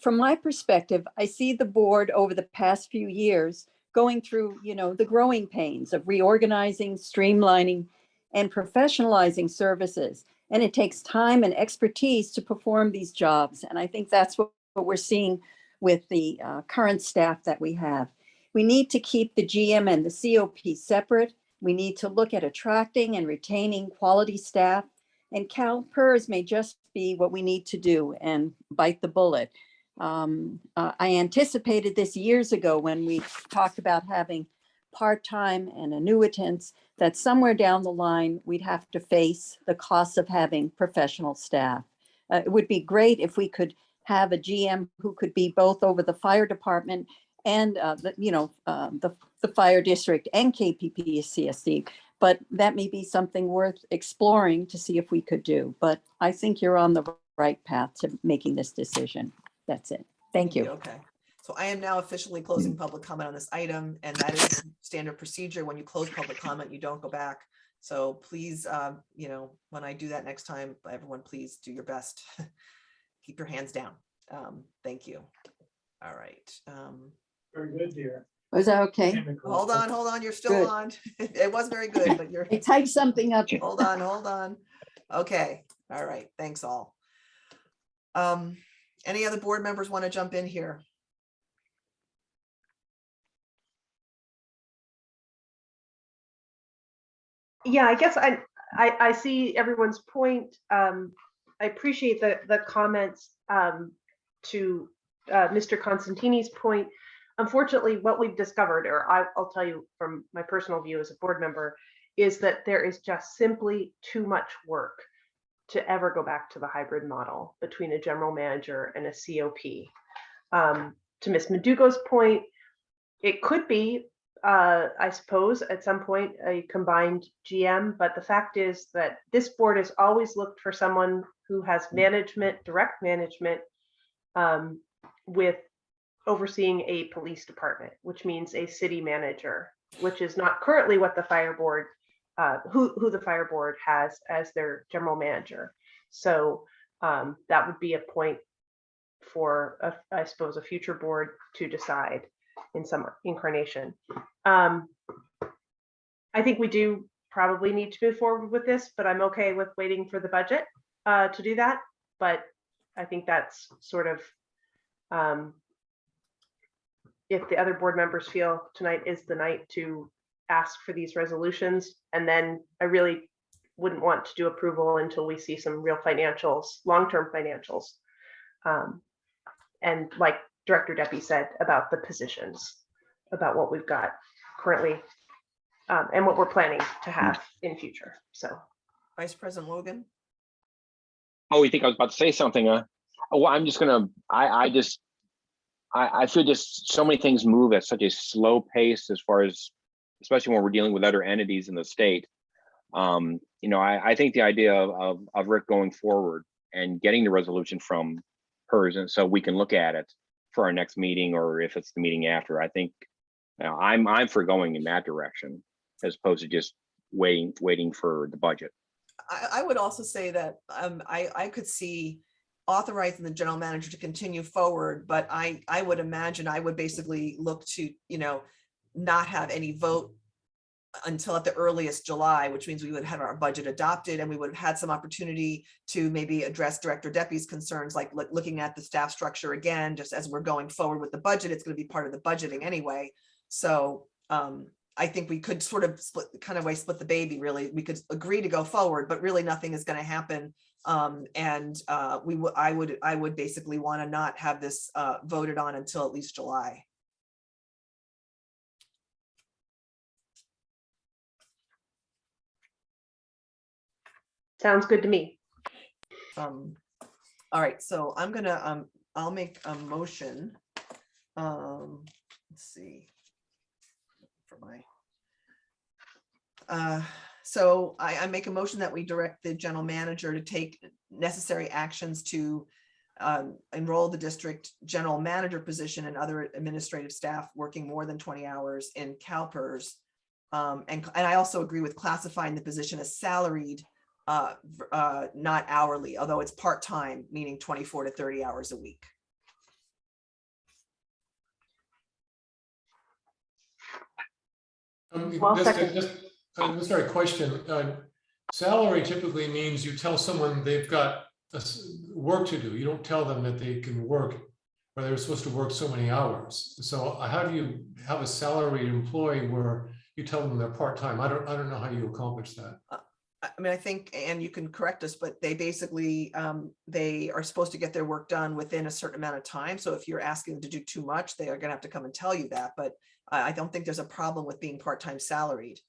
From my perspective, I see the board over the past few years going through, the growing pains of reorganizing, streamlining, and professionalizing services. And it takes time and expertise to perform these jobs. And I think that's what we're seeing with the current staff that we have. We need to keep the GM and the COP separate. We need to look at attracting and retaining quality staff. And CalPERS may just be what we need to do and bite the bullet. I anticipated this years ago when we talked about having part-time and annuitants, that somewhere down the line, we'd have to face the costs of having professional staff. It would be great if we could have a GM who could be both over the fire department and the fire district and KPPCSD. But that may be something worth exploring to see if we could do. But I think you're on the right path to making this decision. That's it. Thank you. Okay. So I am now officially closing public comment on this item, and that is standard procedure. When you close public comment, you don't go back. So please, when I do that next time, everyone, please do your best. Keep your hands down. Thank you. All right. Very good, dear. Was that okay? Hold on. You're still Good. on. It was very good, but you're. I typed something up. Hold on. Okay. All right. Thanks all. Any other board members want to jump in here? Yeah, I guess I see everyone's point. I appreciate the comments to Mr. Constantini's point. Unfortunately, what we've discovered, or I'll tell you from my personal view as a board member, is that there is just simply too much work to ever go back to the hybrid model between a general manager and a COP. To Ms. Madugo's point, it could be, I suppose, at some point, a combined GM, but the fact is that this board has always looked for someone who has management, direct management, with overseeing a police department, which means a city manager, which is not currently what the fire board, who the fire board has as their general manager. So that would be a point for, I suppose, a future board to decide in some incarnation. I think we do probably need to move forward with this, but I'm okay with waiting for the budget to do that. But I think that's sort of, if the other board members feel tonight is the night to ask for these resolutions, and then I really wouldn't want to do approval until we see some real financials, long-term financials. And like Director Deppie said about the positions, about what we've got currently and what we're planning to have in future. So, Vice President Logan. Oh, you think I was about to say something? Well, I'm just gonna. I feel just so many things move at such a slow pace, as far as, especially when we're dealing with other entities in the state. I think the idea of Rick going forward and getting the resolution from hers, and so we can look at it for our next meeting, or if it's the meeting after, I think I'm for going in that direction, as opposed to just waiting for the budget. I would also say that I could see authorizing the general manager to continue forward, but I would imagine I would basically look to, not have any vote until at the earliest July, which means we would have our budget adopted, and we would have had some opportunity to maybe address Director Deppie's concerns, like looking at the staff structure again, just as we're going forward with the budget. It's going to be part of the budgeting anyway. So I think we could sort of split the baby, really. We could agree to go forward, but really nothing is going to happen. I would basically want to not have this voted on until at least July. sounds good to me. All right, so I'm gonna I'll make a motion. Let's see. For my. So I make a motion that we direct the general manager to take necessary actions to enroll the district general manager position and other administrative staff working more than 20 hours in CalPERS. And I also agree with classifying the position as salaried, not hourly, although it's part-time, meaning 24 to 30 hours a week. Well, Sorry, question. Salary typically means you tell someone they've got work to do. You don't tell them that they can work or they're supposed to work so many hours. So how do you have a salaried employee where you tell them they're part-time? I don't know how you accomplish that. I mean, I think, and you can correct us, but they basically, they are supposed to get their work done within a certain amount of time. So if you're asking them to do too much, they are going to have to come and tell you that. But I don't think there's a problem with being part-time salaried.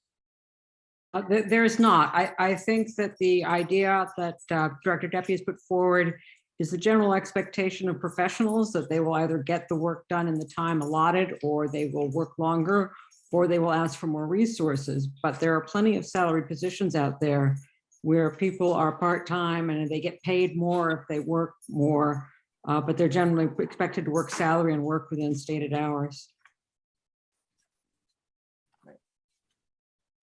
There's not. I think that the idea that Director Duffy has put forward is the general expectation of professionals that they will either get the work done in the time allotted, or they will work longer, or they will ask for more resources. But there are plenty of salaried positions out there where people are part-time and they get paid more if they work more, but they're generally expected to work salary and work within stated hours.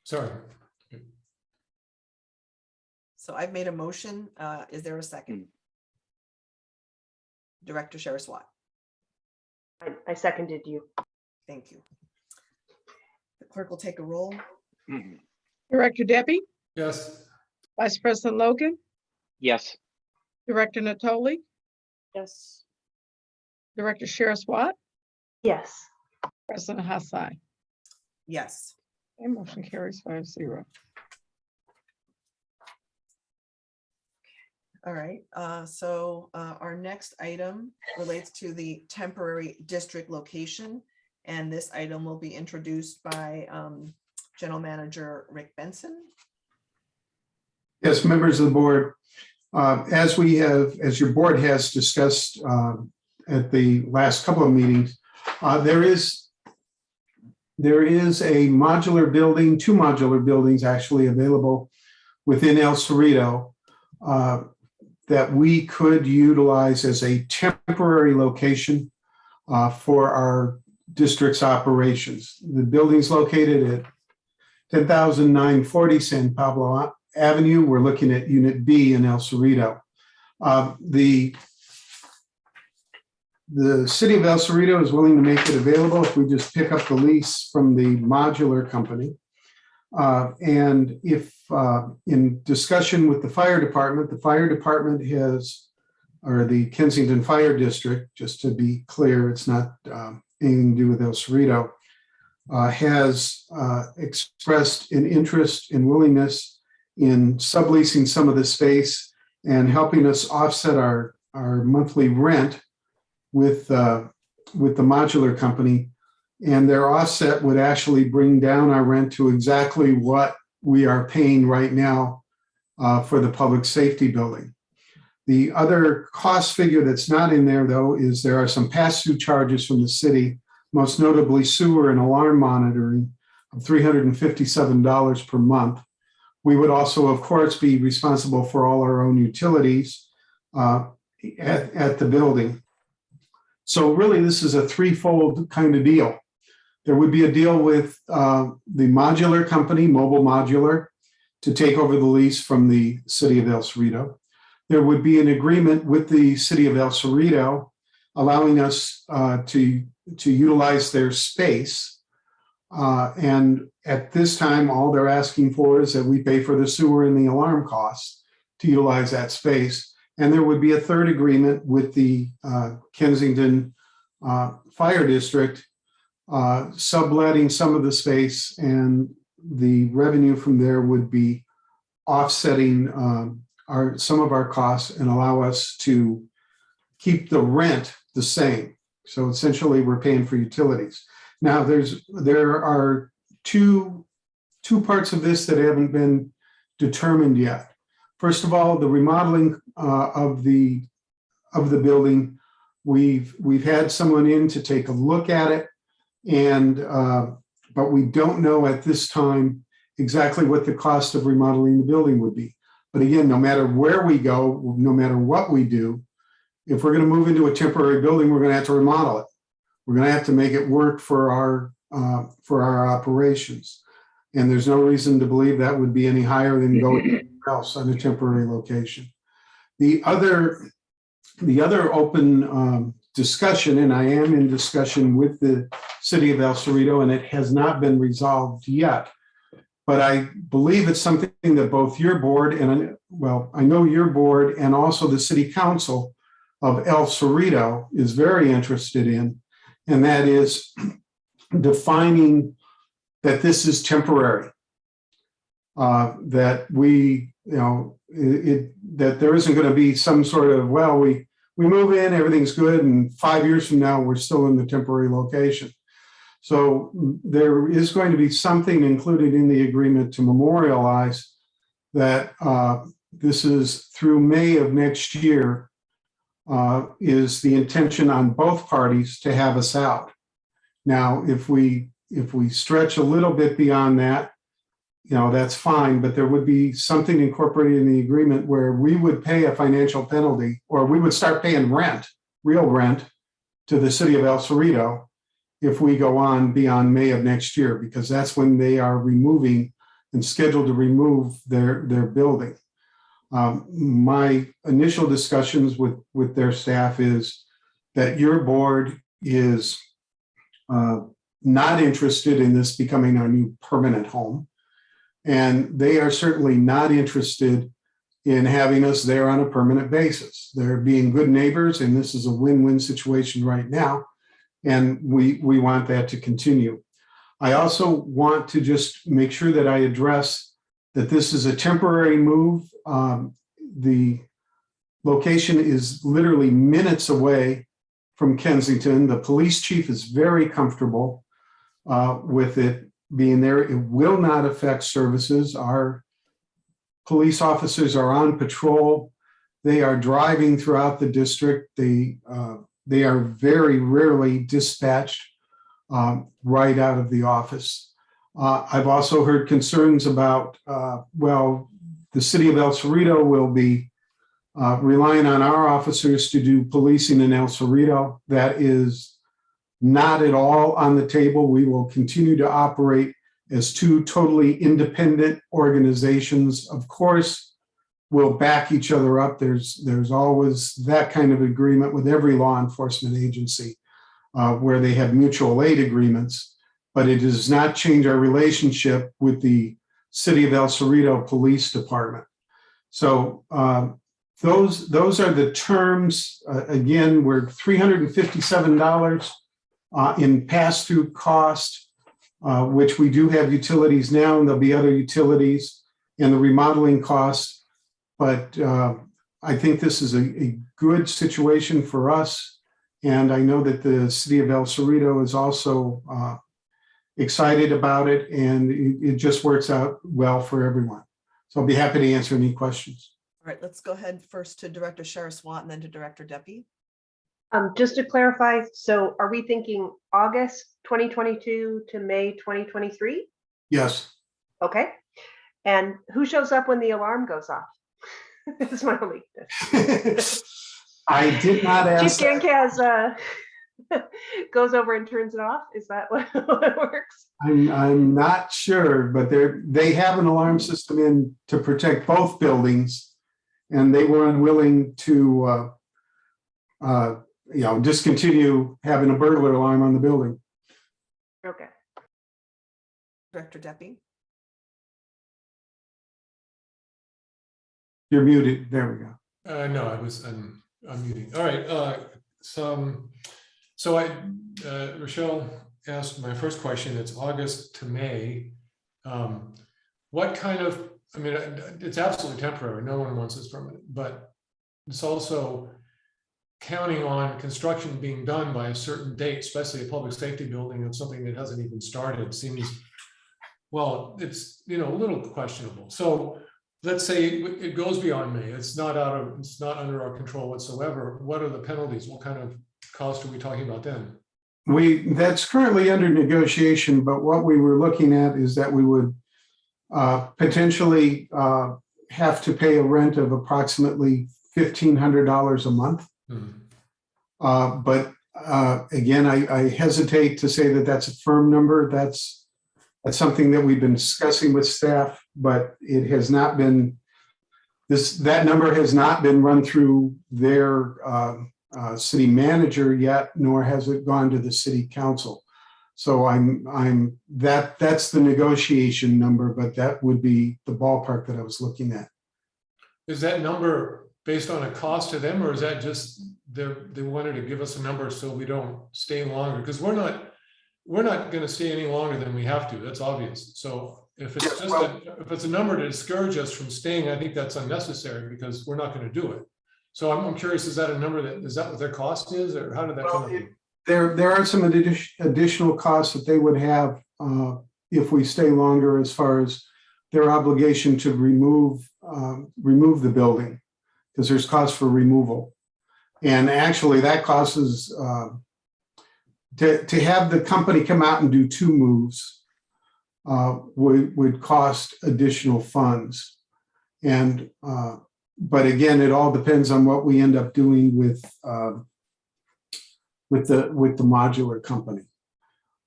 Sorry. So I've made a motion. Is there a second? Director Sherris-Watt. I seconded you. Thank you. The clerk will take a roll. Director Debbie, Yes. Vice President Logan, Yes. Director Natoli, Yes. Director Sherris-Watt, Yes. President Hassai. Yes. And motion carries 5-0. All right. So our next item relates to the temporary district location. And this item will be introduced by General Manager Rick Benson. Yes, members of the board, as your board has discussed at the last couple of meetings, there is a modular building, 2 modular buildings actually available within El Cerrito that we could utilize as a temporary location for our district's operations. The building's located at 10,940 San Pablo Avenue. We're looking at Unit B in El Cerrito. The city of El Cerrito is willing to make it available if we just pick up the lease from the modular company. And if in discussion with the fire department has, or the Kensington Fire District, just to be clear, it's not anything to do with El Cerrito, has expressed an interest and willingness in subleasing some of the space and helping us offset our monthly rent with the modular company. And their offset would actually bring down our rent to exactly what we are paying right now for the public safety building. The other cost figure that's not in there, though, is there are some pass-through charges from the city, most notably sewer and alarm monitoring of $357 per month. We would also, of course, be responsible for all our own utilities at the building. So really, this is a threefold kind of deal. There would be a deal with the modular company, Mobile Modular, to take over the lease from the city of El Cerrito. There would be an agreement with the city of El Cerrito, allowing us to utilize their space. And at this time, all they're asking for is that we pay for the sewer and the alarm costs to utilize that space. And there would be a third agreement with the Kensington Fire District, subletting some of the space, and the revenue from there would be offsetting some of our costs and allow us to keep the rent the same. So essentially, we're paying for utilities. Now, there are two parts of this that haven't been determined yet. First of all, the remodeling of the building We've had someone in to take a look at it, and but we don't know at this time exactly what the cost of remodeling the building would be. But again, no matter where we go, no matter what we do, if we're going to move into a temporary building, we're going to have to remodel it. We're going to have to make it work for our operations. And there's no reason to believe that would be any higher than going anywhere else on a temporary location. The other open discussion, and I am in discussion with the city of El Cerrito, and it has not been resolved yet. But I believe it's something that both your board and, well, I know your board and also the city council of El Cerrito is very interested in, and that is defining that this is temporary. That we, that there isn't going to be some sort of, well, we move in, everything's good, and 5 years from now, we're still in the temporary location. So there is going to be something included in the agreement to memorialize that this is through May of next year is the intention on both parties to have us out. Now, if we stretch a little bit beyond that, that's fine, but there would be something incorporated in the agreement where we would pay a financial penalty, or we would start paying rent, real rent, to the city of El Cerrito if we go on beyond May of next year, because that's when they are removing and scheduled to remove their building. My initial discussions with their staff is that your board is not interested in this becoming our new permanent home. And they are certainly not interested in having us there on a permanent basis. They're being good neighbors, and this is a win-win situation right now. And we want that to continue. I also want to just make sure that I address that this is a temporary move. The location is literally minutes away from Kensington. The police chief is very comfortable with it being there. It will not affect services. Our police officers are on patrol. They are driving throughout the district. They are very rarely dispatched right out of the office. I've also heard concerns about, well, the city of El Cerrito will be relying on our officers to do policing in El Cerrito. That is not at all on the table. We will continue to operate as two totally independent organizations. Of course, we'll back each other up. There's always that kind of agreement with every law enforcement agency where they have mutual aid agreements, but it does not change our relationship with the City of El Cerrito Police Department. So those are the terms. Again, we're $357 in pass-through cost, which we do have utilities now, and there'll be other utilities, and the remodeling cost. But I think this is a good situation for us. And I know that the city of El Cerrito is also excited about it, and it just works out well for everyone. So I'll be happy to answer any questions. All right, let's go ahead first to Director Shara-Swat and then to Director Deppie. Just to clarify, so are we thinking August 2022 to May 2023? Yes. Okay. And who shows up when the alarm goes off? That's my only. I did not ask. Chief Gankaz goes over and turns it off. Is that what it works? I'm not sure, but they have an alarm system in to protect both buildings, and they were unwilling to discontinue having a burglar alarm on the building. Okay. Director Deppie. You're muted. There we go. No, I was unmuting. All right. So Rochelle asked my first question. It's August to May. What kind of, I mean, it's absolutely temporary. No one wants this permanent, but it's also counting on construction being done by a certain date, especially a public safety building and something that hasn't even started seems, well, it's, a little questionable. So let's say it goes beyond May. It's not under our control whatsoever. What are the penalties? What kind of cost are we talking about then? That's currently under negotiation, but what we were looking at is that we would potentially have to pay a rent of approximately $1,500 a month. But again, I hesitate to say that that's a firm number. That's something that we've been discussing with staff, but it has not been, that number has not been run through their city manager yet, nor has it gone to the city council. So that's the negotiation number, but that would be the ballpark that I was looking at. Is that number based on a cost to them, or is that just they wanted to give us a number so we don't stay longer? Because we're not going to stay any longer than we have to. That's obvious. So if it's just if it's a number to discourage us from staying, I think that's unnecessary because we're not going to do it. So I'm curious, is that a number is that what their cost is, or how did that come up? There are some additional costs that they would have if we stay longer, as far as their obligation to remove the building, because there's costs for removal. And actually that cost is to have the company come out and do 2 moves would cost additional funds. And but again, it all depends on what we end up doing with the modular company.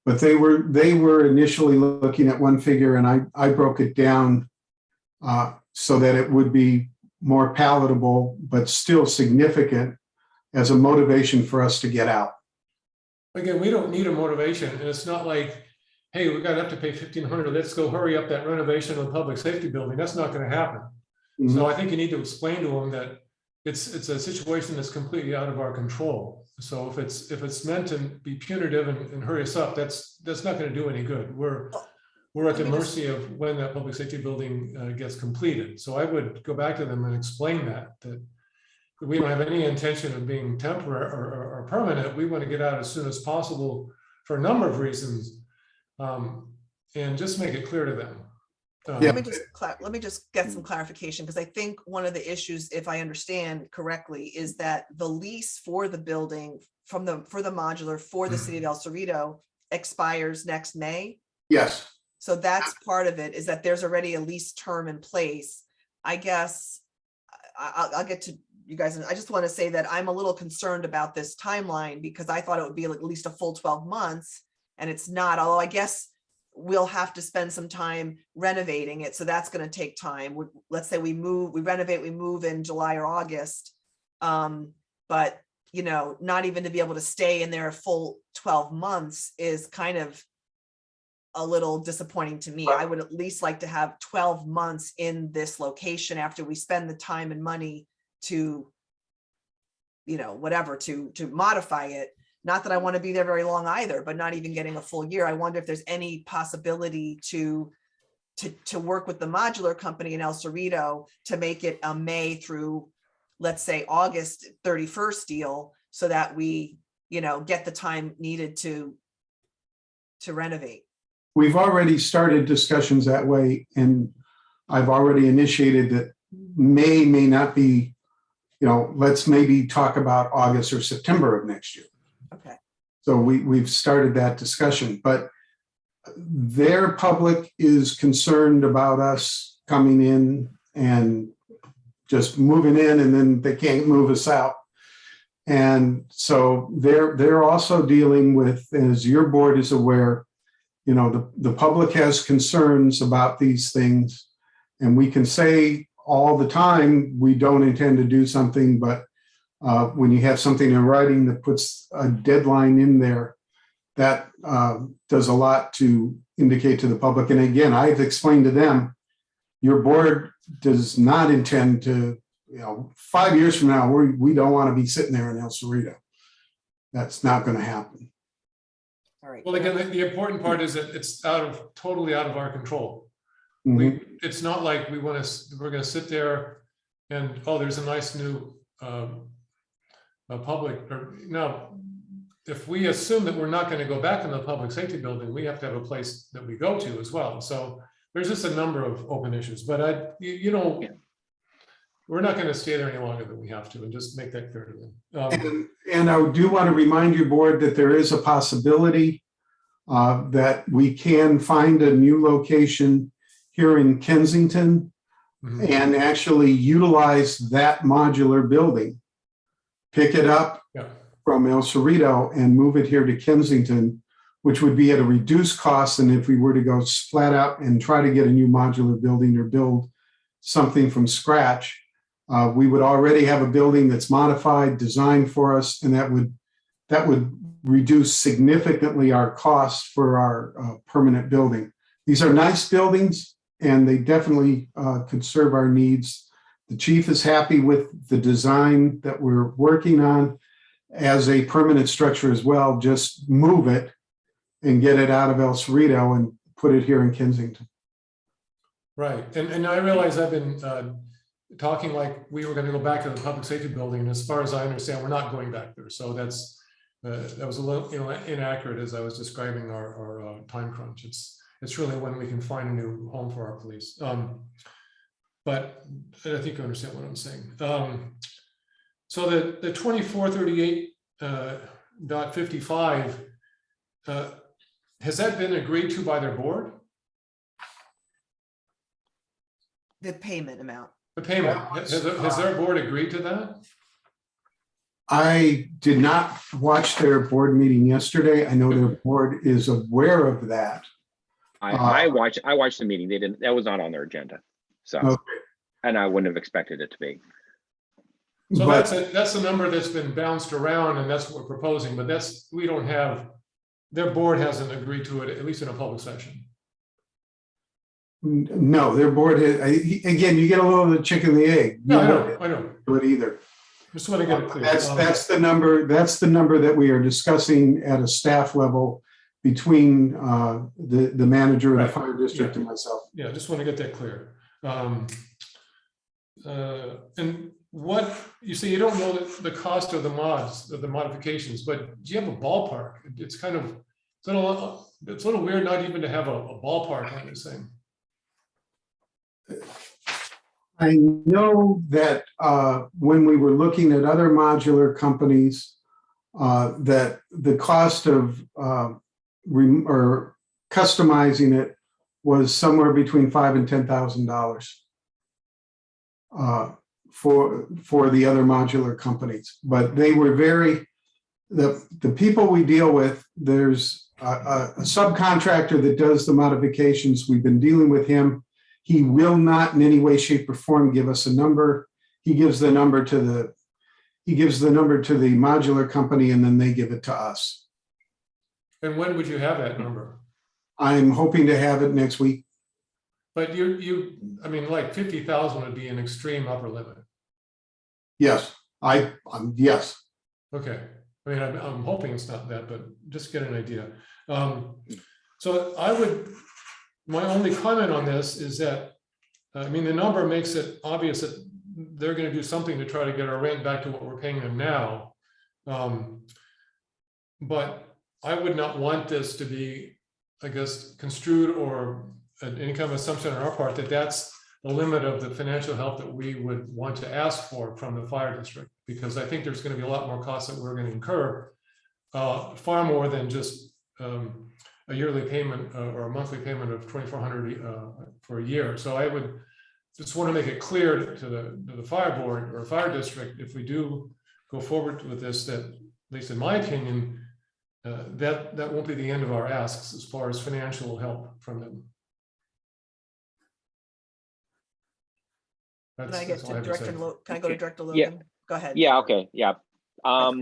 But they were initially looking at one figure, and I broke it down so that it would be more palatable, but still significant as a motivation for us to get out. Again, we don't need a motivation, and it's not like, hey, we're gonna have to pay $1,500. Let's go hurry up that renovation of the public safety building. That's not going to happen. Mm-hmm. So I think you need to explain to them that it's a situation that's completely out of our control. So if it's meant to be punitive and hurry us up, that's not going to do any good. We're at the mercy of when that public safety building gets completed. So I would go back to them and explain that we don't have any intention of being temporary or permanent. We want to get out as soon as possible for a number of reasons, and just make it clear to them. Let me just get some clarification, because I think one of the issues, if I understand correctly, is that the lease for the building for the modular for the city of El Cerrito expires next May. Yes. So that's part of it, is that there's already a lease term in place. I guess I'll get to you guys. I just want to say that I'm a little concerned about this timeline, because I thought it would be like at least a full 12 months, and it's not, although I guess we'll have to spend some time renovating it. So that's going to take time. Let's say we renovate, we move in July or August. But, not even to be able to stay in there a full 12 months is kind of a little disappointing to me. I would at least like to have 12 months in this location after we spend the time and money to, whatever, to modify it. Not that I want to be there very long either, but not even getting a full year. I wonder if there's any possibility to work with the modular company in El Cerrito to make it a May through, let's say, August 31st deal, so that we, get the time needed to renovate. We've already started discussions that way, and I've already initiated that may not be, let's maybe talk about August or September of next year. Okay. So we've started that discussion, but their public is concerned about us coming in and just moving in, and then they can't move us out. And so they're also dealing with, as your board is aware, the public has concerns about these things, and we can say all the time we don't intend to do something, but when you have something in writing that puts a deadline in there, that does a lot to indicate to the public. And again, I've explained to them, your board does not intend to, 5 years from now, we don't want to be sitting there in El Cerrito. That's not going to happen. All right. Well, again, the important part is that it's totally out of our control. Mm-hmm. It's not like we're going to sit there and, oh, there's a nice new public, or no, if we assume that we're not going to go back in the public safety building, we have to have a place that we go to as well. So there's just a number of open issues, but we're not going to stay there any longer than we have to, and just make that clear to them. And I do want to remind your board that there is a possibility that we can find a new location here in Kensington and actually utilize that modular building, pick it up from El Cerrito and move it here to Kensington, which would be at a reduced cost than if we were to go flat out and try to get a new modular building or build something from scratch. We would already have a building that's modified, designed for us, and that would reduce significantly our costs for our permanent building. These are nice buildings, and they definitely could serve our needs. The chief is happy with the design that we're working on as a permanent structure as well. Just move it and get it out of El Cerrito and put it here in Kensington. Right, and I realize I've been talking like we were going to go back to the public safety building, and as far as I understand, we're not going back there. So that's that was a little inaccurate as I was describing our time crunch. It's really when we can find a new home for our police. But I think you understand what I'm saying. So the 2438.55, has that been agreed to by their board? The payment amount. The payment, has their board agreed to that? I did not watch their board meeting yesterday. I know their board is aware of that. I watched the meeting. They didn't. That was not on their agenda. So, Okay. And I wouldn't have expected it to be. So that's the number that's been bounced around, and that's what we're proposing. But we don't have. Their board hasn't agreed to it, at least in a public session. No, their board has, again, you get a little of the chicken and the egg. No, I know. Do it either. Just want to get it clear. That's the number. That's the number that we are discussing at a staff level between the manager of the fire district and myself. Yeah, just want to get that clear. And what you say, you don't know the cost of the modifications, but do you have a ballpark? It's kind of it's a little weird not even to have a ballpark on this thing. I know that when we were looking at other modular companies, that the cost of or customizing it was somewhere between $5,000 and $10,000 for the other modular companies. But they were the people we deal with. There's a subcontractor that does the modifications. We've been dealing with him. He will not in any way, shape, or form give us a number. He gives the number to the modular company, and then they give it to us. And when would you have that number? I'm hoping to have it next week. But I mean, like 50,000 would be an extreme upper limit. Yes, yes. Okay. I mean, I'm hoping it's not that, but just get an idea. So my only comment on this is that, I mean, the number makes it obvious that they're going to do something to try to get our rent back to what we're paying them now. But I would not want this to be, I guess, construed or any kind of assumption on our part that that's the limit of the financial help that we would want to ask for from the fire district, because I think there's going to be a lot more costs that we're going to incur, far more than just a yearly payment or a monthly payment of $2,400 for a year. So I would just want to make it clear to the fire board or fire district, if we do go forward with this, that at least in my opinion, that won't be the end of our asks as far as financial help from them. Can I go to Director Logan? Yeah. Go ahead. Yeah. Okay. Yeah. Well,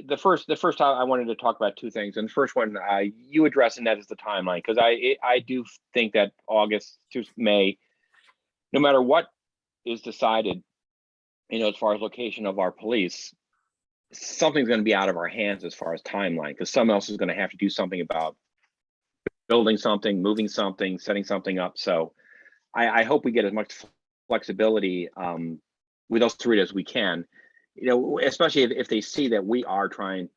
the first I wanted to talk about two things, and the first one you addressed, and that is the timeline, because I do think that August to May, no matter what is decided, as far as location of our police, something's going to be out of our hands as far as timeline, because someone else is going to have to do something about building something, moving something, setting something up. So I hope we get as much flexibility with those three as we can, especially if they see that we are trying,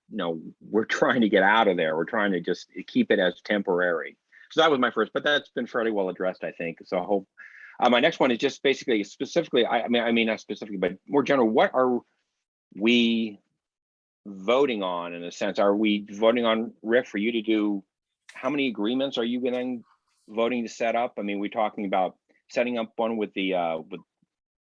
we're trying to get out of there. We're trying to just keep it as temporary. So that was my first, but that's been fairly well addressed, I think. So My next one is just basically specifically, I mean, not specifically, but more general, what are we voting on in a sense? Are we voting on, Rick, for you to do, how many agreements are you then voting to set up? I mean, we're talking about setting up one with the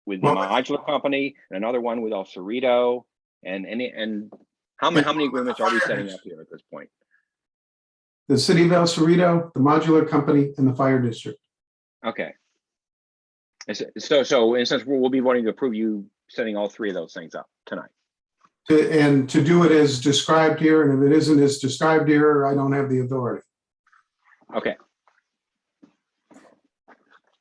with the modular company and another one with El Cerrito, and how many agreements are we setting up here at this point? The city of El Cerrito, the modular company, and the fire district. Okay. So in a sense, we'll be voting to approve you setting all three of those things up tonight. And to do it as described here, and if it isn't as described here, I don't have the authority. Okay.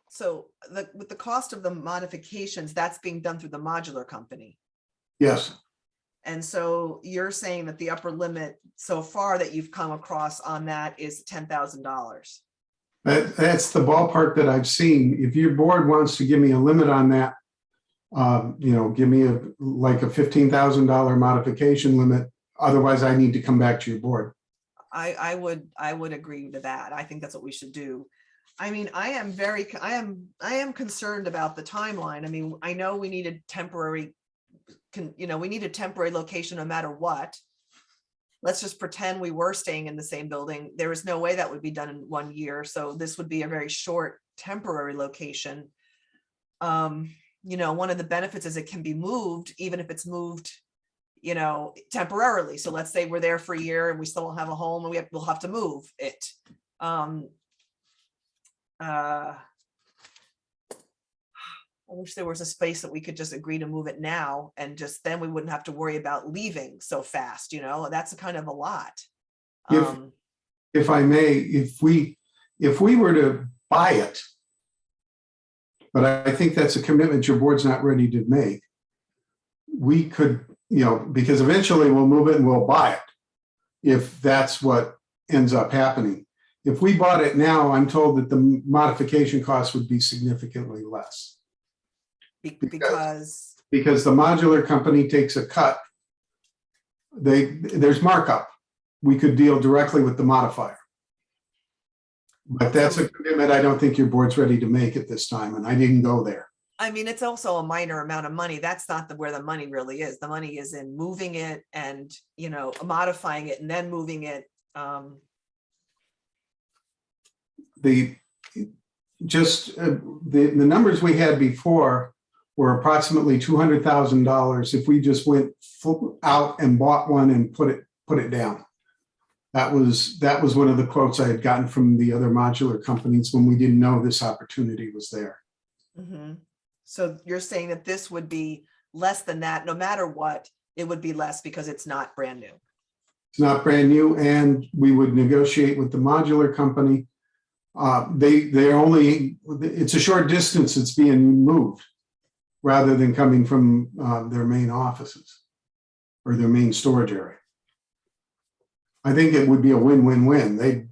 So with the cost of the modifications, that's being done through the modular company. Yes. And so you're saying that the upper limit so far that you've come across on that is $10,000. That's the ballpark that I've seen. If your board wants to give me a limit on that, give me like a $15,000 modification limit. Otherwise, I need to come back to your board. I would agree to that. I think that's what we should do. I mean, I am concerned about the timeline. I mean, I know we need a temporary, we need a temporary location no matter what. Let's just pretend we were staying in the same building. There is no way that would be done in 1 year. So this would be a very short temporary location. One of the benefits is it can be moved, even if it's moved, temporarily. So let's say we're there for a year and we still don't have a home, and we'll have to move it. I wish there was a space that we could just agree to move it now, and just then we wouldn't have to worry about leaving so fast. That's kind of a lot. If I may, if we were to buy it, but I think that's a commitment your board's not ready to make. We could, because eventually we'll move it and we'll buy it if that's what ends up happening. If we bought it now, I'm told that the modification cost would be significantly less. Because the modular company takes a cut. There's markup. We could deal directly with the modifier. But that's a commitment I don't think your board's ready to make at this time, and I didn't go there. I mean, it's also a minor amount of money. That's not where the money really is. The money is in moving it and, modifying it and then moving it. The numbers we had before were approximately $200,000 if we just went out and bought one and put it down. That was one of the quotes I had gotten from the other modular companies when we didn't know this opportunity was there. Mm-hmm. So you're saying that this would be less than that, no matter what, it would be less because it's not brand new. It's not brand new, and we would negotiate with the modular company. It's a short distance it's being moved rather than coming from their main offices or their main storage area. I think it would be a win-win-win. They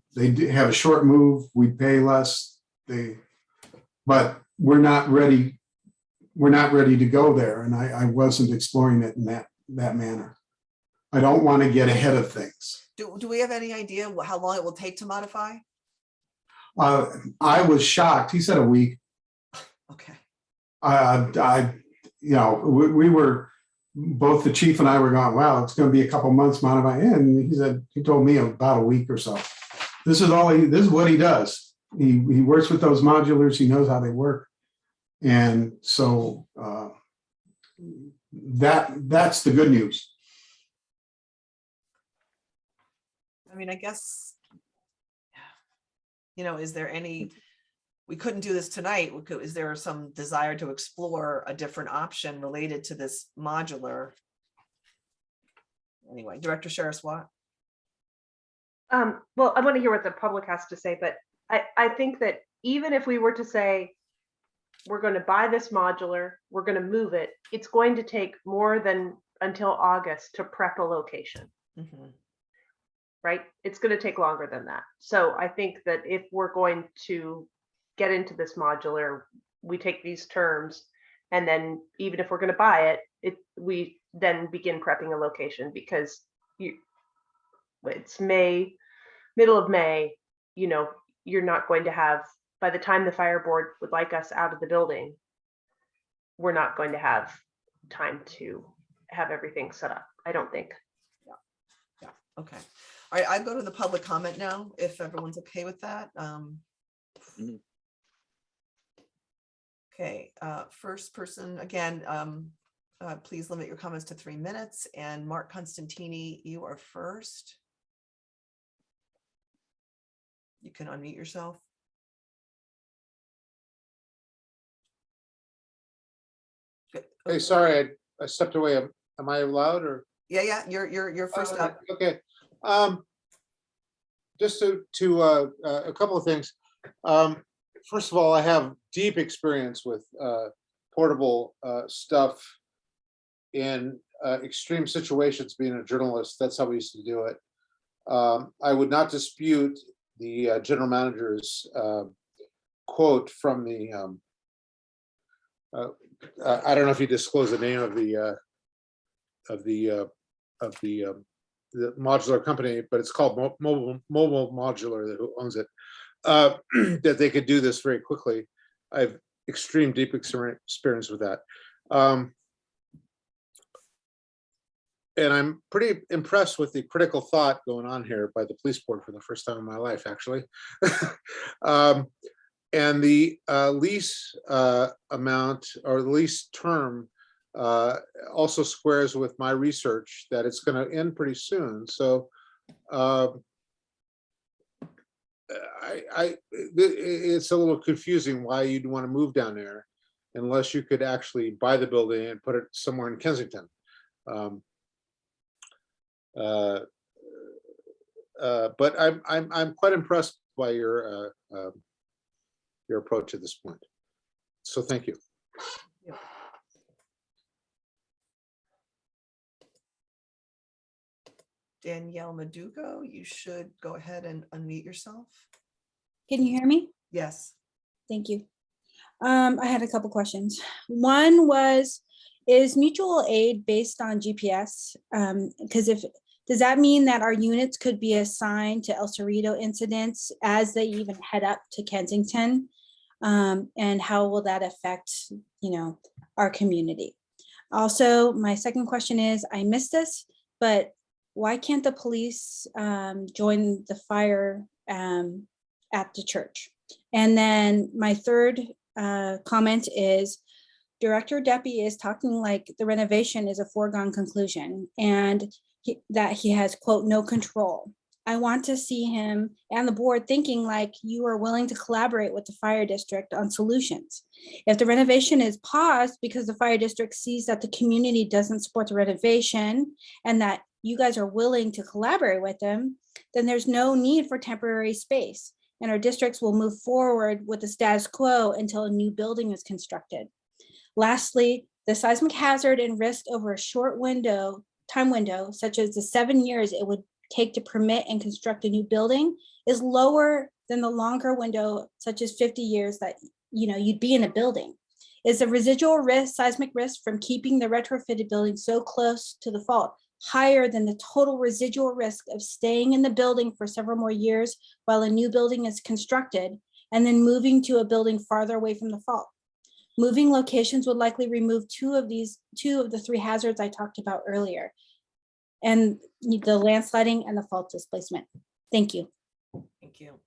have a short move, we'd pay less, but we're not ready to go there, and I wasn't exploring it in that manner. I don't want to get ahead of things. Do we have any idea how long it will take to modify? I was shocked. He said a week. Okay. We were, both the chief and I were going, wow, it's going to be a couple months modifying. And he told me about a week or so. This is what he does. He works with those modulars. He knows how they work. And so that's the good news. I mean, I guess, is there any, we couldn't do this tonight. Is there some desire to explore a different option related to this modular? Anyway, Director Sheriff-Watt. Well, I want to hear what the public has to say, but I think that even if we were to say, we're going to buy this modular, we're going to move it, it's going to take more than until August to prep a location. Mm-hmm. Right? It's going to take longer than that. So I think that if we're going to get into this modular, we take these terms, and then even if we're going to buy it, we then begin prepping a location, because it's May, middle of May, you're not going to have by the time the fire board would like us out of the building, we're not going to have time to have everything set up, I don't think. Yeah, okay. All right, I go to the public comment now, if everyone's okay with that. Okay, first person, again, please limit your comments to 3 minutes. And Mark Constantini, you are first. You can unmute yourself. Good. Hey, sorry, I stepped away. Am I allowed or? Yeah, you're first up. Okay. Just to a couple of things. First of all, I have deep experience with portable stuff in extreme situations. Being a journalist, that's how we used to do it. I would not dispute the general manager's quote from the. I don't know if you disclose the name of the modular company, but it's called Mobile Modular, who owns it. That they could do this very quickly. I have extreme deep experience with that. And I'm pretty impressed with the critical thought going on here by the police board for the first time in my life, actually. And the lease amount or the lease term also squares with my research that it's going to end pretty soon. So it's a little confusing why you'd want to move down there unless you could actually buy the building and put it somewhere in Kensington. But I'm quite impressed by your approach at this point. So thank you. Yep. Danielle Madugo, you should go ahead and unmute yourself. Can you hear me? Yes. Thank you. I had a couple questions. One was, is mutual aid based on GPS? Because does that mean that our units could be assigned to El Cerrito incidents as they even head up to Kensington? And how will that affect, our community? Also, my second question is, I missed this, but why can't the police join the fire at the church? And then my third comment is, Director Deppy is talking like the renovation is a foregone conclusion and that he has, quote, no control. I want to see him and the board thinking like you are willing to collaborate with the fire district on solutions. If the renovation is paused because the fire district sees that the community doesn't support the renovation and that you guys are willing to collaborate with them, then there's no need for temporary space. And our districts will move forward with the status quo until a new building is constructed. Lastly, the seismic hazard and risk over a short time window, such as the 7 years it would take to permit and construct a new building, is lower than the longer window, such as 50 years that you'd be in a building. Is the residual risk, seismic risk from keeping the retrofitted building so close to the fault higher than the total residual risk of staying in the building for several more years while a new building is constructed and then moving to a building farther away from the fault? Moving locations would likely remove two of the three hazards I talked about earlier, and the landsliding and the fault displacement. Thank you. Thank you.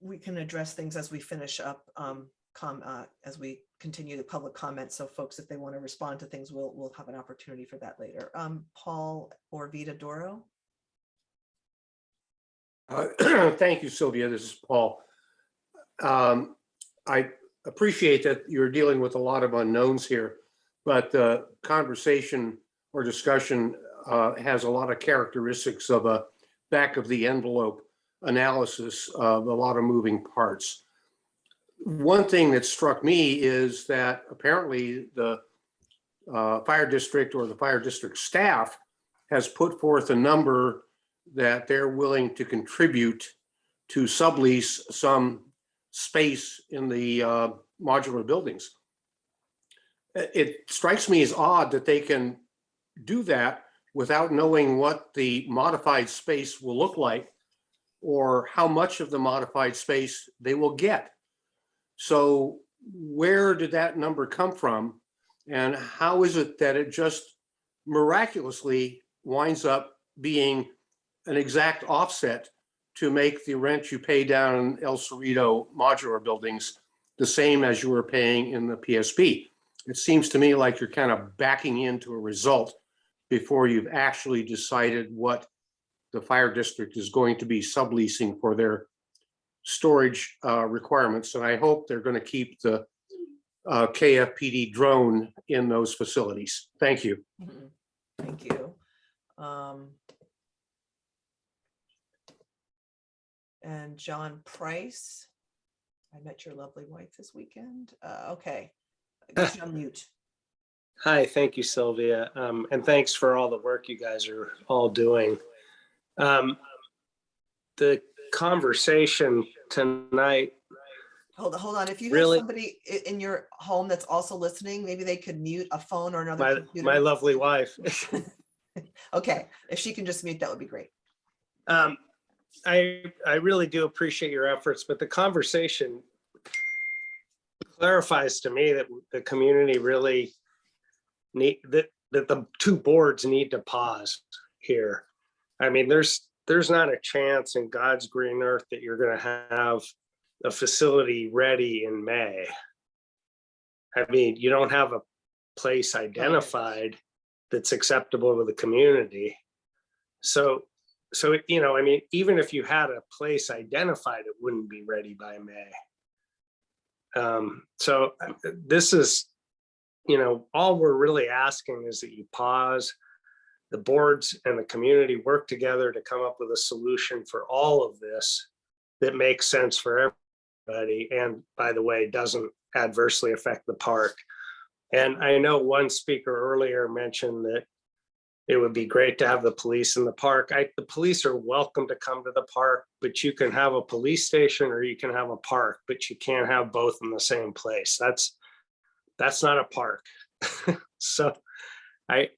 We can address things as we finish up, as we continue the public comment. So folks, if they want to respond to things, we'll have an opportunity for that later. Paul or Vita Doro. Thank you, Sylvia. This is Paul. I appreciate that you're dealing with a lot of unknowns here, but the conversation or discussion has a lot of characteristics of a back of the envelope analysis of a lot of moving parts. One thing that struck me is that apparently the fire district or the fire district staff has put forth a number that they're willing to contribute to sublease some space in the modular buildings. It strikes me as odd that they can do that without knowing what the modified space will look like or how much of the modified space they will get. So where did that number come from? And how is it that it just miraculously winds up being an exact offset to make the rent you pay down in El Cerrito modular buildings the same as you were paying in the PSP? It seems to me like you're kind of backing into a result before you've actually decided what the fire district is going to be subleasing for their storage requirements. And I hope they're going to keep the KFPD drone in those facilities. Thank you. Mhm. Thank you. And John Price, I met your lovely wife this weekend. Okay, get you on mute. Hi, thank you, Sylvia. And thanks for all the work you guys are all doing. The conversation tonight. Hold on. If you have Really? somebody in your home that's also listening, maybe they could mute a phone or another computer. My lovely wife. Okay, if she can just mute, that would be great. I really do appreciate your efforts, but the conversation clarifies to me that the community really need that the two boards need to pause here. I mean, there's not a chance in God's green earth that you're going to have a facility ready in May. I mean, you don't have a place identified that's acceptable to the community. So, you know, I mean, even if you had a place identified, it wouldn't be ready by May. So this is, you know, all we're really asking is that you pause, the boards and the community work together to come up with a solution for all of this that makes sense for everybody. And by the way, doesn't adversely affect the park. And I know one speaker earlier mentioned that it would be great to have the police in the park. The police are welcome to come to the park, but you can have a police station or you can have a park, but you can't have both in the same place. That's not a park. So I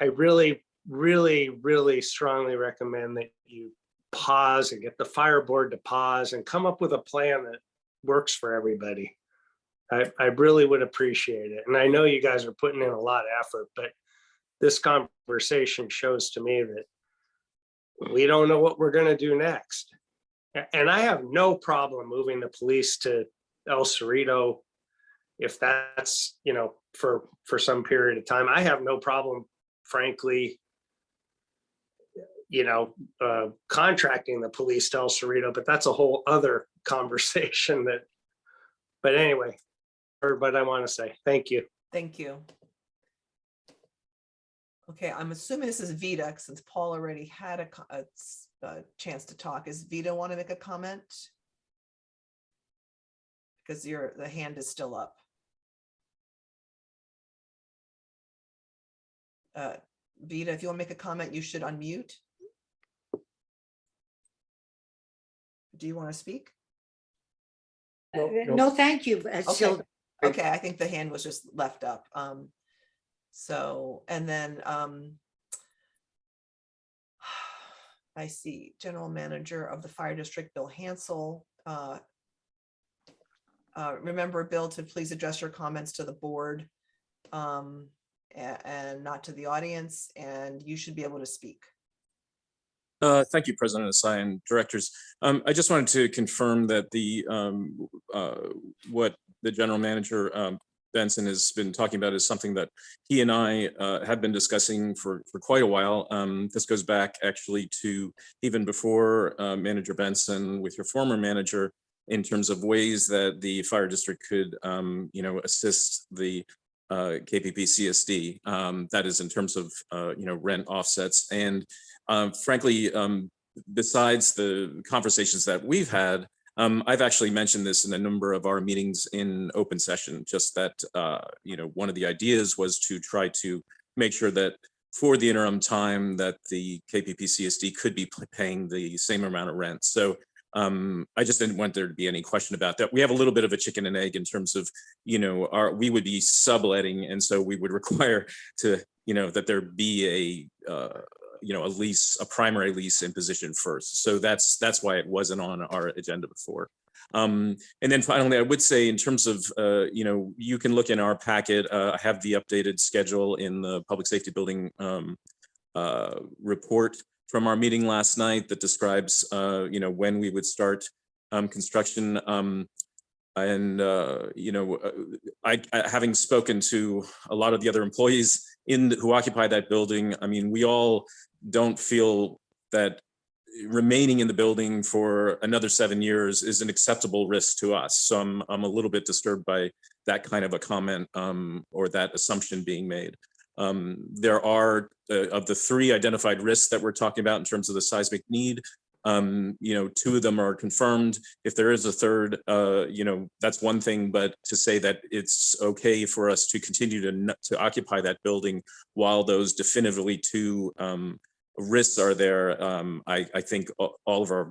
really, really, really strongly recommend that you pause and get the fire board to pause and come up with a plan that works for everybody. I really would appreciate it. And I know you guys are putting in a lot of effort, but this conversation shows to me that we don't know what we're going to do next. And I have no problem moving the police to El Cerrito if that's, you know, for some period of time. I have no problem, frankly, you know, contracting the police to El Cerrito, but that's a whole other conversation but anyway, but I want to say thank you. Thank you. Okay, I'm assuming this is Vita, since Paul already had a chance to talk. Is Vita want to make a comment? Because the hand is still up. Vita, if you want to make a comment, you should unmute. Do you want to speak? No, thank you. Okay, I think the hand was just left up. So, and then I see General Manager of the Fire District, Bill Hansel. Remember, Bill, to please address your comments to the board and not to the audience, and you should be able to speak. Thank you, President Asai and directors. I just wanted to confirm that what the General Manager Benson has been talking about is something that he and I have been discussing for quite a while. This goes back actually to even before Manager Benson with your former manager, in terms of ways that the fire district could, you know, assist the KPPCSD. That is in terms of, you know, rent offsets. And frankly, besides the conversations that we've had, I've actually mentioned this in a number of our meetings in open session, just that, you know, one of the ideas was to try to make sure that for the interim time that the KPPCSD could be paying the same amount of rent. So I just didn't want there to be any question about that. We have a little bit of a chicken and egg in terms of, you know, we would be subletting, and so we would require to, you know, that there be a lease, a primary lease in position first. So that's why it wasn't on our agenda before. And then finally, I would say in terms of, you can look in our packet, I have the updated schedule in the public safety building report from our meeting last night that describes, when we would start construction. Having spoken to a lot of the other employees who occupy that building, I mean, we all don't feel that remaining in the building for another 7 years is an acceptable risk to us. So I'm a little bit disturbed by that kind of a comment or that assumption being made. There are of the 3 identified risks that we're talking about in terms of the seismic need. 2 of them are confirmed. If there is a third, that's one thing, but to say that it's okay for us to continue to occupy that building while those definitively 2 risks are there, I think all of our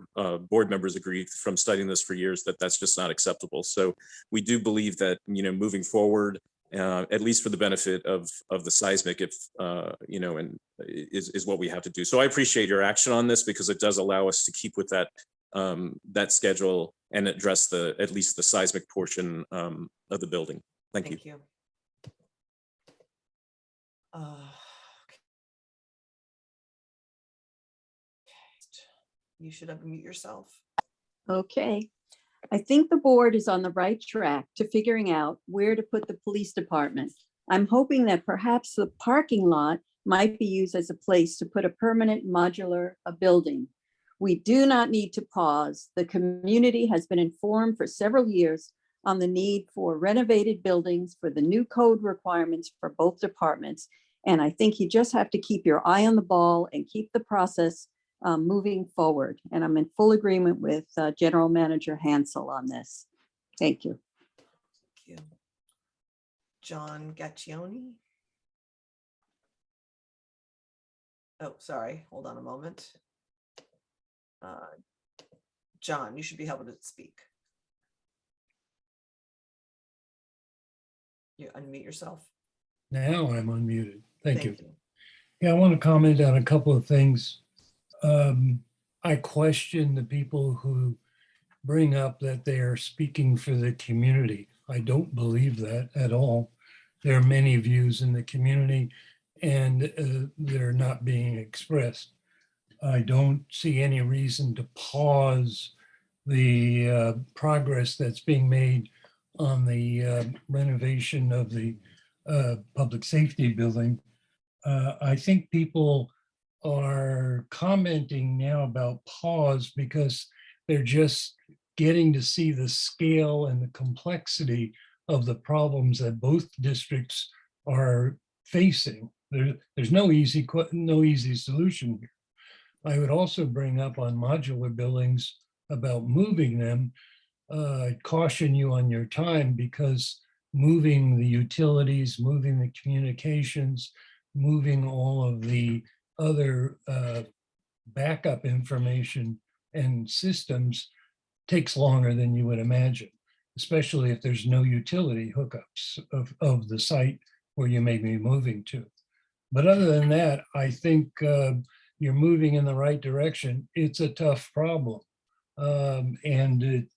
board members agree from studying this for years that that's just not acceptable. So we do believe that, moving forward, at least for the benefit of the seismic, if is what we have to do. So I appreciate your action on this because it does allow us to keep with that that schedule and address at least the seismic portion of the building. Thank you. Thank you. You should unmute yourself. Okay. I think the board is on the right track to figuring out where to put the police department. I'm hoping that perhaps the parking lot might be used as a place to put a permanent modular building. We do not need to pause. The community has been informed for several years on the need for renovated buildings for the new code requirements for both departments. And I think you just have to keep your eye on the ball and keep the process moving forward. And I'm in full agreement with General Manager Hansel on this. Thank you. Thank you. John Gaccioni. Oh, sorry. Hold on a moment. John, you should be able to speak. You unmute yourself. Now I'm unmuted. Thank you. Yeah, I want to comment on a couple of things. I question the people who bring up that they are speaking for the community. I don't believe that at all. There are many views in the community and they're not being expressed. I don't see any reason to pause the progress that's being made on the renovation of the public safety building. I think people are commenting now about pause because they're just getting to see the scale and the complexity of the problems that both districts are facing. There's no easy solution here. I would also bring up on modular buildings about moving them. Caution you on your time because moving the utilities, moving the communications, moving all of the other backup information and systems takes longer than you would imagine, especially if there's no utility hookups of the site where you may be moving to. But other than that, I think you're moving in the right direction. It's a tough problem. And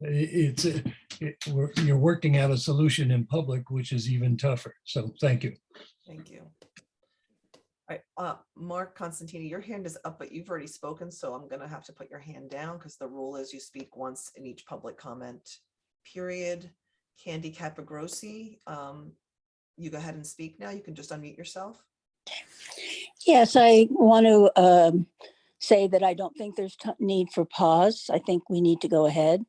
you're working out a solution in public, which is even tougher. So thank you. Thank you. All right, Mark Constantini, your hand is up, but you've already spoken, so I'm going to have to put your hand down because the rule is you speak once in each public comment period. Candy Capagrossi, you go ahead and speak now. You can just unmute yourself. Yes, I want to say that I don't think there's need for pause. I think we need to go ahead.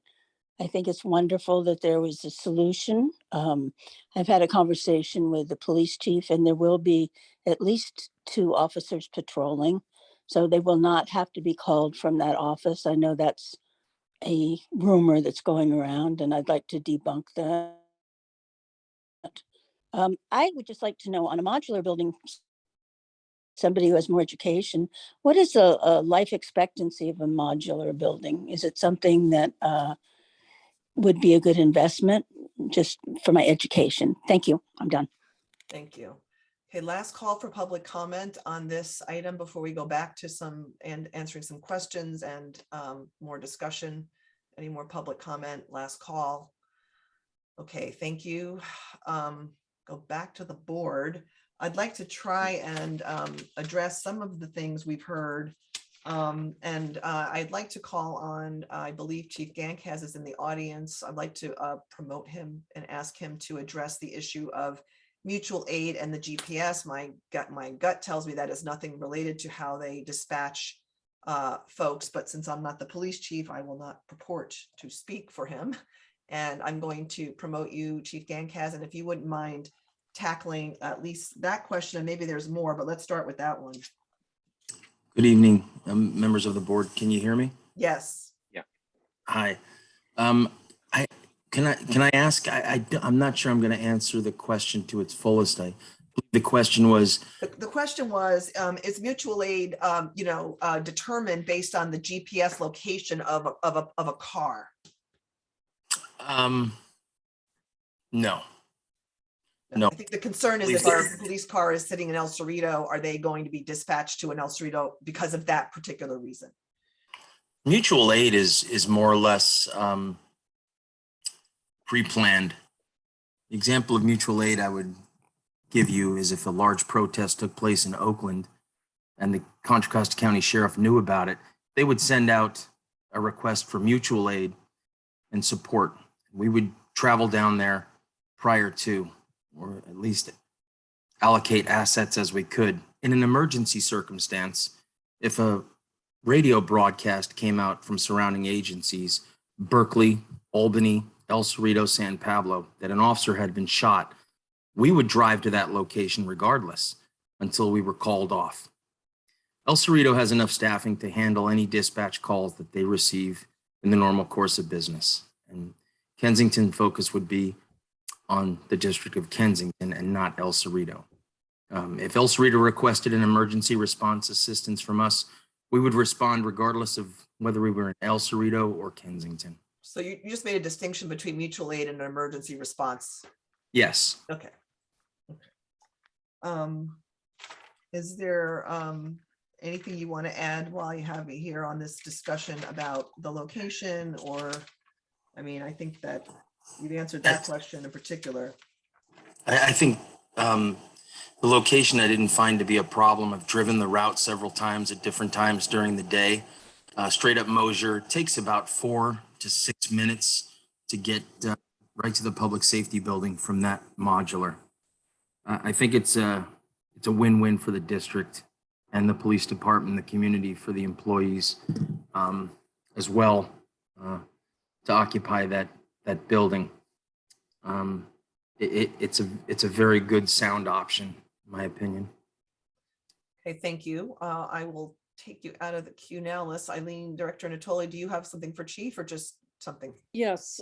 I think it's wonderful that there was a solution. I've had a conversation with the police chief and there will be at least 2 officers patrolling. So they will not have to be called from that office. I know that's a rumor that's going around and I'd like to debunk that. I would just like to know on a modular building, somebody who has more education, what is a life expectancy of a modular building? Is it something that would be a good investment just for my education? Thank you. I'm done. Thank you. Okay, last call for public comment on this item before we go back to some and answering some questions and more discussion. Any more public comment? Last call. Okay, thank you. Go back to the board. I'd like to try and address some of the things we've heard. I'd like to call on, I believe Chief Gankaz is in the audience. I'd like to promote him and ask him to address the issue of mutual aid and the GPS. My gut tells me that is nothing related to how they dispatch folks, but since I'm not the police chief, I will not purport to speak for him. And I'm going to promote you, Chief Gankaz, and if you wouldn't mind tackling at least that question, and maybe there's more, but let's start with that one. Good evening, members of the board. Can you hear me? Yes. Yeah. Hi. Can I ask? I'm not sure I'm going to answer the question to its fullest. The question was. The question was, is mutual aid, determined based on the GPS location of a car? No. I think the concern is if our police car is sitting in El Cerrito, are they going to be dispatched to an El Cerrito because of that particular reason? Mutual aid is more or less pre-planned. The example of mutual aid I would give you is if a large protest took place in Oakland and the Contra Costa County Sheriff knew about it, they would send out a request for mutual aid and support. We would travel down there prior to, or at least allocate assets as we could. In an emergency circumstance, if a radio broadcast came out from surrounding agencies, Berkeley, Albany, El Cerrito, San Pablo, that an officer had been shot, we would drive to that location regardless until we were called off. El Cerrito has enough staffing to handle any dispatch calls that they receive in the normal course of business. And Kensington focus would be on the District of Kensington and not El Cerrito. If El Cerrito requested an emergency response assistance from us, we would respond regardless of whether we were in El Cerrito or Kensington. So you just made a distinction between mutual aid and an emergency response. Yes. Okay. Is there anything you want to add while you have me here on this discussion about the location? Or, I mean, I think that you've answered that question in particular. I think the location I didn't find to be a problem. I've driven the route several times at different times during the day. Straight up Mosier takes about 4 to 6 minutes to get right to the public safety building from that modular. I think it's a win-win for the district and the police department, the community, for the employees as well to occupy that building. It's a very good sound option, in my opinion. Okay, thank you. I will take you out of the queue now. Eileen, Director Natoli, do you have something for Chief or just something? Yes.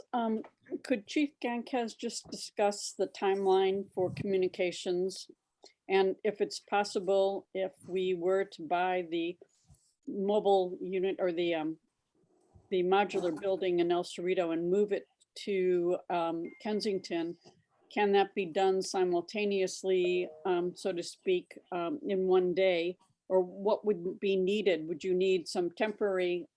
Could Chief Gankaz just discuss the timeline for communications? And if it's possible, if we were to buy the mobile unit or the modular building in El Cerrito and move it to Kensington, can that be done simultaneously, so to speak, in one day? Or what would be needed? Would you need some temporary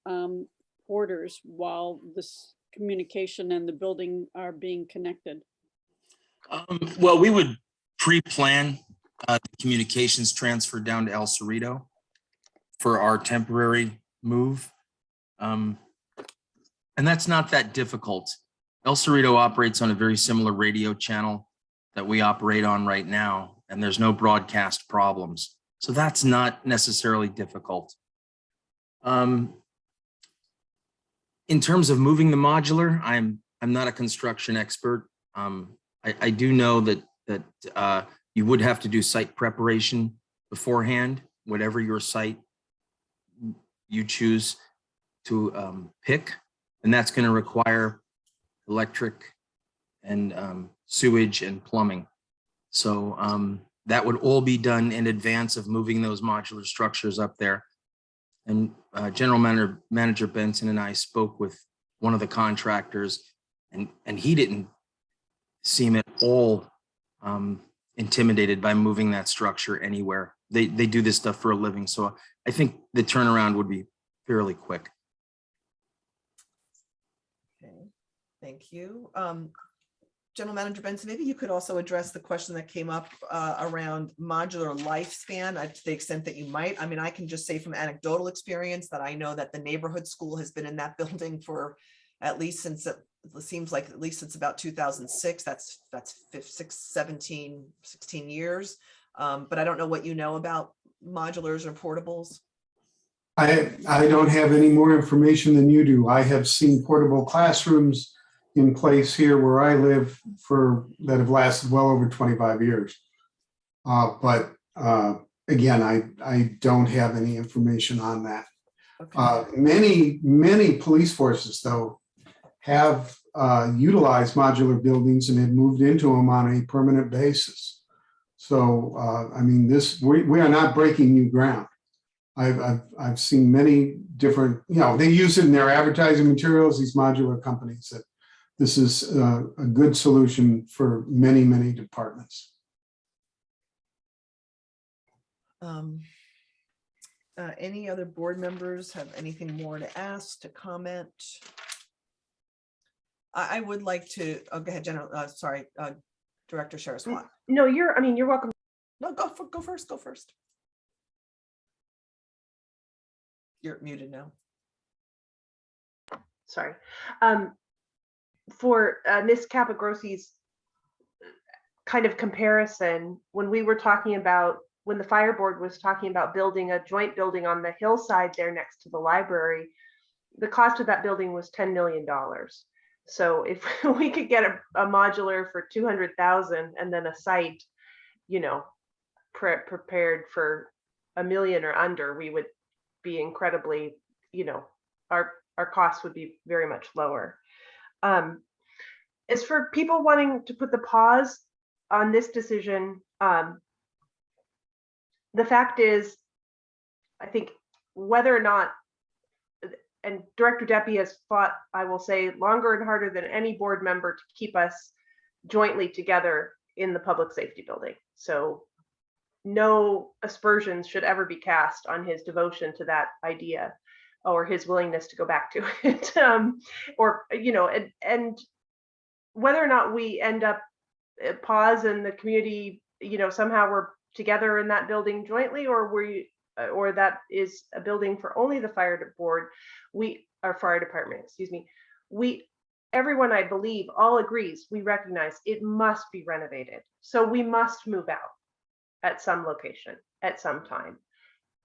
orders while this communication and the building are being connected? Well, we would pre-plan the communications transfer down to El Cerrito for our temporary move. And that's not that difficult. El Cerrito operates on a very similar radio channel that we operate on right now, and there's no broadcast problems. So that's not necessarily difficult. In terms of moving the modular, I'm not a construction expert. I do know that you would have to do site preparation beforehand, whatever your site you choose to pick, and that's going to require electric and sewage and plumbing. So that would all be done in advance of moving those modular structures up there. And General Manager Benson and I spoke with one of the contractors, and he didn't seem at all intimidated by moving that structure anywhere. They do this stuff for a living. So I think the turnaround would be fairly quick. Okay, thank you. General Manager Benson, maybe you could also address the question that came up around modular lifespan to the extent that you might. I mean, I can just say from anecdotal experience that I know that the neighborhood school has been in that building for at least since it seems like at least since about 2006. That's 16 years. But I don't know what you know about modulars or portables. I don't have any more information than you do. I have seen portable classrooms in place here where I live that have lasted well over 25 years. But again, I don't have any information on that. Okay. Many police forces, though, have utilized modular buildings and have moved into them on a permanent basis. So, I mean, we are not breaking new ground. I've seen many different, they use it in their advertising materials, these modular companies, that this is a good solution for many, many departments. Any other board members have anything more to ask, to comment? I would like to, go ahead, Director Sharaswat. No, you're welcome. No, go first. You're muted now. Sorry. For Ms. Capagrossi's kind of comparison, when the fire board was talking about building a joint building on the hillside there next to the library, the cost of that building was $10 million. So if we could get a modular for 200,000 and then a site, prepared for $1 million or under, we would be incredibly, our costs would be very much lower. As for people wanting to put the pause on this decision, the fact is, I think whether or not, and Director Deppie has fought, I will say, longer and harder than any board member to keep us jointly together in the public safety building. So no aspersions should ever be cast on his devotion to that idea or his willingness to go back to it. And whether or not we end up pause in the community, somehow we're together in that building jointly, or that is a building for only the fire department, excuse me. Everyone, I believe, all agrees, we recognize it must be renovated. So we must move out at some location at some time.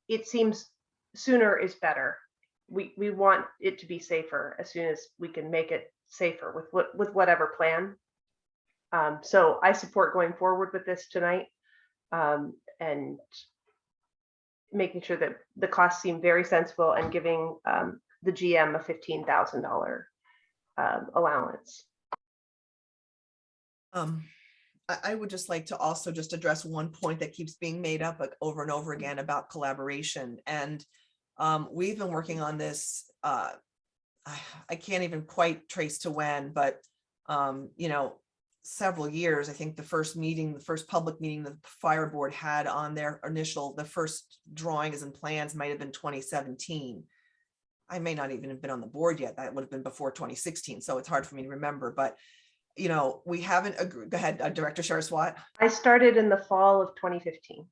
It seems sooner is better. We want it to be safer as soon as we can make it safer with whatever plan. So I support going forward with this tonight, and making sure that the costs seem very sensible and giving the GM a $15,000 allowance. I would just like to also just address one point that keeps being made up over and over again about collaboration. And we've been working on this, I can't even quite trace to when, but several years. I think the first public meeting the fire board had on their the first drawings and plans might have been 2017. I may not even have been on the board yet. That would have been before 2016. So it's hard for me to remember, but we haven't agreed. Go ahead, Director Sharaswat. I started in the fall of 2015.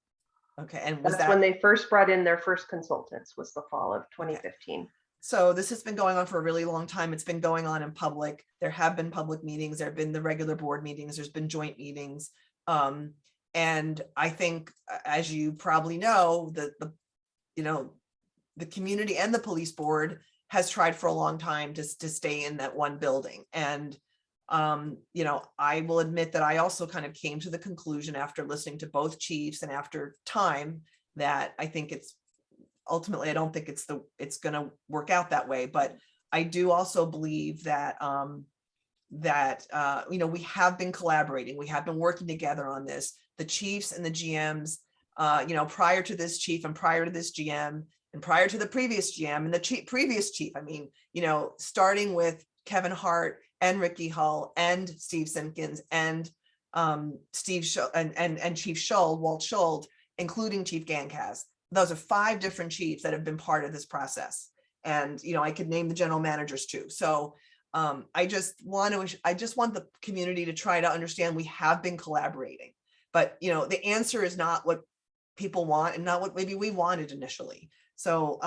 Okay, and that's when they first brought in their first consultants, was the fall of 2015. So this has been going on for a really long time. It's been going on in public. There have been public meetings. There have been the regular board meetings. There's been joint meetings. And I think, as you probably know, the community and the police board has tried for a long time to stay in that one building. And I will admit that I also kind of came to the conclusion after listening to both chiefs and after time that I think ultimately, I don't think it's going to work out that way. But I do also believe that we have been collaborating. We have been working together on this. The chiefs and the GMs, prior to this chief and prior to this GM and prior to the previous GM and the previous chief. I mean, starting with Kevin Hart and Ricky Hull and Steve Simpkins and Steve and Chief Schuld, Walt Schuld, including Chief Gankaz. Those are 5 different chiefs that have been part of this process. And, you know, I could name the general managers too. So I just want the community to try to understand we have been collaborating, but, you know, the answer is not what people want and not what maybe we wanted initially. So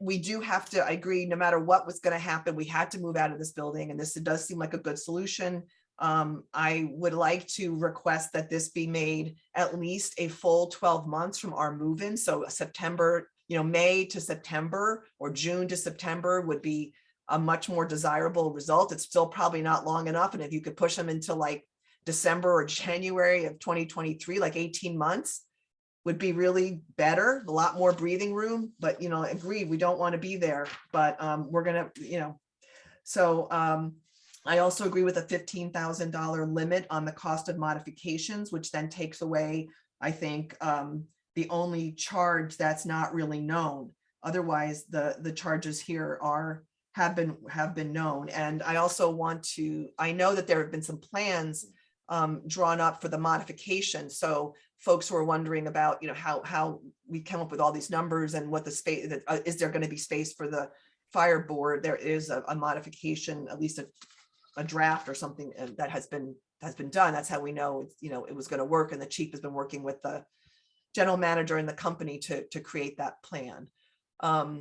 we do have to, I agree, no matter what was going to happen, we had to move out of this building, and this does seem like a good solution. I would like to request that this be made at least a full 12 months from our move-in. So September, you know, May to September or June to September would be a much more desirable result. It's still probably not long enough. And if you could push them into like December or January of 2023, like 18 months, would be really better, a lot more breathing room. But, you know, agreed, we don't want to be there, but we're gonna, you know, so I also agree with a $15,000 limit on the cost of modifications, which then takes away, I think, the only charge that's not really known. Otherwise, the charges here have been known. And I also want to, I know that there have been some plans drawn up for the modification. So folks who are wondering about, you know, how we come up with all these numbers and what the space, is there going to be space for the fire board? There is a modification, at least a draft or something that has been done. That's how we know, you know, it was going to work. And the chief has been working with the general manager and the company to create that plan. I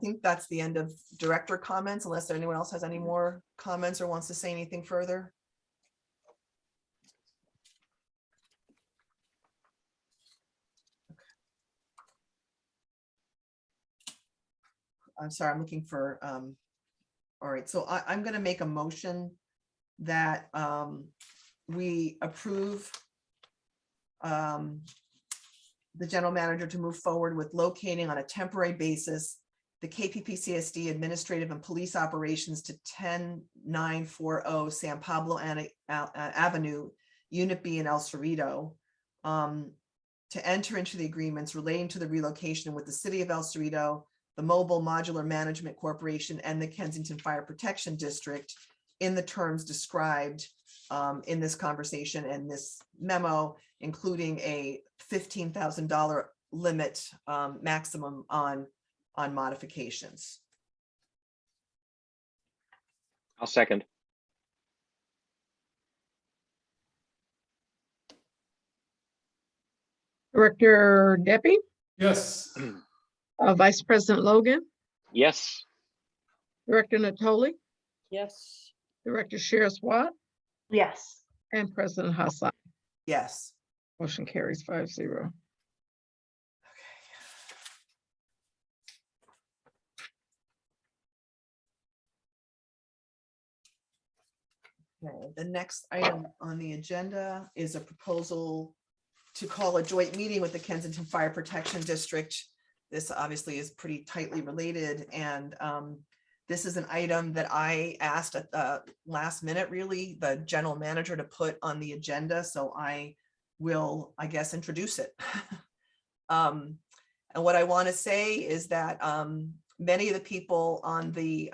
think that's the end of director comments, unless anyone else has any more comments or wants to say anything further. I'm sorry, I'm looking for, all right, so I'm going to make a motion that we approve the general manager to move forward with locating on a temporary basis the KPPCSD administrative and police operations to 10940 San Pablo Avenue, Unit B in El Cerrito, to enter into the agreements relating to the relocation with the city of El Cerrito, the Mobile Modular Management Corporation, and the Kensington Fire Protection District in the terms described in this conversation and this memo, including a $15,000 limit maximum on modifications. I'll second. Director Deppie, Yes. Vice President Logan, Yes. Director Natoli, Yes. Director Shears-Watt, Yes. and President Hassan. Yes. Motion carries 5-0. Okay, the next item on the agenda is a proposal to call a joint meeting with the Kensington Fire Protection District. This obviously is pretty tightly related, and this is an item that I asked at the last minute, really, the general manager to put on the agenda. So I will, I guess, introduce it. And what I want to say is that many of the people on the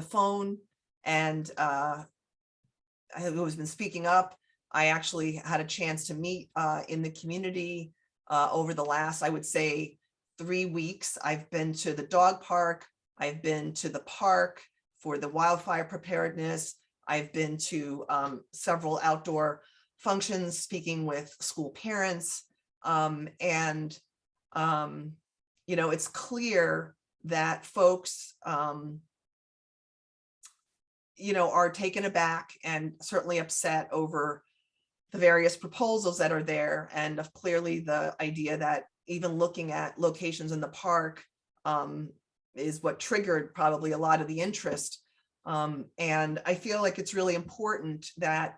phone and who has been speaking up, I actually had a chance to meet in the community over the last, I would say, 3 weeks. I've been to the dog park. I've been to the park for the wildfire preparedness. I've been to several outdoor functions, speaking with school parents. And, you know, it's clear that folks, you know, are taken aback and certainly upset over the various proposals that are there. And clearly the idea that even looking at locations in the park is what triggered probably a lot of the interest. And I feel like it's really important that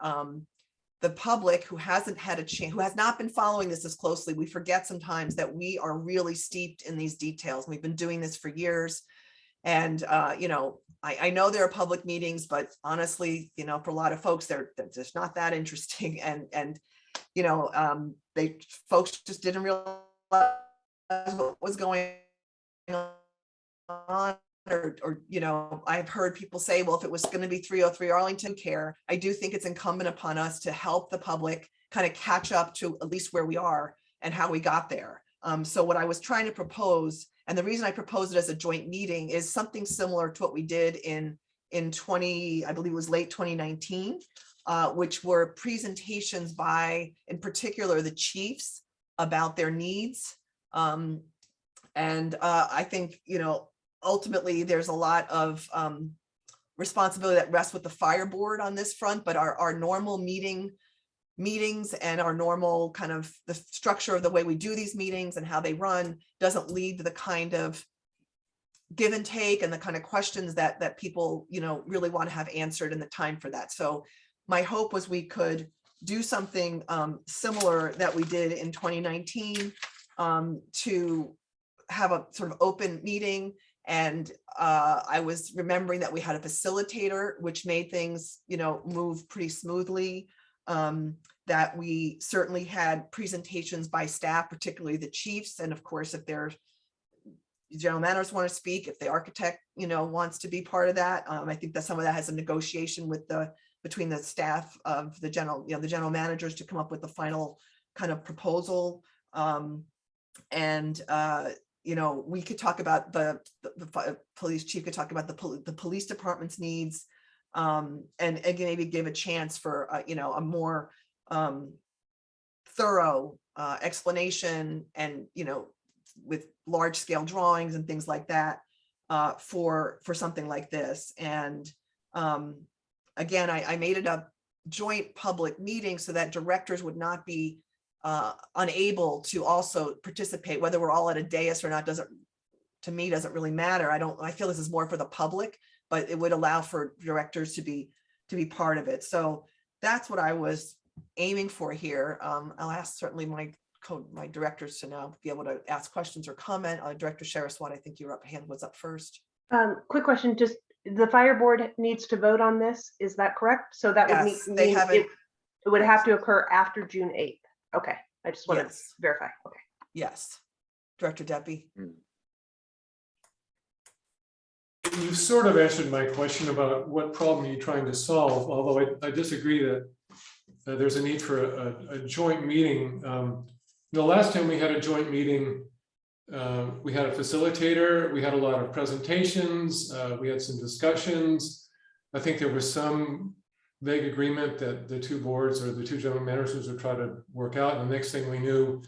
the public who hasn't had a chance, who has not been following this as closely, we forget sometimes that we are really steeped in these details. We've been doing this for years. And, you know, I know there are public meetings, but honestly, you know, for a lot of folks, they're just not that interesting. And you know, folks just didn't realize what was going on, or or, you know, I've heard people say, well, if it was going to be 303 Arlington care, I do think it's incumbent upon us to help the public kind of catch up to at least where we are and how we got there. So what I was trying to propose, and the reason I proposed it as a joint meeting, is something similar to what we did in 20, I believe it was late 2019, which were presentations by, in particular, the chiefs about their needs. I think, you know, ultimately there's a lot of responsibility that rests with the fire board on this front, but our normal meetings and our normal kind of the structure of the way we do these meetings and how they run doesn't lead to the kind of give and take and the kind of questions that people, you know, really want to have answered in the time for that. So my hope was we could do something similar that we did in 2019 to have a sort of open meeting. And I was remembering that we had a facilitator, which made things, you know, move pretty smoothly. That we certainly had presentations by staff, particularly the chiefs. And of course, if their general managers want to speak, if the architect, you know, wants to be part of that, I think that some of that has a negotiation with between the staff of the general, you know, the general managers to come up with the final kind of proposal. You know, we could talk about the police chief could talk about the police department's needs, and again, maybe give a chance for you know, a more thorough explanation, and you know, with large scale drawings and things like that for something like this. And again, I made it a joint public meeting so that directors would not be unable to also participate, whether we're all at a dais or not, doesn't really matter. I feel this is more for the public, but it would allow for directors to be part of it. So that's what I was aiming for here. I'll ask certainly my directors to now be able to ask questions or comment. Director Sherriswat, I think your hand was up first. Quick question, just the fire board needs to vote on this, is that correct? So that would Yes, mean they haven't. it would have to occur after June 8th. Okay, I just want to Yes. verify. Okay. Yes, Director Deppie. You sort of answered my question about what problem you're trying to solve, although I disagree that there's a need for a joint meeting. The last time we had a joint meeting, we had a facilitator, we had a lot of presentations, we had some discussions. I think there was some vague agreement that the two boards or the two general managers would try to work out. And the next thing we knew,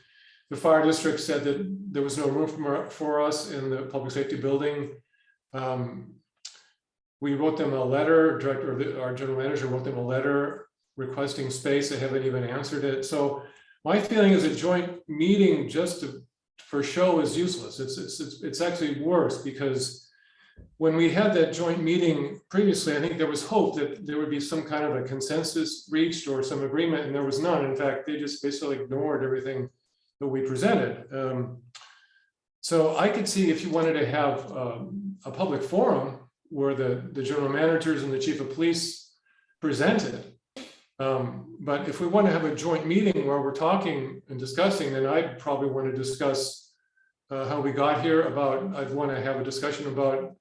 the fire district said that there was no room for us in the public safety building. We wrote them a letter, our general manager wrote them a letter requesting space. They haven't even answered it. So my feeling is a joint meeting just for show is useless. It's actually worse, because when we had that joint meeting previously, I think there was hope that there would be some kind of a consensus reached or some agreement, and there was none. In fact, they just basically ignored everything that we presented. So I could see if you wanted to have a public forum where the general managers and the chief of police presented. But if we want to have a joint meeting where we're talking and discussing, then I'd probably want to discuss how we got here. I'd want to have a discussion about,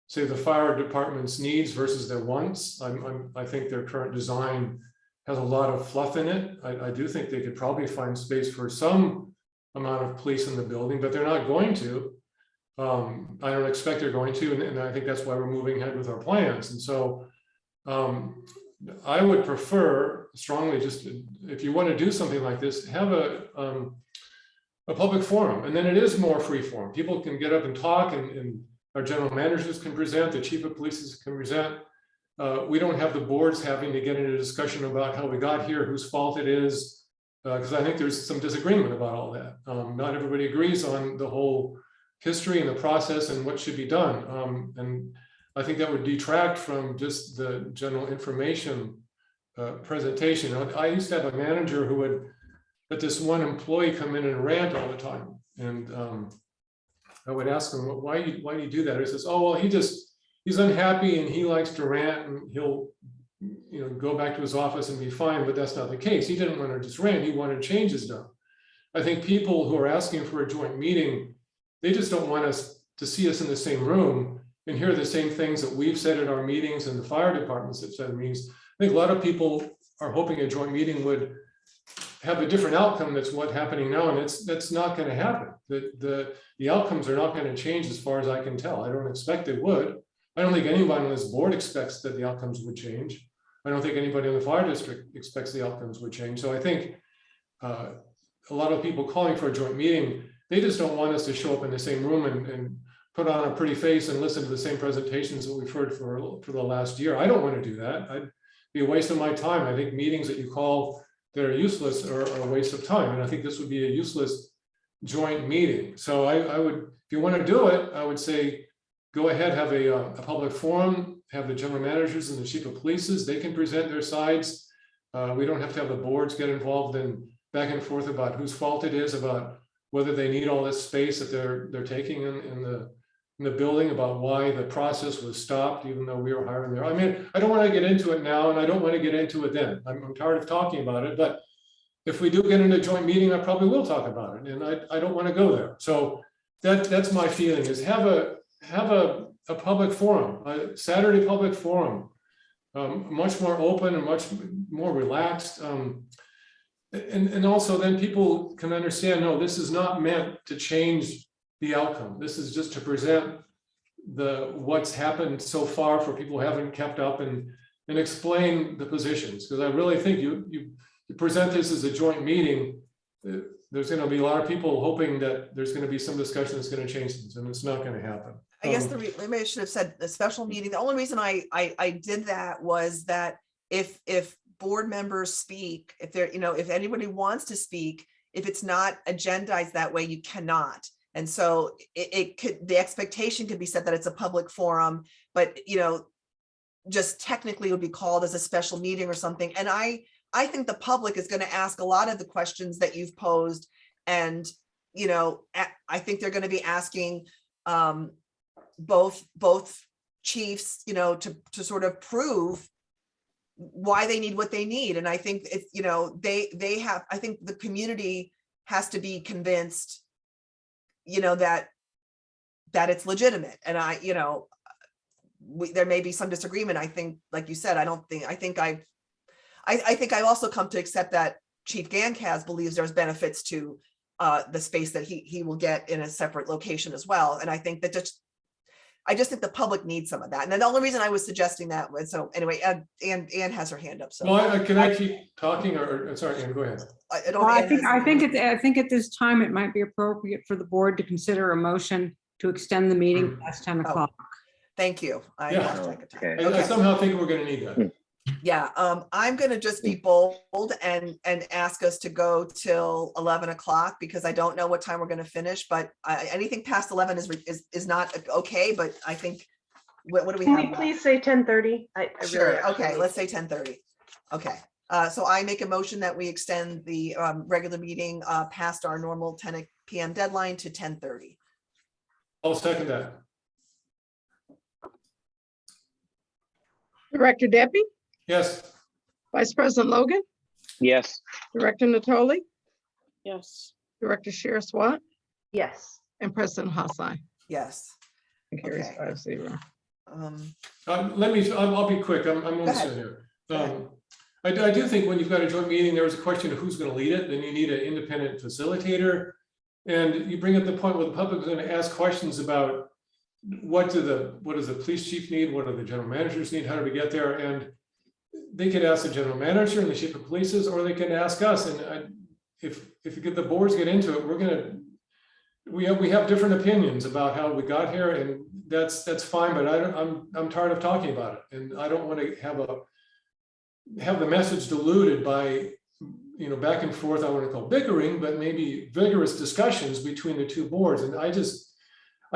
say, the fire department's needs versus their wants. I think their current design has a lot of fluff in it. I do think they could probably find space for some amount of police in the building, but they're not going to. I don't expect they're going to, and I think that's why we're moving ahead with our plans. And so I would prefer strongly, just if you want to do something like this, have a public forum, and then it is more free form. People can get up and talk, and our general managers can present, the chief of police can present. We don't have the boards having to get into a discussion about how we got here, whose fault it is, because I think there's some disagreement about all that. Not everybody agrees on the whole history and the process and what should be done. And I think that would detract from just the general information presentation. I used to have a manager who would let this one employee come in and rant all the time. And I would ask him, why do you do that? He says, oh, well, he's unhappy and he likes to rant, and he'll go back to his office and be fine, but that's not the case. He didn't want to just rant, he wanted changes done. I think people who are asking for a joint meeting, they just don't want us to see us in the same room and hear the same things that we've said at our meetings and the fire departments have said at meetings. I think a lot of people are hoping a joint meeting would have a different outcome. That's what's happening now, and that's not going to happen. The outcomes are not going to change as far as I can tell. I don't expect they would. I don't think anyone on this board expects that the outcomes would change. I don't think anybody in the fire district expects the outcomes would change. So I think a lot of people calling for a joint meeting, they just don't want us to show up in the same room and put on a pretty face and listen to the same presentations that we've heard for the last year. I don't want to do that. I'd be a waste of my time. I think meetings that you call that are useless are a waste of time. And I think this would be a useless joint meeting. So I would, if you want to do it, I would say, go ahead, have a public forum, have the general managers and the chief of polices, they can present their sides. We don't have to have the boards get involved in back and forth about whose fault it is, about whether they need all this space that they're taking in the building, about why the process was stopped, even though we were hiring there. I mean, I don't want to get into it now, and I don't want to get into it then. I'm tired of talking about it, but if we do get into a joint meeting, I probably will talk about it, and I don't want to go there. So that's my feeling, is have a public forum, a Saturday public forum, much more open and much more relaxed. And also then people can understand, no, this is not meant to change the outcome. This is just to present what's happened so far for people who haven't kept up, and explain the positions. Because I really think you present this as a joint meeting, there's going to be a lot of people hoping that there's going to be some discussion that's going to change things, and it's not going to happen. I guess maybe I should have said a special meeting. The only reason I did that was that if board members speak, if anybody wants to speak, if it's not agendized that way, you cannot. And so the expectation could be set that it's a public forum, but just technically it would be called as a special meeting or something. And I think the public is going to ask a lot of the questions that you've posed, and I think they're going to be asking both chiefs, to sort of prove why they need what they need. And I think if I think the community has to be convinced, that it's legitimate. And there may be some disagreement. I think, like you said, I think I've also come to accept that Chief Gankaz believes there's benefits to the space that he will get in a separate location as well. And I think that I just think the public needs some of that. And the only reason I was suggesting that was, so anyway, Ann has her hand up. So well, can I keep talking, or sorry, Ann, go ahead. I think at this time, it might be appropriate for the board to consider a motion to extend the meeting past 10 o'clock. Thank you. I lost track of time. I somehow think we're going to need that. Yeah, I'm going to just be bold and ask us to go till 11 o'clock, because I don't know what time we're going to finish, but anything past 11 is not okay. But I think, what do we have? Can we please say 10:30? Sure. Okay, let's say 10:30. Okay. So I make a motion that we extend the regular meeting past our normal 10 p.m. deadline to 10:30. I'll second that. Director Debbie? Yes. Vice President Logan? Yes. Director Natoli? Yes. Director Sherri Swat? Yes. And President Hassan? Yes. Carries 5-0. I'll be quick. I'm almost in here. I do think when you've got a joint meeting, there was a question of who's going to lead it. Then you need an independent facilitator. And you bring up the point where the public is going to ask questions about what does the police chief need? What do the general managers need? How do we get there? And they could ask the general manager and the chief of police, or they can ask us. And if the boards get into it, we have different opinions about how we got here, and that's fine. But I'm tired of talking about it, and I don't want to have the message diluted by back and forth. I want to call bickering, but maybe vigorous discussions between the two boards. And I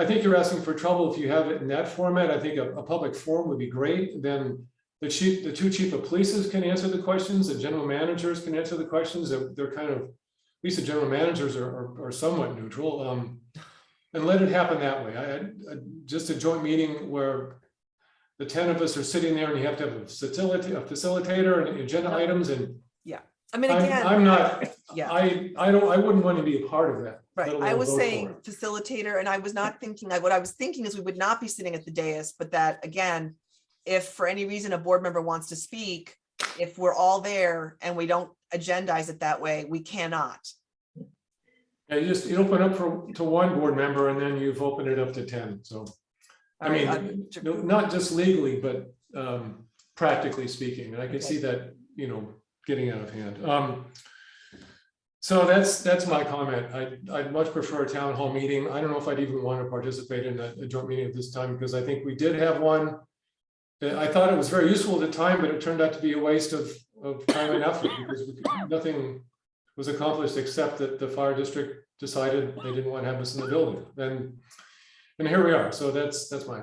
think you're asking for trouble if you have it in that format. I think a public forum would be great. Then the two chief of polices can answer the questions. The general managers can answer the questions. They're kind of, at least the general managers are somewhat neutral. And let it happen that way. Just a joint meeting where the 10 of us are sitting there, and you have to have a facilitator and agenda items, and I mean, again. I'm not, Yeah. I wouldn't want to be a part of that. let Right. I alone was vote for saying it. facilitator, and I was not thinking, what I was thinking is we would not be sitting at the dais, but that again, if for any reason a board member wants to speak, if we're all there and we don't agendize it that way, we cannot. Yeah, you open up to one board member and then you've opened it up to 10. So, I All right, mean, not just legally, but practically speaking. And I can Okay. see that, getting out of hand. So that's my comment. I'd much prefer a town hall meeting. I don't know if I'd even want to participate in a joint meeting at this time, because I think we did have one. I thought it was very useful at the time, but it turned out to be a waste of time and effort, because nothing was accomplished except that the fire district decided they didn't want to have us in the building. And here we are. So that's my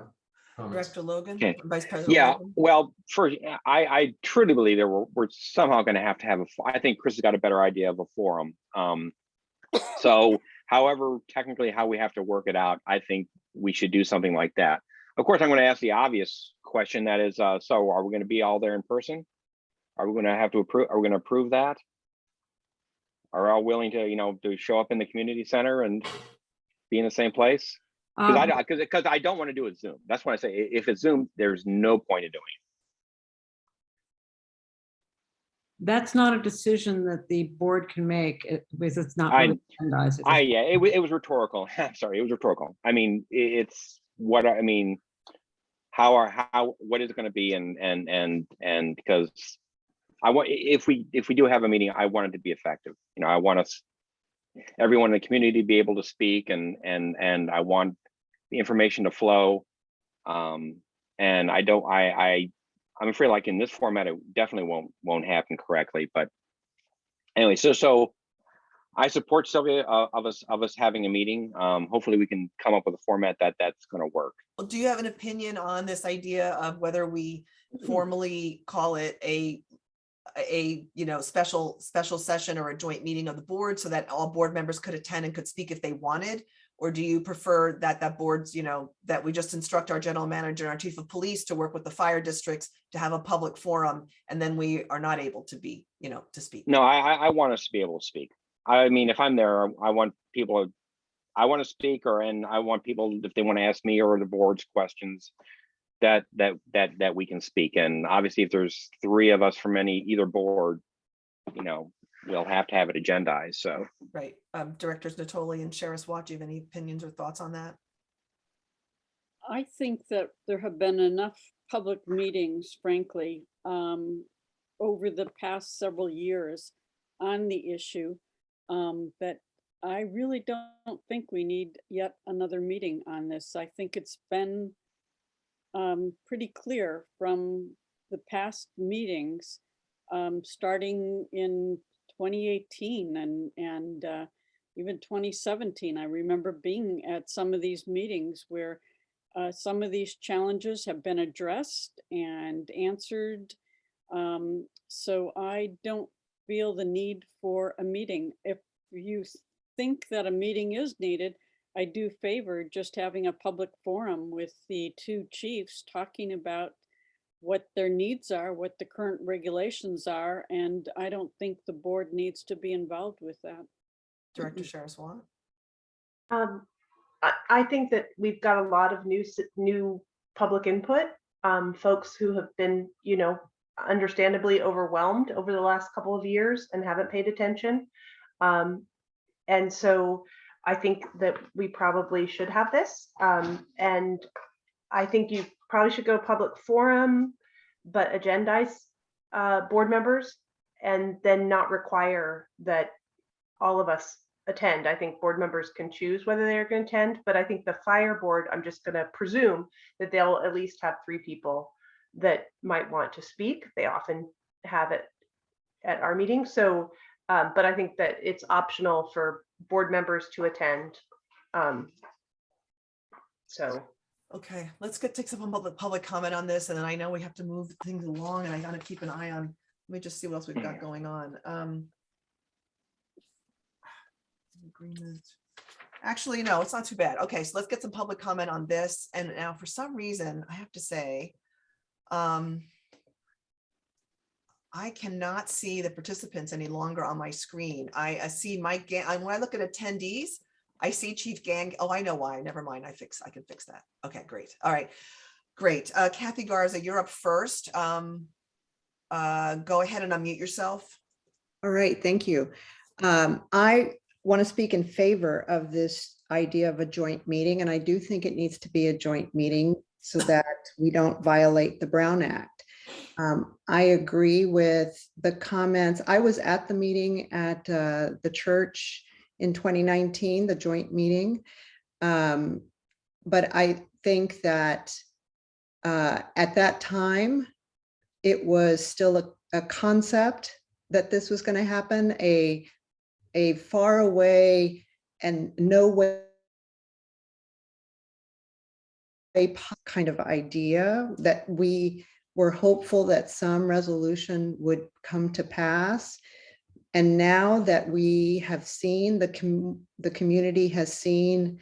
comments. Director Logan, Okay. Vice President. Yeah, Logan. well, first, I truly believe that we're somehow going to have I think Chris has got a better idea of a forum. So however, technically how we have to work it out, I think we should do something like that. Of course, I'm going to ask the obvious question, that is, so are we going to be all there in person? Are we going to have to approve? Are we going to approve that? Are all willing to, to show up in the community center and be in the same place? Because I don't want to do it Zoom. That's why I say if it's Zoom, there's no point in doing it. That's not a decision that the board can make because it's not. Yeah, agendized. it was rhetorical. I'm sorry, it was rhetorical. I mean, it's what I mean. What is it going to be, and because I want, if we do have a meeting, I want it to be effective. I want everyone in the community to be able to speak, and I want the information to flow. And I'm afraid, like in this format, it definitely won't happen correctly. But anyway, so I support Sylvia of us having a meeting. Hopefully, we can come up with a format that's going to work. Well, do you have an opinion on this idea of whether we formally call it a special session or a joint meeting of the board, so that all board members could attend and could speak if they wanted? Or do you prefer that boards, that we just instruct our general manager and our chief of police to work with the fire districts to have a public forum, and then we are not able to be, to speak? No, I want us to be able to speak. I mean, if I'm there, I want people, I want to speak, and I want people, if they want to ask me or the board's questions, that we can speak. And obviously, if there's 3 of us from either board, we'll have to have it agendized. So Right. Directors Natoli and Sheriff Watt, do you have any opinions or thoughts on that? I think that there have been enough public meetings, frankly, over the past several years on the issue, that I really don't think we need yet another meeting on this. I think it's been pretty clear from the past meetings, starting in 2018 and even 2017. I remember being at some of these meetings where some of these challenges have been addressed and answered. So I don't feel the need for a meeting. If you think that a meeting is needed, I do favor just having a public forum with the 2 chiefs talking about what their needs are, what the current regulations are, and I don't think the board needs to be involved with that. Director Sheriff Watt? I think that we've got a lot of new public input, folks who have been, understandably overwhelmed over the last couple of years and haven't paid attention. And so I think that we probably should have this. And I think you probably should go public forum, but agendize board members, and then not require that all of us attend. I think board members can choose whether they're going to attend, but I think the fire board, I'm just going to presume that they'll at least have 3 people that might want to speak. They often have it at our meetings. So, but I think that it's optional for board members to attend. Okay, let's take some public comment on this, and then I know we have to move things along, and I gotta keep an eye on, let me just see what else we've got going on. Agreement. Actually, no, it's not too bad. Okay, so let's get some public comment on this. And now for some reason, I have to say, I cannot see the participants any longer on my screen. I see Mike, when I look at attendees, I see Chief Gang. Oh, I know why. Never mind. I can fix that. Okay, great. All right, great. Kathy Garza, you're up first. Go ahead and unmute yourself. All right, thank you. I want to speak in favor of this idea of a joint meeting, and I do think it needs to be a joint meeting so that we don't violate the Brown Act. I agree with the comments. I was at the meeting at the church in 2019, the joint meeting. But I think that at that time, it was still a concept that this was going to happen, a far away and no way kind of idea that we were hopeful that some resolution would come to pass. And now that we have seen, the community has seen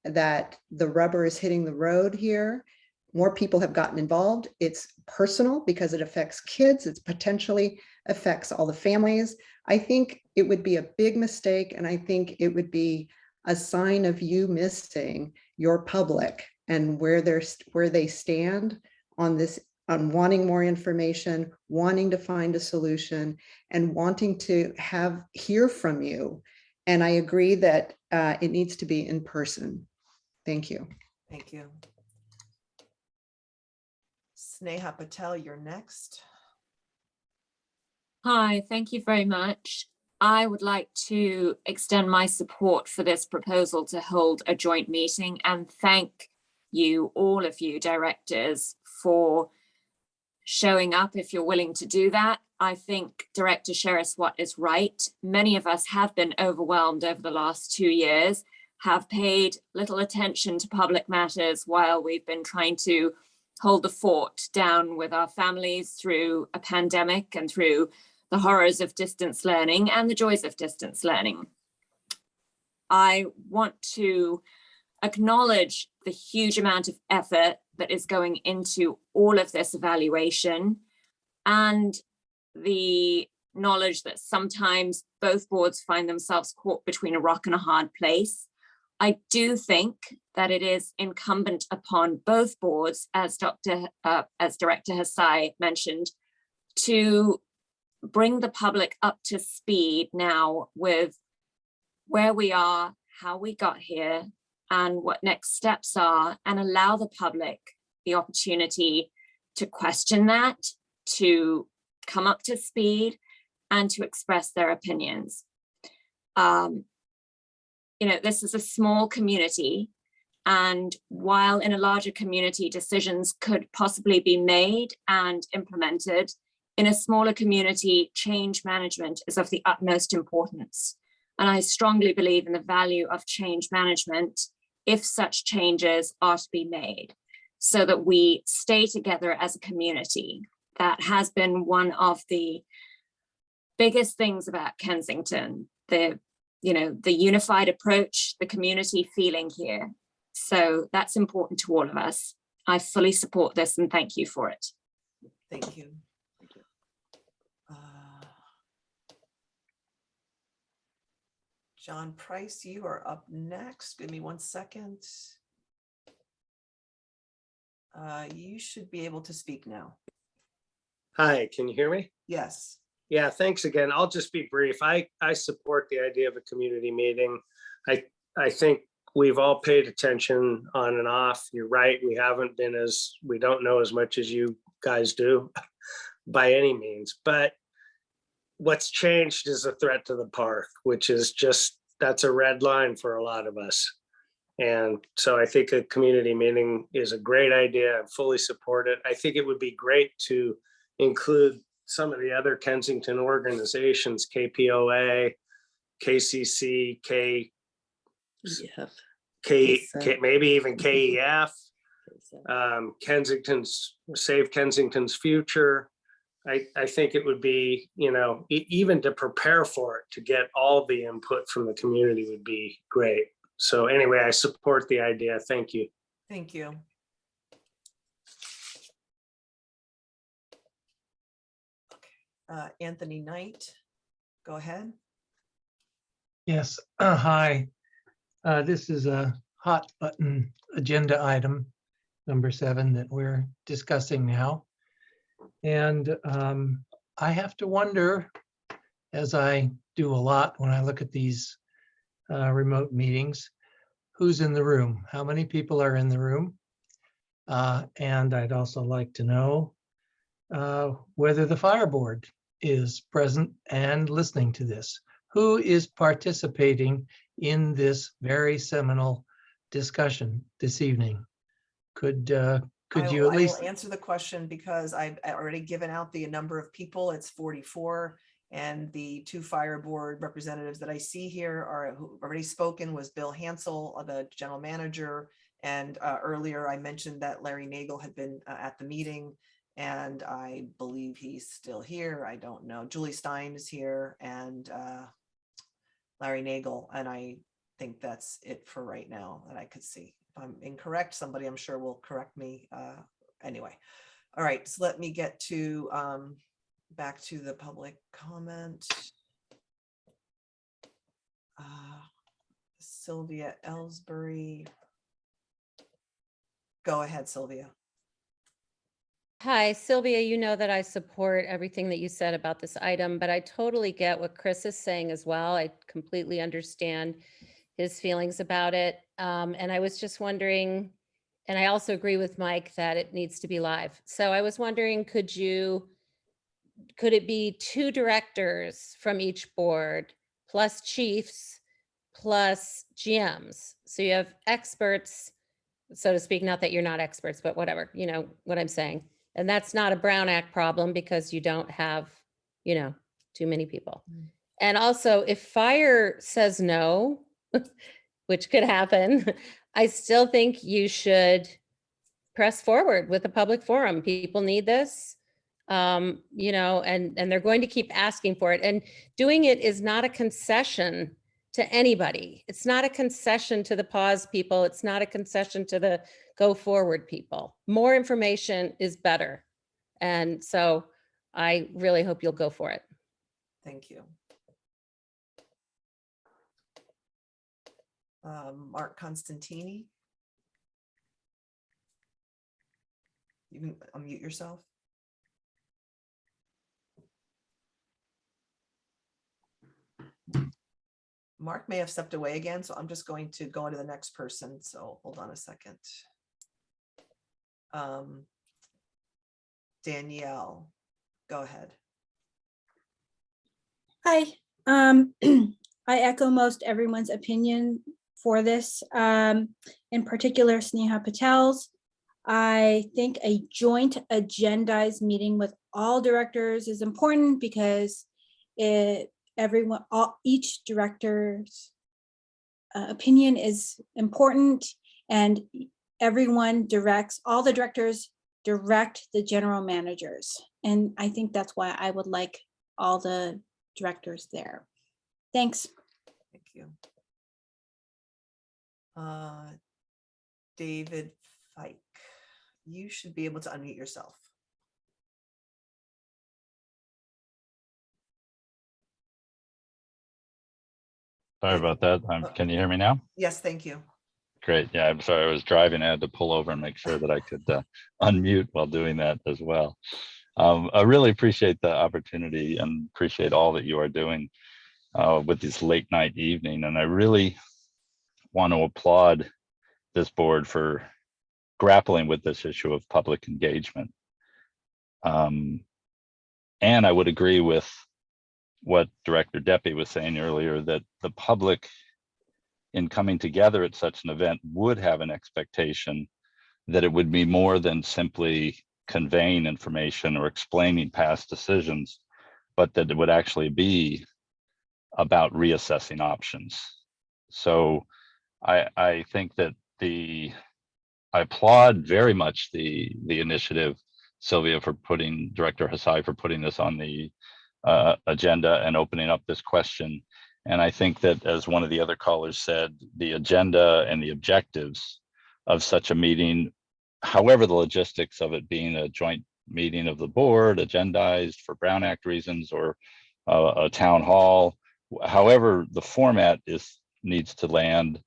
that the rubber is hitting the road here, more people have gotten involved. It's personal because it affects kids. It's potentially affects all the families. I think it would be a big mistake, and I think it would be a sign of you missing your public and where they stand on this, on wanting more information, wanting to find a solution, and wanting to hear from you. And I agree that it needs to be in person. Thank you. Thank you. Sneha Patel, you're next. Hi, thank you very much. I would like to extend my support for this proposal to hold a joint meeting and thank you, all of you directors, for showing up if you're willing to do that. I think Director Sherris-Watt is right. Many of us have been overwhelmed over the last 2 years, have paid little attention to public matters while we've been trying to hold the fort down with our families through a pandemic and through the horrors of distance learning and the joys of distance learning. I want to acknowledge the huge amount of effort that is going into all of this evaluation and the knowledge that sometimes both boards find themselves caught between a rock and a hard place. I do think that it is incumbent upon both boards, as Director Hassai mentioned, to bring the public up to speed now with where we are, how we got here, and what next steps are, and allow the public the opportunity to question that, to come up to speed, and to express their opinions. This is a small community, and while in a larger community, decisions could possibly be made and implemented, in a smaller community, change management is of the utmost importance. And I strongly believe in the value of change management if such changes are to be made, so that we stay together as a community. That has been one of the biggest things about Kensington, the unified approach, the community feeling here. So that's important to all of us. I fully support this and thank you for it. Thank you. John Price, you are up next. Give me 1 second. You should be able to speak now. Hi, can you hear me? Yes. Yeah, thanks again. I'll just be brief. I support the idea of a community meeting. I think we've all paid attention on and off. You're right. We don't know as much as you guys do by any means, but what's changed is a threat to the park, which is that's a red line for a lot of us. And so I think a community meeting is a great idea. I fully support it. I think it would be great to include some of the other Kensington organizations, KPOA, KCC, maybe even KEF, Save Kensington's Future. I think it would be, even to prepare for it, to get all the input from the community would be great. So anyway, I support the idea. Thank you. Thank you. Anthony Knight, go ahead. Yes, hi. This is a hot button agenda item, number 7, that we're discussing now. And I have to wonder, as I do a lot when I look at these remote meetings, who's in the room? How many people are in the room? And I'd also like to know whether the fire board is present and listening to this. Who is participating in this very seminal discussion this evening? Could you at least? I will answer the question because I've already given out the number of people. It's 44. And the 2 fire board representatives that I see here are who already spoken was Bill Hansel, the general manager. And earlier I mentioned that Larry Nagel had been at the meeting, and I believe he's still here. I don't know. Julie Stein is here, and Larry Nagel, and I think that's it for right now that I could see. If I'm incorrect, somebody I'm sure will correct me. Anyway, all right, so let me get to back to the public comment. Sylvia Ellsbury. Go ahead, Sylvia. Hi, Sylvia, you know that I support everything that you said about this item, but I totally get what Chris is saying as well. I completely understand his feelings about it. And I was just wondering, and I also agree with Mike that it needs to be live. So I was wondering, could it be 2 directors from each board plus chiefs plus GMs? So you have experts, so to speak, not that you're not experts, but whatever, you know what I'm saying. And that's not a Brown Act problem because you don't have, you know, too many people. And also if fire says no, which could happen, I still think you should press forward with a public forum. People need this, you know, and they're going to keep asking for it. And doing it is not a concession to anybody. It's not a concession to the pause people. It's not a concession to the go forward people. More information is better. And so I really hope you'll go for it. Thank you. Mark Constantini. You can unmute yourself. Mark may have stepped away again, so I'm just going to go on to the next person. So hold on a second. Danielle, go ahead. Hi. I echo most everyone's opinion for this. In particular, Sneha Patel's. I think a joint agendized meeting with all directors is important because each director's opinion is important, and all the directors direct the general managers. And I think that's why I would like all the directors there. Thanks. Thank you. David Fike, you should be able to unmute yourself. Sorry about that. Can you hear me now? Yes, thank you. Great. Yeah, I'm sorry. I was driving. I had to pull over and make sure that I could unmute while doing that as well. I really appreciate the opportunity and appreciate all that you are doing with this late night evening. And I really want to applaud this board for grappling with this issue of public engagement. And I would agree with what Director Deppe was saying earlier, that the public in coming together at such an event would have an expectation that it would be more than simply conveying information or explaining past decisions, but that it would actually be about reassessing options. So I think that I applaud very much the initiative, Sylvia, for putting, Director Hasai for putting this on the agenda and opening up this question. And I think that, as one of the other callers said, the agenda and the objectives of such a meeting, however the logistics of it being a joint meeting of the board, agendized for Brown Act reasons, or a town hall, however the format needs to land,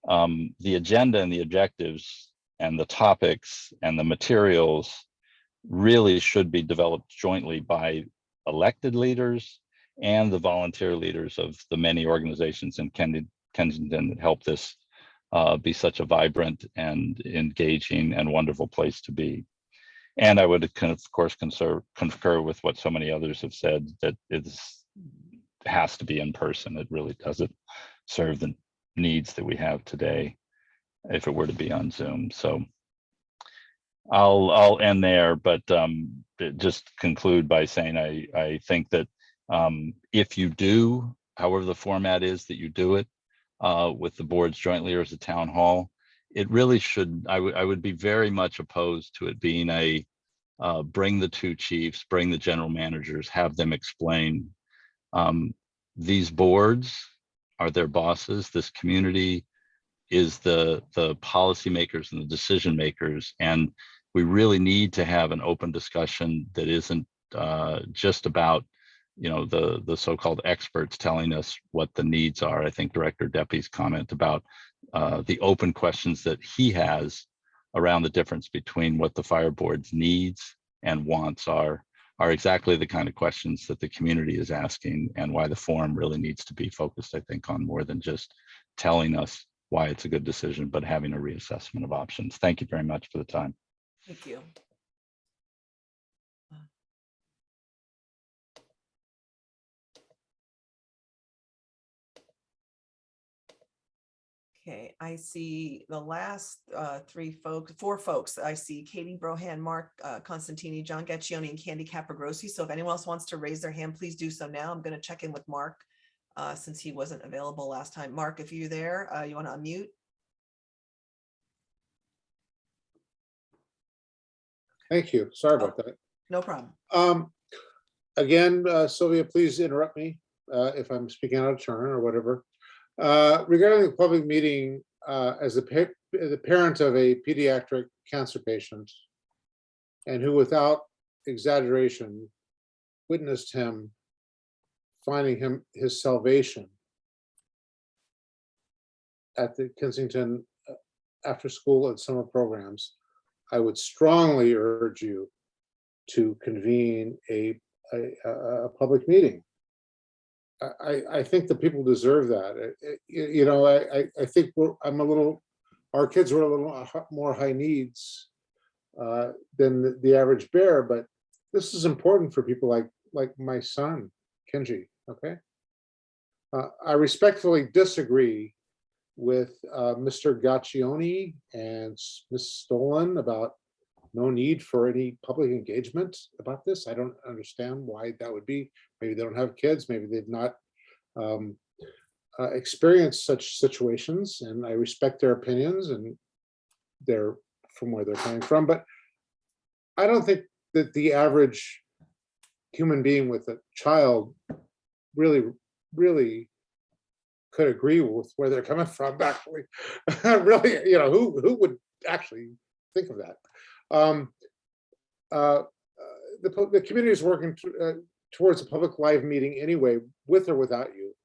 the agenda and the objectives and the topics and the materials really should be developed jointly by elected leaders and the volunteer leaders of the many organizations in Kensington that help this be such a vibrant and engaging and wonderful place to be. And I would, of course, concur with what so many others have said, that it has to be in person. It really doesn't serve the needs that we have today if it were to be on Zoom. So I'll end there, but just conclude by saying I think that if you do, however the format is that you do it with the boards jointly or as a town hall, it really should, I would be very much opposed to it being a bring the two chiefs, bring the general managers, have them explain. These boards are their bosses. This community is the policymakers and the decision makers. And we really need to have an open discussion that isn't just about, you know, the so-called experts telling us what the needs are. I think Director Deppie's comment about the open questions that he has around the difference between what the fire board's needs and wants are exactly the kind of questions that the community is asking, and why the forum really needs to be focused, I think, on more than just telling us why it's a good decision, but having a reassessment of options. Thank you very much for the time. Thank you. Okay, I see the last four folks. I see Katie Brohan, Mark Constantini, John Gaccioni, and Candy Capagrossi. So if anyone else wants to raise their hand, please do so now. I'm going to check in with Mark since he wasn't available last time. Mark, if you're there, you want to unmute? Thank you. Sorry about that. No problem. Again, Sylvia, please interrupt me if I'm speaking out of turn or whatever. Regarding the public meeting, as the parent of a pediatric cancer patient, and who, without exaggeration, witnessed him finding his salvation at the Kensington after school and summer programs, I would strongly urge you to convene a public meeting. I think the people deserve that. You know, I think our kids were a little more high needs than the average bear, but this is important for people like my son, Kenji, okay? I respectfully disagree with Mr. Gaccioni and Ms. Stolen about no need for any public engagement about this. I don't understand why that would be. Maybe they don't have kids, maybe they've not experienced such situations, and I respect their opinions and from where they're coming from, but I don't think that the average human being with a child really could agree with where they're coming from, actually. Really, you know, who would actually think of that? The community is working towards a public live meeting anyway, with or without you.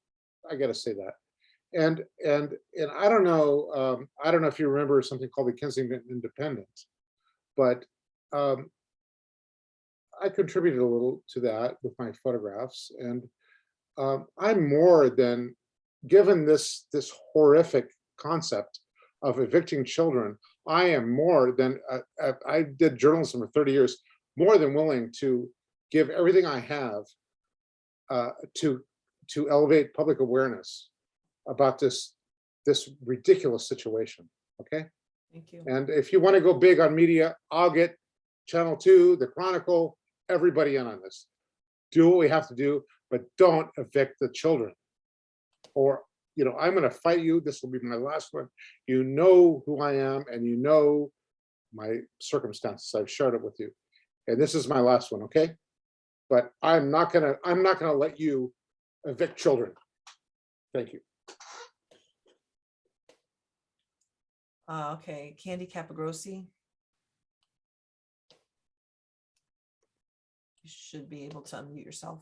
I got to say that. And I don't know if you remember something called the Kensington Independent, but I contributed a little to that with my photographs, and I'm more than, given this horrific concept of evicting children, I am more than, I did journalism for 30 years, more than willing to give everything I have to elevate public awareness about this ridiculous situation, okay? Thank you. And if you want to go big on media, I'll get Channel 2, The Chronicle, everybody in on this. Do what we have to do, but don't evict the children. Or, you know, I'm going to fight you. This will be my last one. You know who I am, and you know my circumstances. I've shared it with you, and this is my last one, okay? But I'm not gonna let you evict children. Thank you. Okay, Candy Capagrossi. You should be able to unmute yourself.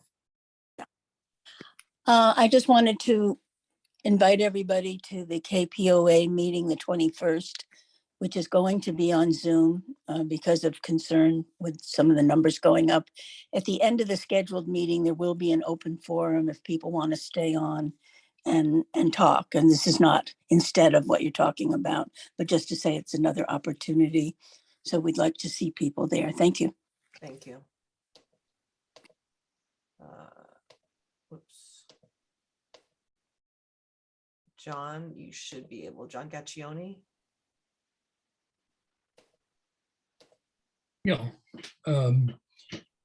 I just wanted to invite everybody to the KPOA meeting the 21st, which is going to be on Zoom because of concern with some of the numbers going up. At the end of the scheduled meeting, there will be an open forum if people want to stay on and talk. And this is not instead of what you're talking about, but just to say it's another opportunity. So we'd like to see people there. Thank you. Thank you. Whoops. John, you should be able, John Gaccioni. Yeah,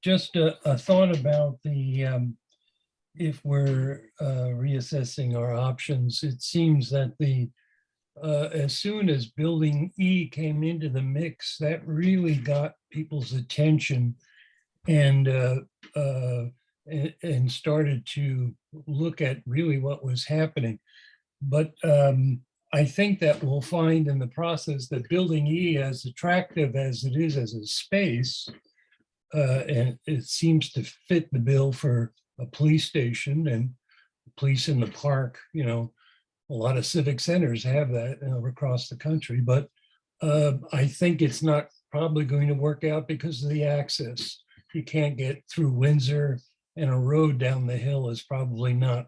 just a thought about the, if we're reassessing our options, it seems that as soon as Building E came into the mix, that really got people's attention and started to look at really what was happening. But I think that we'll find in the process that Building E, as attractive as it is as a space, and it seems to fit the bill for a police station and police in the park, you know, a lot of civic centers have that across the country, but I think it's not probably going to work out because of the access. You can't get through Windsor, and a road down the hill is probably not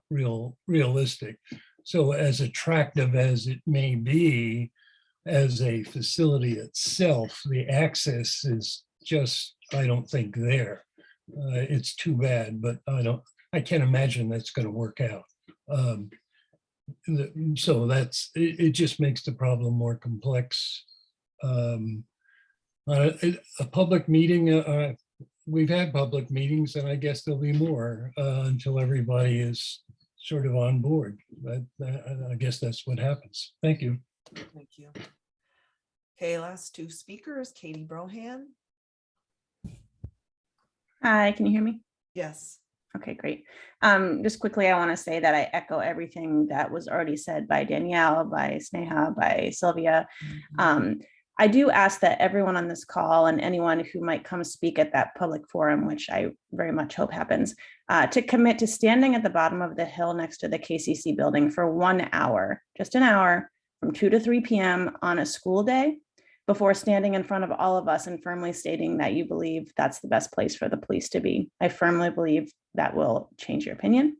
realistic. So as attractive as it may be as a facility itself, the access is just, I don't think there. It's too bad, but I can't imagine that's going to work out. So it just makes the problem more complex. A public meeting, we've had public meetings, and I guess there'll be more until everybody is sort of on board. But I guess that's what happens. Thank you. Thank you. Okay, last two speakers, Katie Brohan. Hi, can you hear me? Yes. Okay, great. Just quickly, I want to say that I echo everything that was already said by Danielle, by Sneha, by Sylvia. I do ask that everyone on this call and anyone who might come speak at that public forum, which I very much hope happens, to commit to standing at the bottom of the hill next to the KCC building for 1 hour, just an hour, from 2 to 3 p.m. on a school day, before standing in front of all of us and firmly stating that you believe that's the best place for the police to be. I firmly believe that will change your opinion.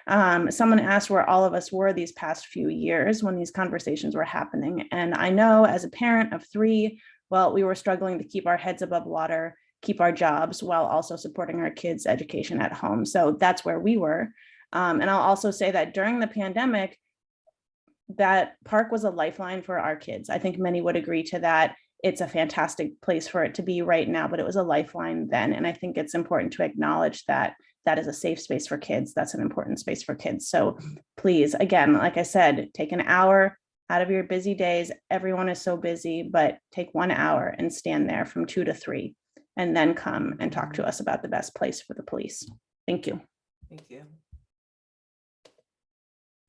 Someone asked where all of us were these past few years when these conversations were happening. And I know as a parent of 3, well, we were struggling to keep our heads above water, keep our jobs while also supporting our kids' education at home. So that's where we were. And I'll also say that during the pandemic, that park was a lifeline for our kids. I think many would agree to that. It's a fantastic place for it to be right now, but it was a lifeline then. And I think it's important to acknowledge that that is a safe space for kids. That's an important space for kids. So please, again, like I said, take an hour out of your busy days. Everyone is so busy, but take 1 hour and stand there from 2 to 3, and then come and talk to us about the best place for the police. Thank you. Thank you.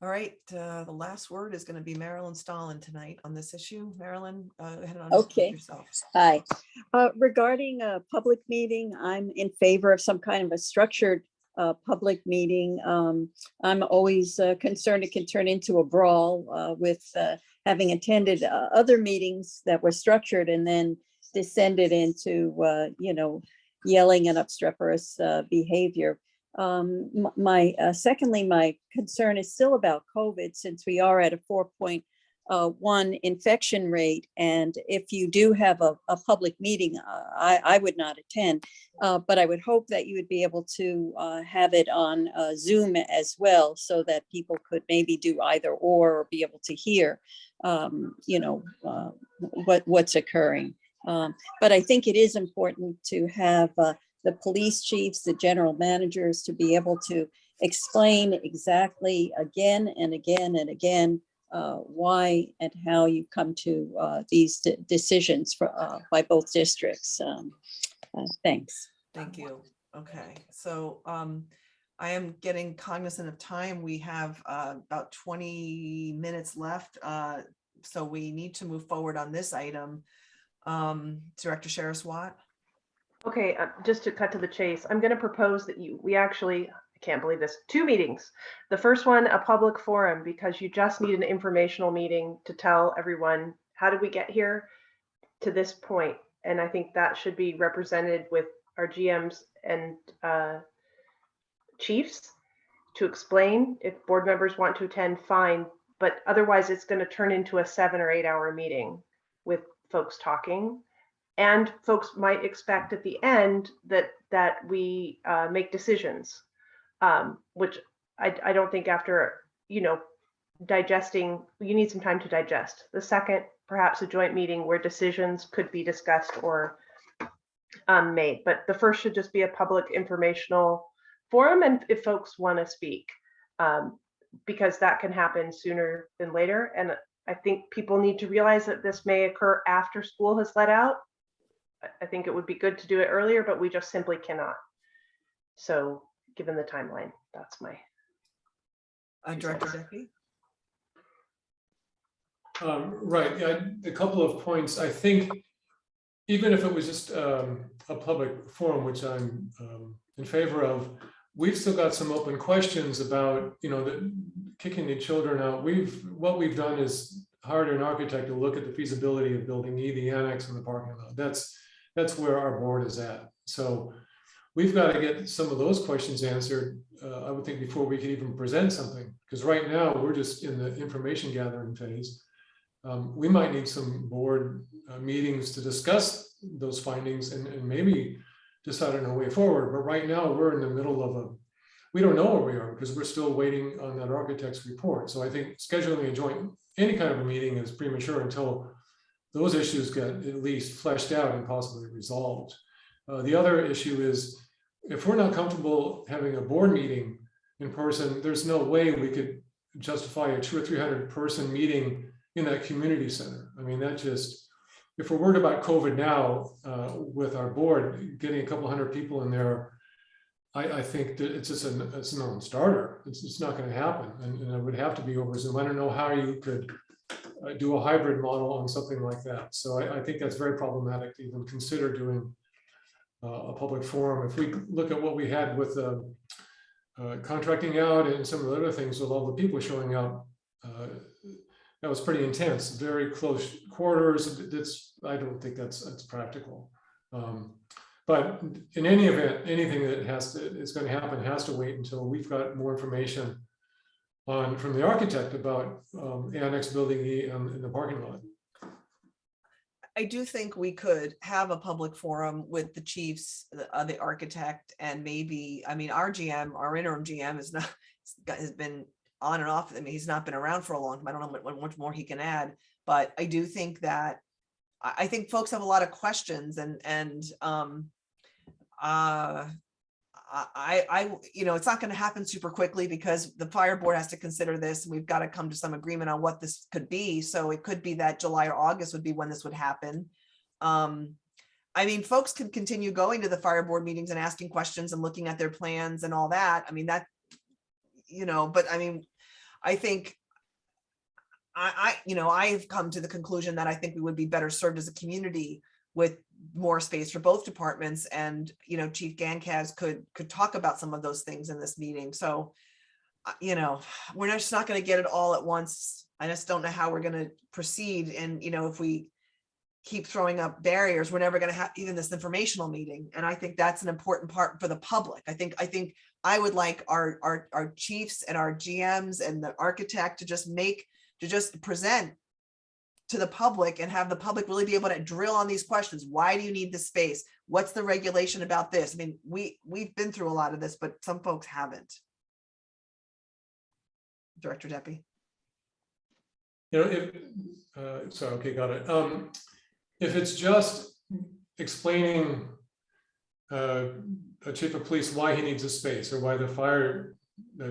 All right, the last word is going to be Marilyn Stalin tonight on this issue. Marilyn, go ahead and unmute Okay. yourself. Hi. Regarding a public meeting, I'm in favor of some kind of a structured public meeting. I'm always concerned it can turn into a brawl with having attended other meetings that were structured and then descended into, yelling and obstreperous behavior. Secondly, my concern is still about COVID, since we are at a 4.1 infection rate. And if you do have a public meeting, I would not attend, but I would hope that you would be able to have it on Zoom as well, so that people could maybe do either or be able to hear, what's occurring. But I think it is important to have the police chiefs, the general managers, to be able to explain exactly again and again and again why and how you come to these decisions by both districts. Thanks. Thank you. Okay, so I am getting cognizant of time. We have about 20 minutes left, so we need to move forward on this item. Director Sheriff Watt. Okay, just to cut to the chase, I'm going to propose that we actually, I can't believe this, 2 meetings. The first one, a public forum, because you just need an informational meeting to tell everyone, how did we get here to this point? And I think that should be represented with our GMs and chiefs to explain. If board members want to attend, fine, but otherwise it's going to turn into a 7 or 8 hour meeting with folks talking. And folks might expect at the end that we make decisions, which I don't think after, digesting, you need some time to digest. The second, perhaps a joint meeting where decisions could be discussed or made. But the first should just be a public informational forum, and if folks want to speak, because that can happen sooner than later. And I think people need to realize that this may occur after school has let out. I think it would be good to do it earlier, but we just simply cannot. So given the timeline, that's my. Director Deppie? Right, yeah, a couple of points. I think even if it was just a public forum, which I'm in favor of, we've still got some open questions about, kicking the children out. What we've done is hired an architect to look at the feasibility of building E, the annex, and the parking lot. That's where our board is at. So we've got to get some of those questions answered, I would think, before we can even present something. Because right now we're just in the information gathering phase. We might need some board meetings to discuss those findings and maybe decide on a way forward. But right now we're in the middle of we don't know where we are because we're still waiting on that architect's report. So I think scheduling any kind of a meeting is premature until those issues get at least fleshed out and possibly resolved. The other issue is, if we're not comfortable having a board meeting in person, there's no way we could justify a 200 or 300 person meeting in that community center. I mean, if we're worried about COVID now with our board, getting a couple hundred people in there, I think that it's just it's a non-starter. It's not going to happen, and it would have to be over Zoom. I don't know how you could do a hybrid model on something like that. So I think that's very problematic to even consider doing a public forum. If we look at what we had with contracting out and some of the other things with all the people showing up, that was pretty intense, very close quarters. I don't think that's practical. But in any event, anything that is going to happen has to wait until we've got more information from the architect about annex building E and the parking lot. I do think we could have a public forum with the chiefs, the architect, and maybe, our GM, our interim GM has been on and off. I mean, he's not been around for a long time. I don't know what much more he can add, but I do think that I think folks have a lot of questions, and it's not going to happen super quickly because the fire board has to consider this. We've got to come to some agreement on what this could be. So it could be that July or August would be when this would happen. Folks can continue going to the fire board meetings and asking questions and looking at their plans and all that. I think I've come to the conclusion that I think we would be better served as a community with more space for both departments, and Chief Gankaz could talk about some of those things in this meeting. So we're just not going to get it all at once. I just don't know how we're going to proceed, and if we keep throwing up barriers, we're never going to have even this informational meeting. And I think that's an important part for the public. I think I would like our chiefs and our GMs and the architect to just present to the public and have the public really be able to drill on these questions. Why do you need this space? What's the regulation about this? We've been through a lot of this, but some folks haven't. Director Deppie. Okay, got it. If it's just explaining a chief of police why he needs a space or why the fire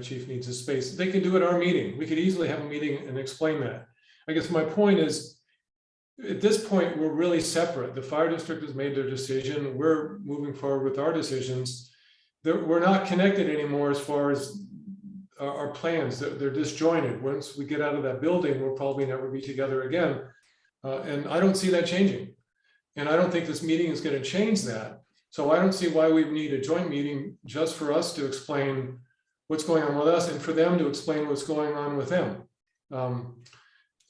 chief needs a space, they can do it at our meeting. We could easily have a meeting and explain that. I guess my point is, at this point, we're really separate. The fire district has made their decision. We're moving forward with our decisions. We're not connected anymore as far as our plans. They're disjointed. Once we get out of that building, we'll probably never be together again. And I don't see that changing. And I don't think this meeting is going to change that. So I don't see why we need a joint meeting just for us to explain what's going on with us and for them to explain what's going on with them.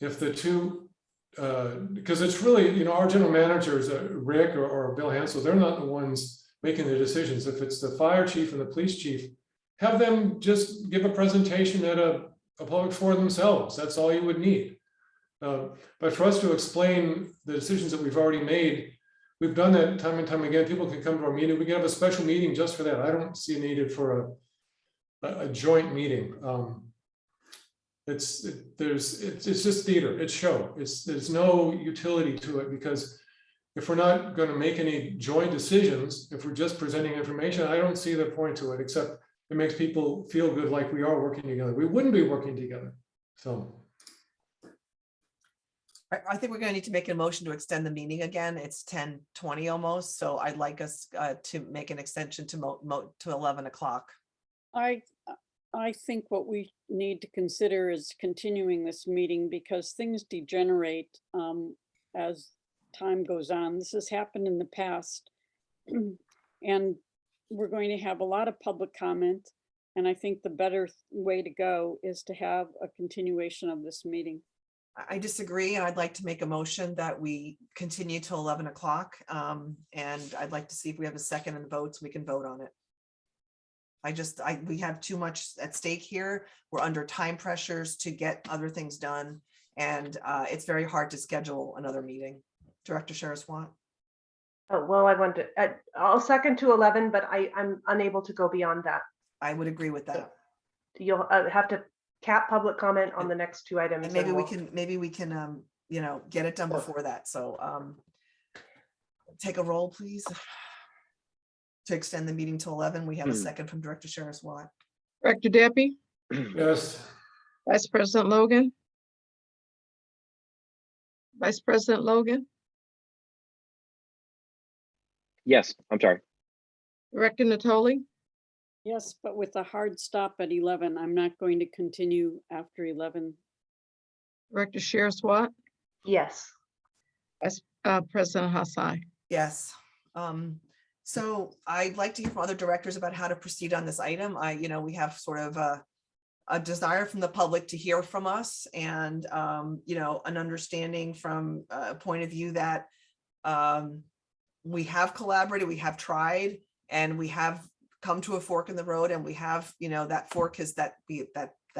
If the two, because it's really, you know, our general managers, Rick or Bill Hansel, they're not the ones making the decisions. If it's the fire chief and the police chief, have them just give a presentation at a public forum themselves. That's all you would need. But for us to explain the decisions that we've already made, we've done that time and time again. People can come to our meeting. We can have a special meeting just for that. I don't see a needed for a joint meeting. It's just theater. It's show. There's no utility to it, because if we're not going to make any joint decisions, if we're just presenting information, I don't see the point to it, except it makes people feel good like we are working together. We wouldn't be working together. So I think we're going to need to make a motion to extend the meeting again. It's 10:20 almost, so I'd like us to make an extension to 11 o'clock. I think what we need to consider is continuing this meeting, because things degenerate as time goes on. This has happened in the past, and we're going to have a lot of public comment. And I think the better way to go is to have a continuation of this meeting. I disagree, and I'd like to make a motion that we continue till 11 o'clock. And I'd like to see if we have a second and votes, we can vote on it. We have too much at stake here. We're under time pressures to get other things done. And it's very hard to schedule another meeting. Director Shara-Swat. Oh, well, I'll second to 11, but I'm unable to go beyond that. I would agree with that. You'll have to cap public comment on the next two items. And maybe we can you know, get it done before that. So take a roll, please. To extend the meeting to 11. We have a second from Director Shara-Swat. Director Deppie, yes. Vice President Logan. Vice President Logan, Yes, I'm sorry. Director Natoli, Yes, but with a hard stop at 11, I'm not going to continue after 11. Director Shara-Swat, Yes. Vice President Hassai. Yes. So I'd like to hear from other directors about how to proceed on this item. You know, we have sort of a desire from the public to hear from us, and you know, an understanding from a point of view that we have collaborated, we have tried, and we have come to a fork in the road, and we have, you know, that fork is that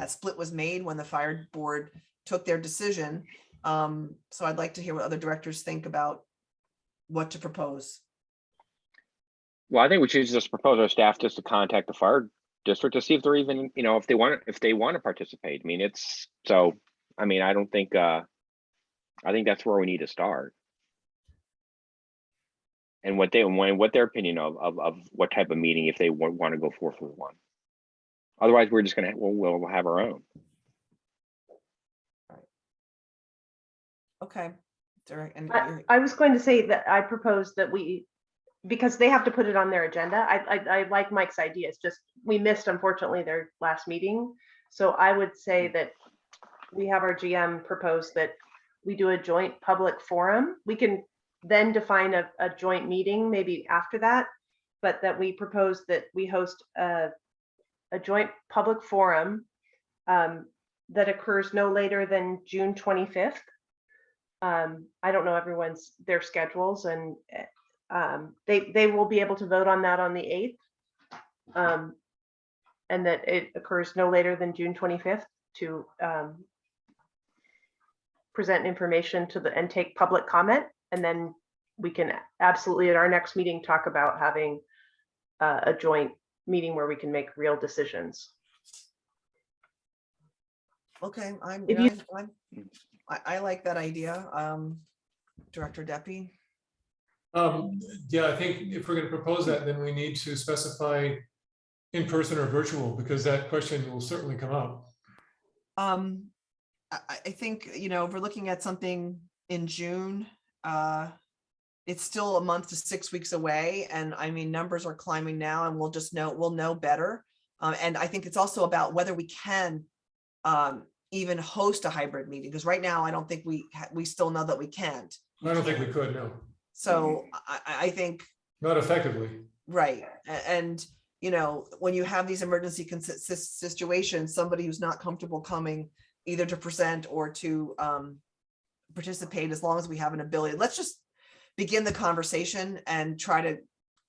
split was made when the fire board took their decision. So I'd like to hear what other directors think about what to propose. Well, I think we should just propose our staff just to contact the fire district to see if they're even, you know, if they want to participate. I mean, I don't think, I think that's where we need to start. And what their opinion of what type of meeting, if they want to go forth with one. Otherwise, we're just we'll have our own. Okay. And I was going to say that I propose that because they have to put it on their agenda. I like Mike's idea. It's just, we missed, unfortunately, their last meeting. So I would say that we have our GM propose that we do a joint public forum. We can then define a joint meeting maybe after that, but that we propose that we host a joint public forum that occurs no later than June 25th. I don't know their schedules, and they will be able to vote on that on the 8th, and that it occurs no later than June 25th to present information and take public comment. And then we can absolutely at our next meeting talk about having a joint meeting where we can make real decisions. Okay, If I like that idea. Director Deppie. Yeah, I think if we're going to propose that, then we need to specify in person or virtual, because that question will certainly come up. I think, you know, if we're looking at something in June, it's still a month to 6 weeks away. And I mean, numbers are climbing now, and we'll know better. And I think it's also about whether we can even host a hybrid meeting, because right now I don't think we still know that we can't. I don't think we could, no. So I think Not effectively. Right. And, you know, when you have these emergency situations, somebody who's not comfortable coming either to present or to participate, as long as we have an ability, let's just begin the conversation and try to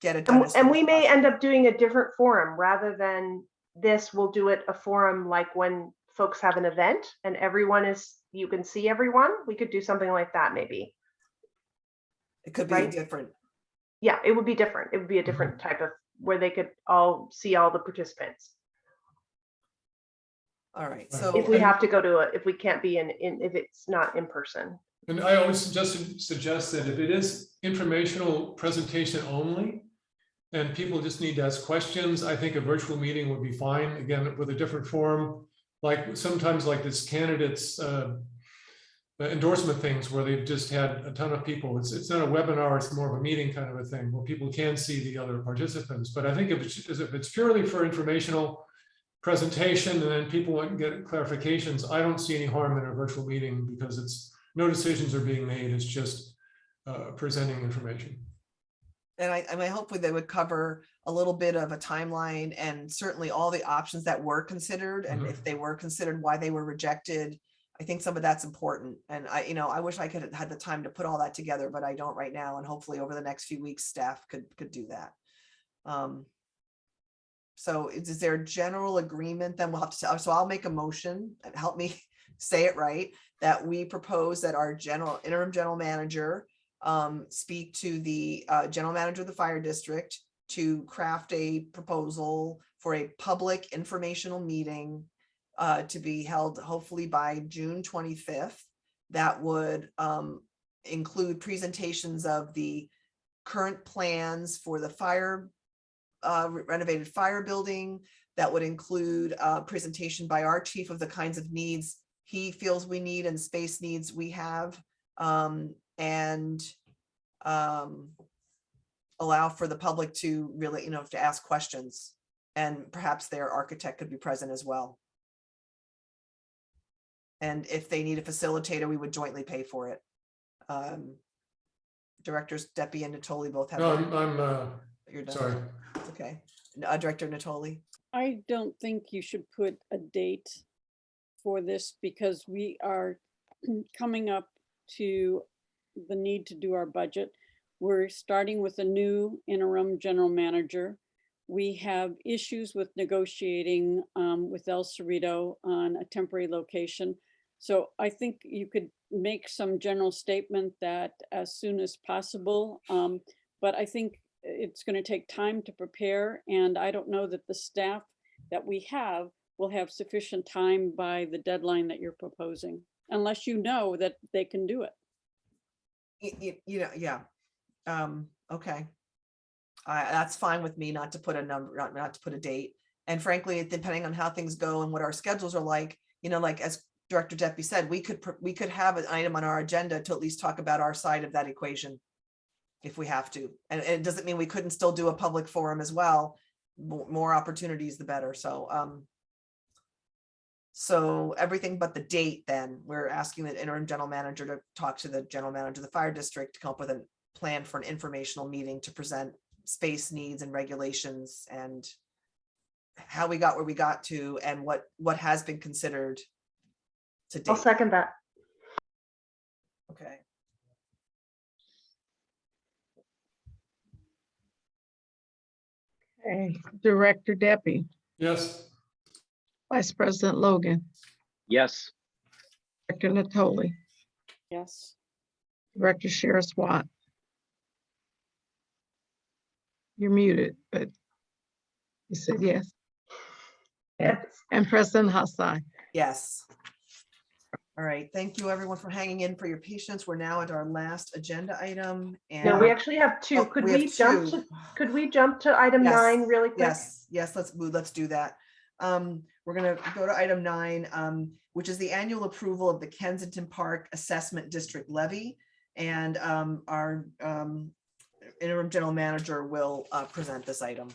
get it done. And we may end up doing a different forum rather than this. We'll do it a forum like when folks have an event and everyone is, you can see everyone. We could do something like that maybe. It could be different. Yeah, it would be different. It would be a different type of where they could all see all the participants. All right. So if we have to go to if we can't be if it's not in person. And I always suggest that if it is informational presentation only, and people just need to ask questions, I think a virtual meeting would be fine. Again, with a different forum, like sometimes like this candidates endorsement things where they've just had a ton of people. It's not a webinar, it's more of a meeting kind of a thing where people can see the other participants. But I think if it's purely for informational presentation and then people want to get clarifications, I don't see any harm in a virtual meeting because it's no decisions are being made. It's just presenting information. And I hope they would cover a little bit of a timeline and certainly all the options that were considered. And if they were considered, why they were rejected. I think some of that's important. And I wish I could have had the time to put all that together, but I don't right now. And hopefully over the next few weeks, staff could do that. So is there a general agreement? Then we'll have to, so I'll make a motion and help me say it right, that we propose that our interim general manager speak to the general manager of the fire district to craft a proposal for a public informational meeting to be held hopefully by June 25th. That would include presentations of the current plans for the renovated fire building. That would include a presentation by our chief of the kinds of needs he feels we need and space needs we have, and allow for the public to really, to ask questions, and perhaps their architect could be present as well. And if they need a facilitator, we would jointly pay for it. Directors Deppie and Natoli both have. No, you're done. Sorry. It's okay. Director Natoli. I don't think you should put a date for this because we are coming up to the need to do our budget. We're starting with a new interim general manager. We have issues with negotiating with El Cerrito on a temporary location. So I think you could make some general statement that as soon as possible, but I think it's going to take time to prepare. And I don't know that the staff that we have will have sufficient time by the deadline that you're proposing, unless you know that they can do it. Yeah. Okay. That's fine with me not to put a number, not to put a date. And frankly, depending on how things go and what our schedules are like, like as Director Deppie said, we could have an item on our agenda to at least talk about our side of that equation if we have to. And it doesn't mean we couldn't still do a public forum as well. More opportunities, the better. So everything but the date, then we're asking the interim general manager to talk to the general manager of the fire district to come up with a plan for an informational meeting to present space needs and regulations and how we got where we got to and what has been considered to date. I'll second that. Okay. Okay, Director Deppie. Yes. Vice President Logan. Yes. Director Natoli. Yes. Director Sheriff Watt. You're muted, but you said yes. Yes. And President Hassai. Yes. All right. Thank you, everyone, for hanging in, for your patience. We're now at our last agenda item. And No, we actually have two. Could we jump to item 9 really quick? Yes. Let's do that. We're going to go to item 9, which is the annual approval of the Kensington Park Assessment District levy. And our interim general manager will present this item.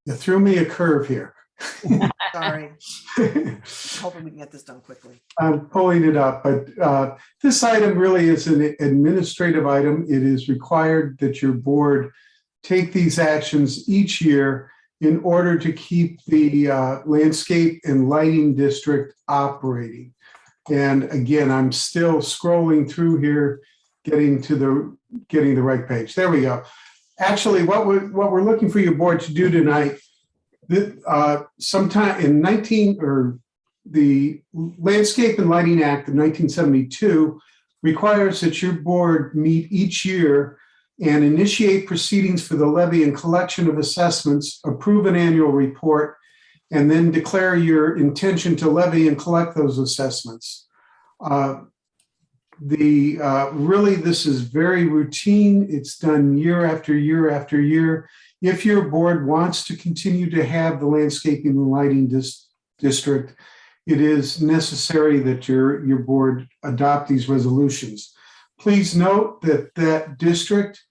You threw me a curve here. Sorry. Hoping we can get this done quickly. I'm pulling it up, but this item really is an administrative item. It is required that your board take these actions each year in order to keep the landscape and lighting district operating. And again, I'm still scrolling through here, getting the right page. There we go. Actually, what we're looking for your board to do tonight, sometime in the Landscape and Lighting Act of 1972 requires that your board meet each year and initiate proceedings for the levy and collection of assessments, approve an annual report, and then declare your intention to levy and collect those assessments. Really, this is very routine. It's done year after year after year. If your board wants to continue to have the landscaping and lighting district, it is necessary that your board adopt these resolutions. Please note that that district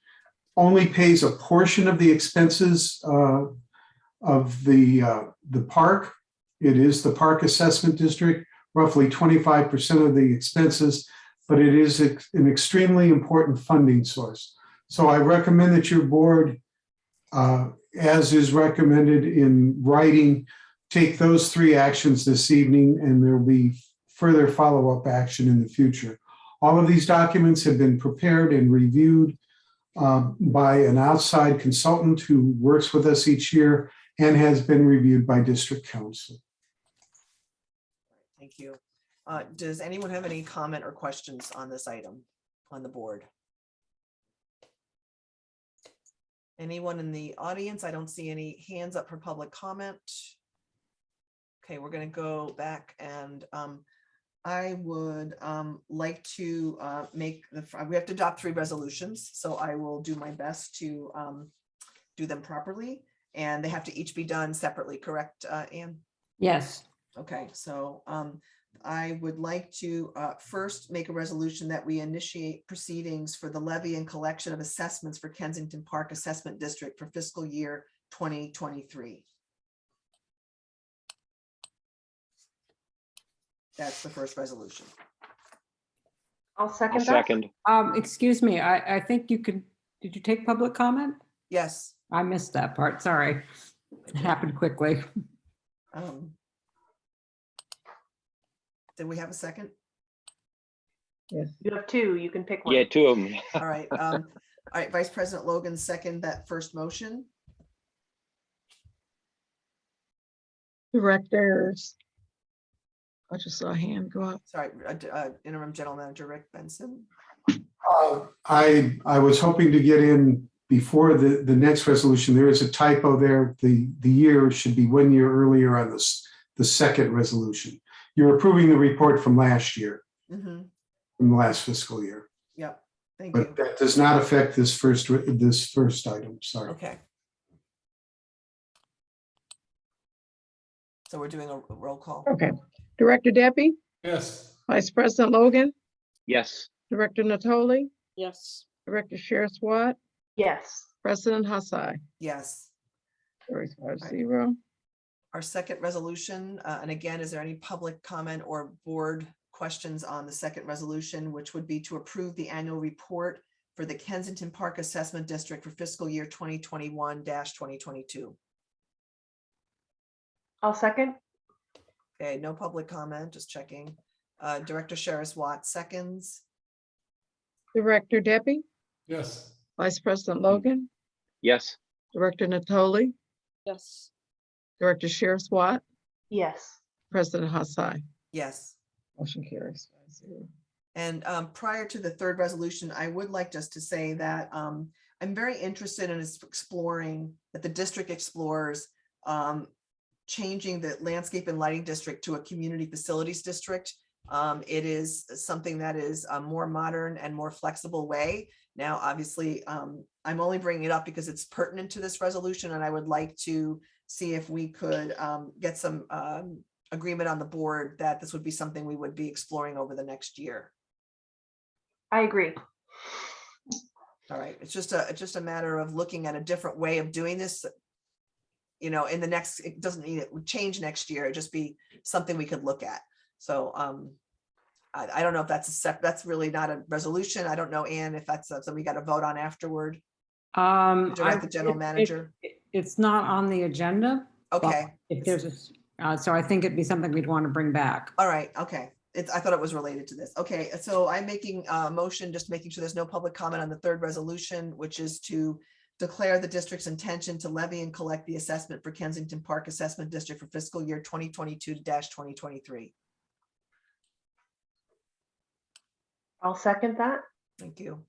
only pays a portion of the expenses of the park. It is the park assessment district, roughly 25% of the expenses, but it is an extremely important funding source. So I recommend that your board, as is recommended in writing, take those 3 actions this evening, and there will be further follow-up action in the future. All of these documents have been prepared and reviewed by an outside consultant who works with us each year and has been reviewed by district council. Thank you. Does anyone have any comment or questions on this item on the board? Anyone in the audience? I don't see any hands up for public comment. Okay, we're going to go back, and I would like to we have to adopt 3 resolutions, so I will do my best to do them properly, and they have to each be done separately, correct, Anne? Yes. Okay, so I would like to first make a resolution that we initiate proceedings for the levy and collection of assessments for Kensington Park Assessment District for fiscal year 2023. That's the first resolution. I'll second that. Second. Excuse me, I think you could, did you take public comment? Yes. I missed that part, sorry. It happened quickly. Did we have a second? Yes. You have 2, you can pick one. Yeah, 2 of them. All right. All right, Vice President Logan, second that first motion. Directors. I just saw a hand go up. Sorry, Interim General Manager Rick Benson. I was hoping to get in before the next resolution. There is a typo there. The year should be 1 year earlier on the second resolution. You're approving the report from last year, from the last fiscal year. Yep. Thank you. But that does not affect this first item. Sorry. Okay. So we're doing a roll call. Okay. Director Deppie? Yes. Vice President Logan? Yes. Director Natoli? Yes. Director Sherris Watt? Yes. President Hassai? Yes. Carries 5-0. Our second resolution, and again, is there any public comment or board questions on the second resolution, which would be to approve the annual report for the Kensington Park Assessment District for fiscal year 2021-2022? I'll second. Okay, no public comment, just checking. Director Sherris Watt seconds. Director Deppie? Yes. Vice President Logan? Yes. Director Natoli? Yes. Director Sherris Watt? Yes. President Hassai? Yes. Motion carries 5-0. And prior to the third resolution, I would like just to say that I'm very interested in exploring, that the district explores changing the landscape and lighting district to a community facilities district. It is something that is a more modern and more flexible way. Now, obviously, I'm only bringing it up because it's pertinent to this resolution, and I would like to see if we could get some agreement on the board that this would be something we would be exploring over the next year. I agree. All right, it's just a matter of looking at a different way of doing this you know, in the next, it doesn't mean it would change next year. It'd just be something we could look at. So I don't know if that's that's really not a resolution. I don't know, Anne, if that's something we got to vote on afterward. Direct the general manager. It's not on the agenda. but Okay. If there's so I think it'd be something we'd want to bring back. All right, okay. I thought it was related to this. Okay, so I'm making a motion, just making sure there's no public comment on the third resolution, which is to declare the district's intention to levy and collect the assessment for Kensington Park Assessment District for fiscal year 2022-2023. I'll second that. Thank you.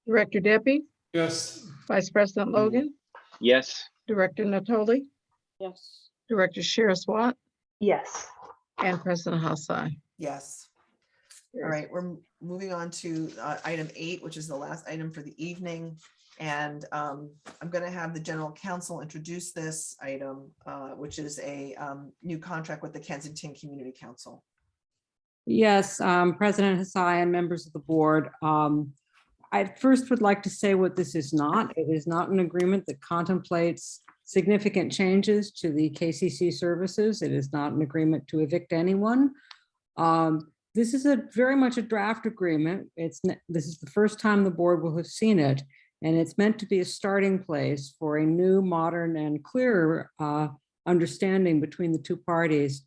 Director Debbie, Yes. Vice President Logan, Yes. Director Natoli, Yes. Director Shearswat, Yes. and President Hassai. Yes. All right, we're moving on to item 8, which is the last item for the evening. And I'm going to have the general counsel introduce this item, which is a new contract with the Kensington Community Council. Yes, President Hassai and members of the board. I first would like to say what this is not. It is not an agreement that contemplates significant changes to the KCC services. It is not an agreement to evict anyone. This is very much a draft agreement. This is the first time the board will have seen it, and it's meant to be a starting place for a new, modern, and clearer understanding between the two parties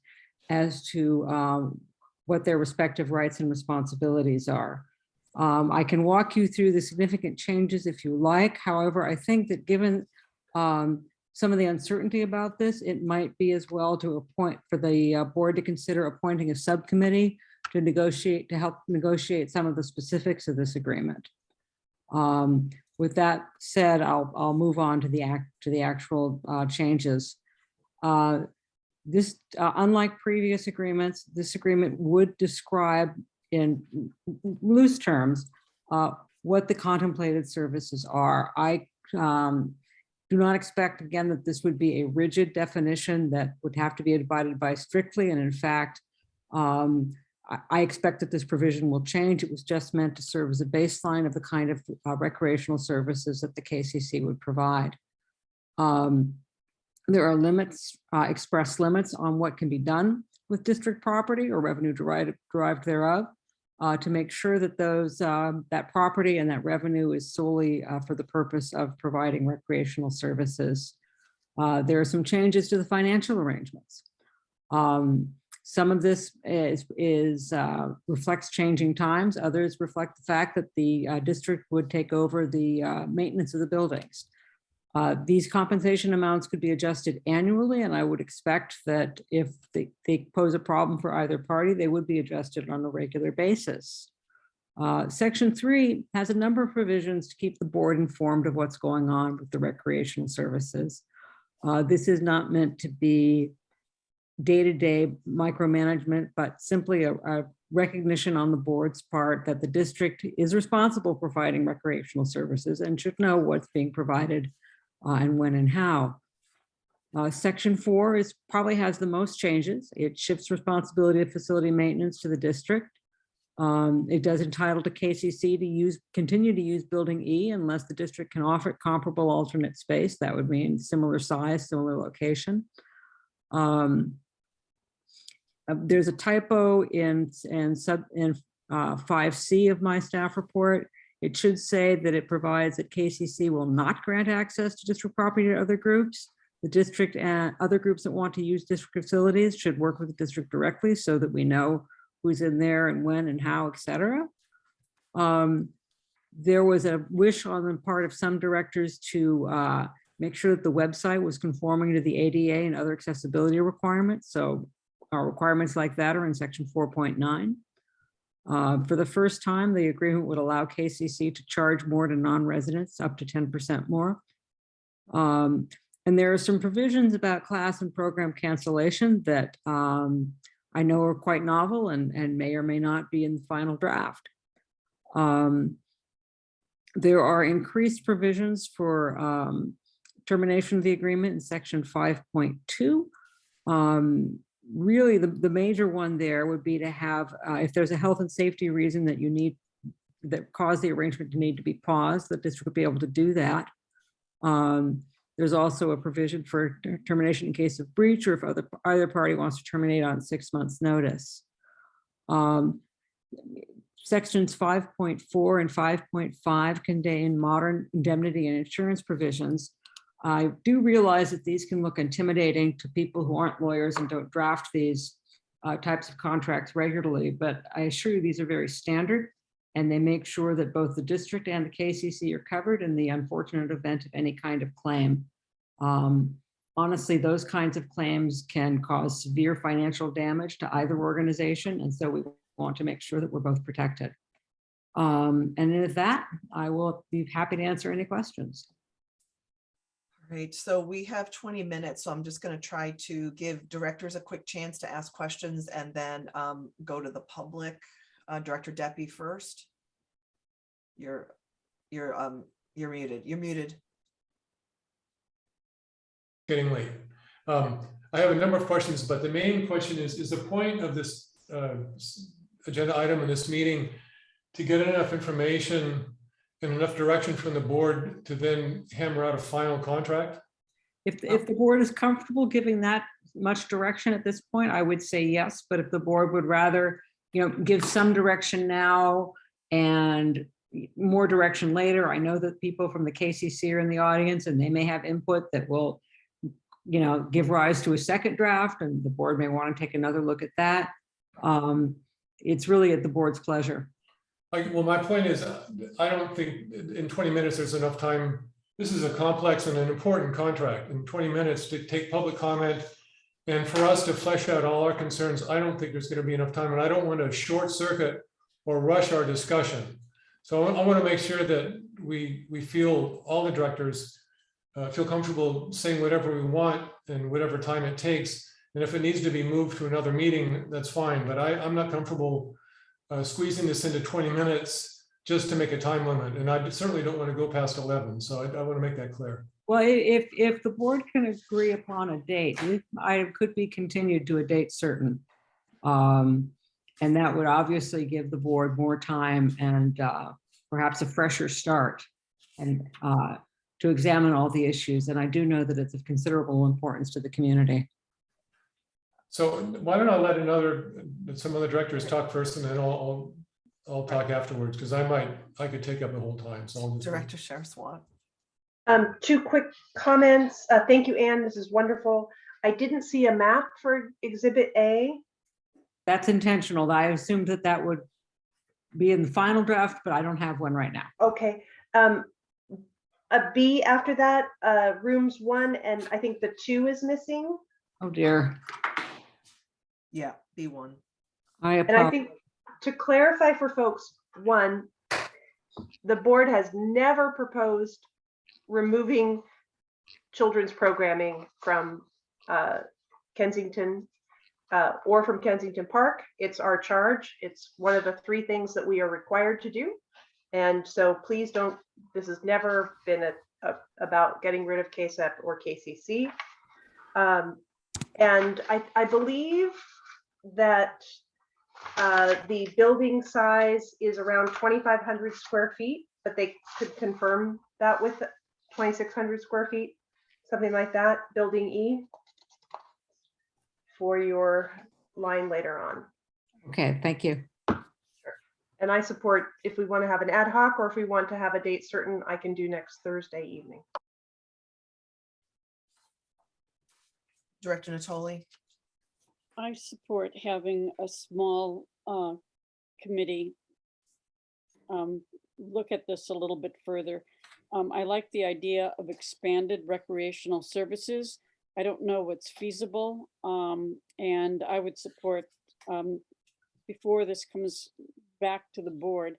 as to what their respective rights and responsibilities are. I can walk you through the significant changes if you like. However, I think that given some of the uncertainty about this, it might be as well to appoint for the board to consider appointing a subcommittee to help negotiate some of the specifics of this agreement. With that said, I'll move on to the actual changes. Unlike previous agreements, this agreement would describe in loose terms what the contemplated services are. I do not expect, again, that this would be a rigid definition that would have to be abided by strictly. And in fact, I expect that this provision will change. It was just meant to serve as a baseline of the kind of recreational services that the KCC would provide. There are limits, express limits on what can be done with district property or revenue derived thereof to make sure that that property and that revenue is solely for the purpose of providing recreational services. There are some changes to the financial arrangements. Some of this reflects changing times. Others reflect the fact that the district would take over the maintenance of the buildings. These compensation amounts could be adjusted annually, and I would expect that if they pose a problem for either party, they would be adjusted on a regular basis. Section 3 has a number of provisions to keep the board informed of what's going on with the recreational services. This is not meant to be day-to-day micromanagement, but simply a recognition on the board's part that the district is responsible for providing recreational services and should know what's being provided and when and how. Section 4 probably has the most changes. It shifts responsibility of facility maintenance to the district. It does entitle to KCC to continue to use Building E unless the district can offer comparable alternate space. That would mean similar size, similar location. There's a typo in 5C of my staff report. It should say that it provides that KCC will not grant access to district property to other groups. The district and other groups that want to use district facilities should work with the district directly so that we know who's in there and when and how, et cetera. There was a wish on the part of some directors to make sure that the website was conforming to the ADA and other accessibility requirements. So requirements like that are in section 4.9. For the first time, the agreement would allow KCC to charge more to non-residents, up to 10% more. And there are some provisions about class and program cancellation that I know are quite novel and may or may not be in the final draft. There are increased provisions for termination of the agreement in section 5.2. Really, the major one there would be to have, if there's a health and safety reason that caused the arrangement to need to be paused, the district would be able to do that. There's also a provision for termination in case of breach, or if either party wants to terminate on 6 months' notice. Sections 5.4 and 5.5 contain modern indemnity and insurance provisions. I do realize that these can look intimidating to people who aren't lawyers and don't draft these types of contracts regularly, but I assure you these are very standard, and they make sure that both the district and the KCC are covered in the unfortunate event of any kind of claim. Honestly, those kinds of claims can cause severe financial damage to either organization, and so we want to make sure that we're both protected. And with that, I will be happy to answer any questions. Great. So we have 20 minutes, so I'm just going to try to give directors a quick chance to ask questions and then go to the public. Director Deppie first. You're muted. You're muted. Getting late. I have a number of questions, but the main question is the point of this agenda item in this meeting to get enough information and enough direction from the board to then hammer out a final contract? If the board is comfortable giving that much direction at this point, I would say yes. But if the board would rather, give some direction now and more direction later, I know that people from the KCC are in the audience and they may have input that will, give rise to a second draft, and the board may want to take another look at that. It's really at the board's pleasure. Well, my point is, I don't think in 20 minutes there's enough time. This is a complex and an important contract. In 20 minutes to take public comment and for us to flesh out all our concerns, I don't think there's going to be enough time, and I don't want to short circuit or rush our discussion. So I want to make sure that we feel, all the directors feel comfortable saying whatever we want and whatever time it takes. And if it needs to be moved to another meeting, that's fine. But I'm not comfortable squeezing this into 20 minutes just to make a time limit. And I certainly don't want to go past 11. So I want to make that clear. Well, if the board can agree upon a date, this item could be continued to a date certain. And that would obviously give the board more time and perhaps a fresher start and to examine all the issues. And I do know that it's of considerable importance to the community. So why don't I let some other directors talk first, and then I'll talk afterwards, because I could take up the whole time. So I'll just Director Sheriff-Swat. Two quick comments. Thank you, Anne. This is wonderful. I didn't see a map for Exhibit A. That's intentional. I assumed that would be in the final draft, but I don't have one right now. Okay. A B after that, rooms 1 and I think the 2 is missing. Oh dear. Yeah, B1. And I think to clarify for folks, 1, the board has never proposed removing children's programming from Kensington or from Kensington Park. It's our charge. It's one of the 3 things that we are required to do. And so please don't, this has never been about getting rid of KSEP or KCC. And I believe that the building size is around 2,500 square feet, but they could confirm that with 2,600 square feet, something like that, building E, for your line later on. Okay, thank you. And I support, if we want to have an ad hoc or if we want to have a date certain, I can do next Thursday evening. Director Natoli. I support having a small committee look at this a little bit further. I like the idea of expanded recreational services. I don't know what's feasible, and I would support, before this comes back to the board,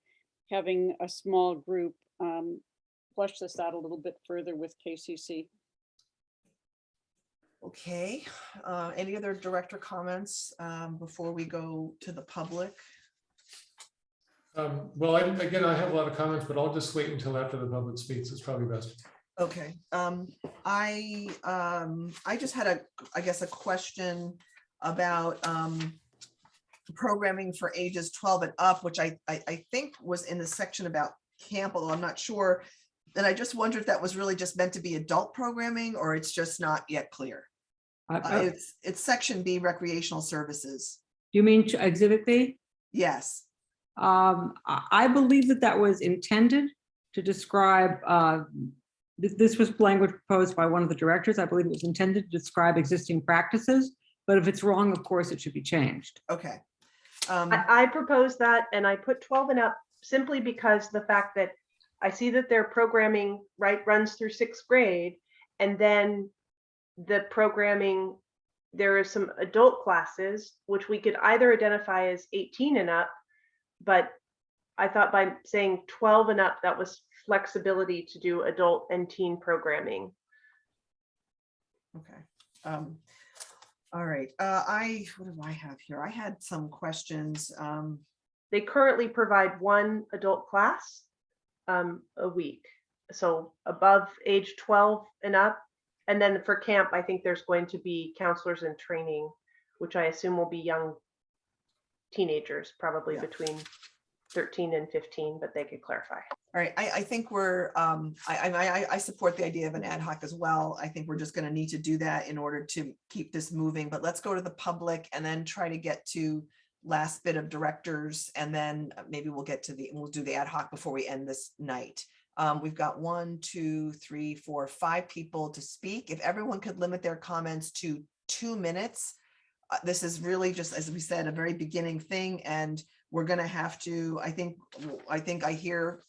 having a small group flesh this out a little bit further with KCC. Okay, any other director comments before we go to the public? Well, again, I have a lot of comments, but I'll just wait until after the public speaks. It's probably best. Okay, I just had a question about programming for ages 12 and up, which I think was in the section about camp, although I'm not sure. And I just wonder if that was really just meant to be adult programming, or it's just not yet clear. Do It's section B, recreational services. you mean Exhibit B? Yes. I believe that that was intended to describe, this was language proposed by one of the directors. I believe it was intended to describe existing practices, but if it's wrong, of course, it should be changed. Okay. I proposed that and I put 12 and up simply because the fact that I see that their programming runs through 6th grade, and then the programming, there are some adult classes which we could either identify as 18 and up, but I thought by saying 12 and up, that was flexibility to do adult and teen programming. Okay. All right. What do I have here? I had some questions. They currently provide 1 adult class a week. So above age 12 and up. And then for camp, I think there's going to be counselors in training, which I assume will be young teenagers, probably between 13 and 15, but they could clarify. All right, I think we're, I support the idea of an ad hoc as well. I think we're just going to need to do that in order to keep this moving, but let's go to the public and then try to get to last bit of directors, and then maybe we'll do the ad hoc before we end this night. We've got 1, 2, 3, 4, 5 people to speak. If everyone could limit their comments to 2 minutes, this is really just, as we said, a very beginning thing, and we're going to have to, I think I hear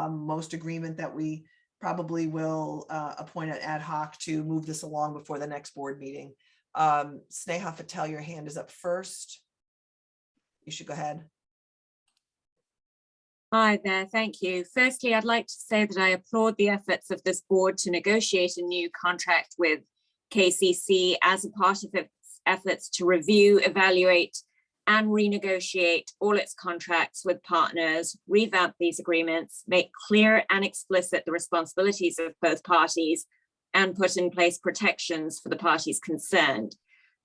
most agreement that we probably will appoint an ad hoc to move this along before the next board meeting. Sneha Patel, your hand is up first. You should go ahead. Hi there, thank you. Firstly, I'd like to say that I applaud the efforts of this board to negotiate a new contract with KCC as a part of its efforts to review, evaluate, and renegotiate all its contracts with partners, revamp these agreements, make clear and explicit the responsibilities of both parties, and put in place protections for the parties concerned.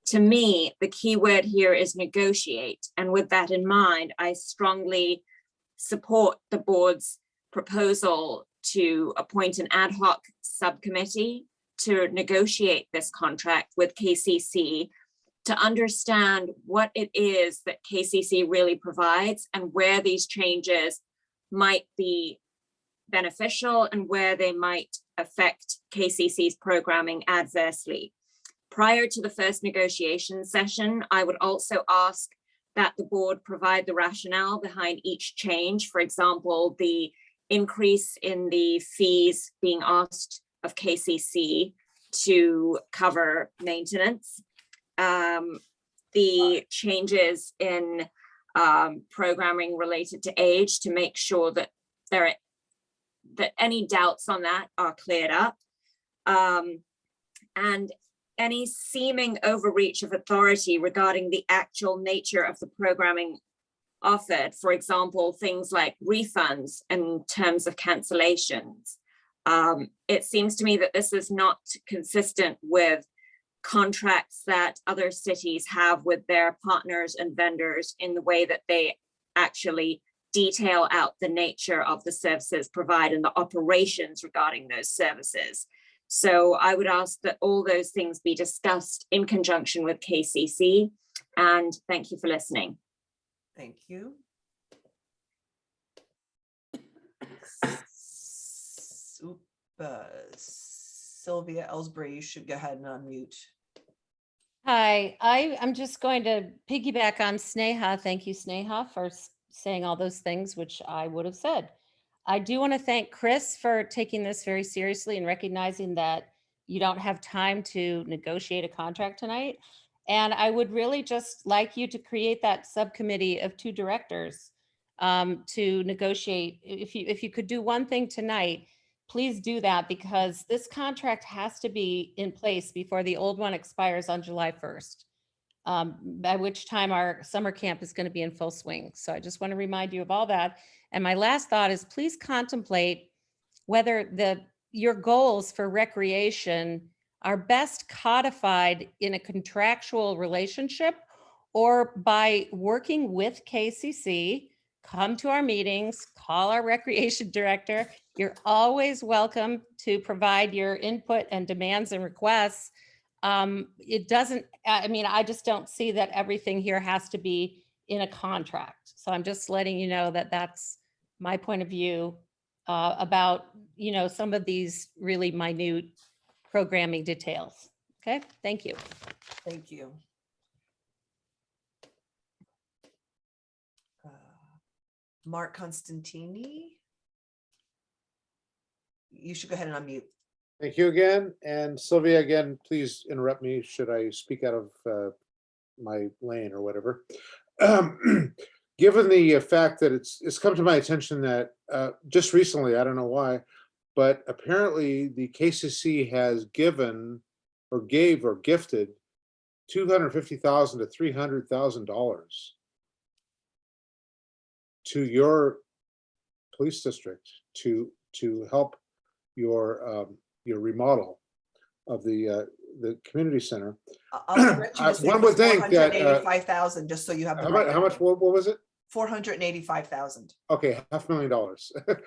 To me, the key word here is negotiate. And with that in mind, I strongly support the board's proposal to appoint an ad hoc subcommittee to negotiate this contract with KCC, to understand what it is that KCC really provides and where these changes might be beneficial and where they might affect KCC's programming adversely. Prior to the first negotiation session, I would also ask that the board provide the rationale behind each change. For example, the increase in the fees being asked of KCC to cover maintenance, the changes in programming related to age to make sure that that any doubts on that are cleared up, and any seeming overreach of authority regarding the actual nature of the programming offered. For example, things like refunds in terms of cancellations. It seems to me that this is not consistent with contracts that other cities have with their partners and vendors in the way that they actually detail out the nature of the services provided and the operations regarding those services. So I would ask that all those things be discussed in conjunction with KCC, and thank you for listening. Thank you. Sylvia Ellsbury, you should go ahead and unmute. Hi, I'm just going to piggyback on Sneha. Thank you, Sneha, for saying all those things, which I would have said. I do want to thank Chris for taking this very seriously and recognizing that you don't have time to negotiate a contract tonight. And I would really just like you to create that subcommittee of 2 directors to negotiate. If you could do one thing tonight, please do that, because this contract has to be in place before the old one expires on July 1st, by which time our summer camp is going to be in full swing. So I just want to remind you of all that. And my last thought is, please contemplate whether your goals for recreation are best codified in a contractual relationship or by working with KCC come to our meetings, call our recreation director. You're always welcome to provide your input and demands and requests. It doesn't, I mean, I just don't see that everything here has to be in a contract. So I'm just letting you know that that's my point of view about, you know, some of these really minute programming details. Okay, thank you. Thank you. Mark Constantini. You should go ahead and unmute. Thank you again. And Sylvia, again, please interrupt me should I speak out of my lane or whatever. Given the fact that it's come to my attention that just recently, I don't know why, but apparently the KCC has given or gave or gifted $250,000 to $300,000 to your police district to help your remodel of the community center. I'll correct you to say One it was would think that 485,000, just so you have the right how much? number. What was it? 485,000. Okay, $500,000.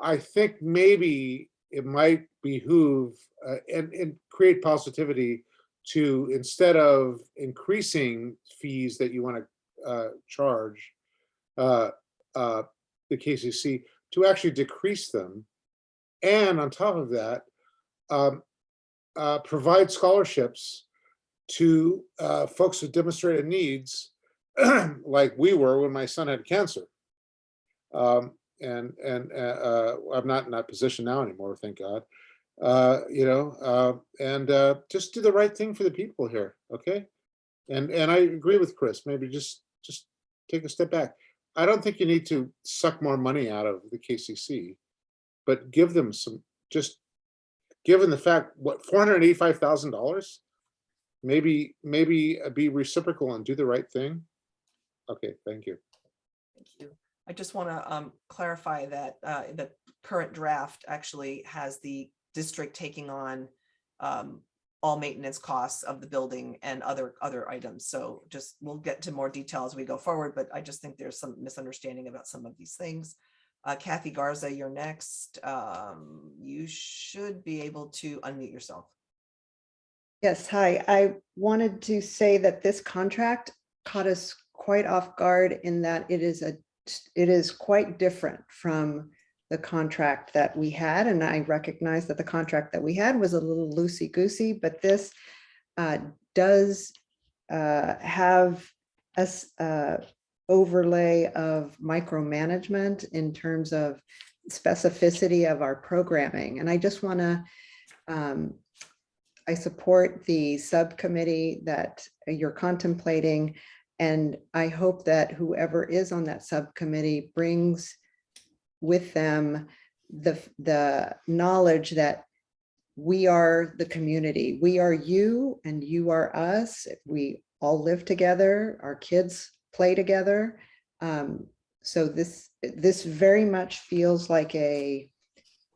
I think maybe it might behoove and create positivity to, instead of increasing fees that you want to charge the KCC, to actually decrease them, and on top of that, provide scholarships to folks with demonstrated needs, like we were when my son had cancer. And I'm not in that position now anymore, thank God. You know, and just do the right thing for the people here, okay? And I agree with Chris. Maybe just take a step back. I don't think you need to suck more money out of the KCC, but give them some. Just given the fact, what, $485,000. Maybe be reciprocal and do the right thing. Okay, thank you. Thank you. I just want to clarify that the current draft actually has the district taking on all maintenance costs of the building and other items. So just, we'll get to more detail as we go forward, but I just think there's some misunderstanding about some of these things. Kathy Garza, you're next. You should be able to unmute yourself. Yes, hi. I wanted to say that this contract caught us quite off guard in that it is quite different from the contract that we had. And I recognize that the contract that we had was a little loosey-goosey, but this does have a overlay of micromanagement in terms of specificity of our programming. And I just want to, I support the subcommittee that you're contemplating, and I hope that whoever is on that subcommittee brings with them the knowledge that we are the community. We are you and you are us. We all live together, our kids play together. So this very much feels like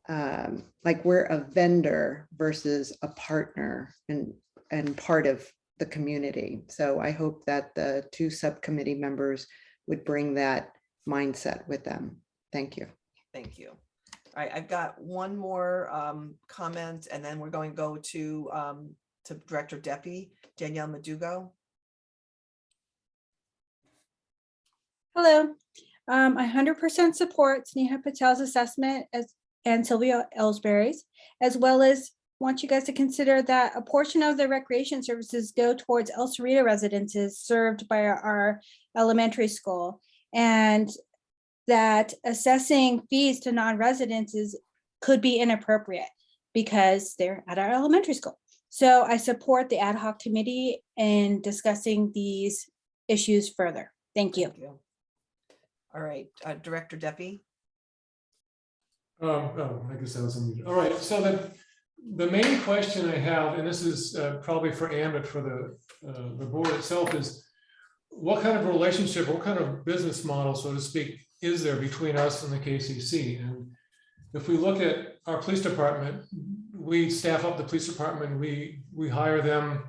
like we're a vendor versus a partner and part of the community. So I hope that the two subcommittee members would bring that mindset with them. Thank you. Thank you. All right, I've got one more comment, and then we're going to go to Director Deppie, Danielle Madugo. Hello. I 100% support Sneha Patel's assessment and Sylvia Ellsbury's, as well as want you guys to consider that a portion of the recreation services go towards El Cerrito residences served by our elementary school, and that assessing fees to non-residents could be inappropriate because they're at our elementary school. So I support the ad hoc committee in discussing these issues further. Thank you. Thank you. All right, Director Deppie. Oh, I guess I was unmuted. All right, so the main question I have, and this is probably for Ann, but for the board itself, is what kind of relationship, what kind of business model, so to speak, is there between us and the KCC? And if we look at our police department, we staff up the police department, we hire them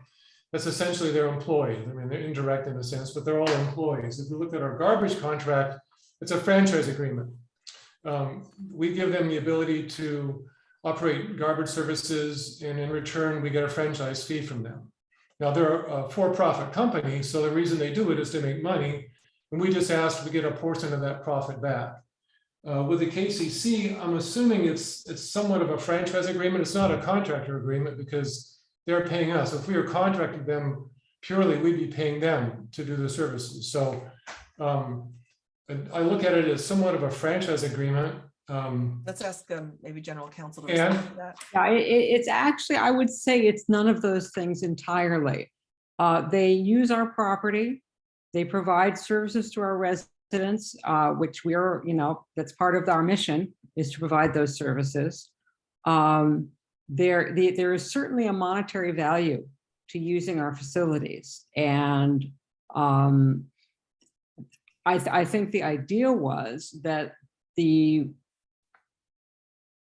that's essentially their employees. I mean, they're indirect in a sense, but they're all employees. If you look at our garbage contract, it's a franchise agreement. We give them the ability to operate garbage services, and in return, we get a franchise fee from them. Now, they're a for-profit company, so the reason they do it is to make money, and we just ask to get a portion of that profit back. With the KCC, I'm assuming it's somewhat of a franchise agreement. It's not a contractor agreement because they're paying us. If we were contracting them purely, we'd be paying them to do the services. So I look at it as somewhat of a franchise agreement. Let's ask maybe general counsel to And- respond to that. Yeah, it's actually, I would say it's none of those things entirely. They use our property. They provide services to our residents, which we are, that's part of our mission, is to provide those services. There is certainly a monetary value to using our facilities. And I think the idea was that the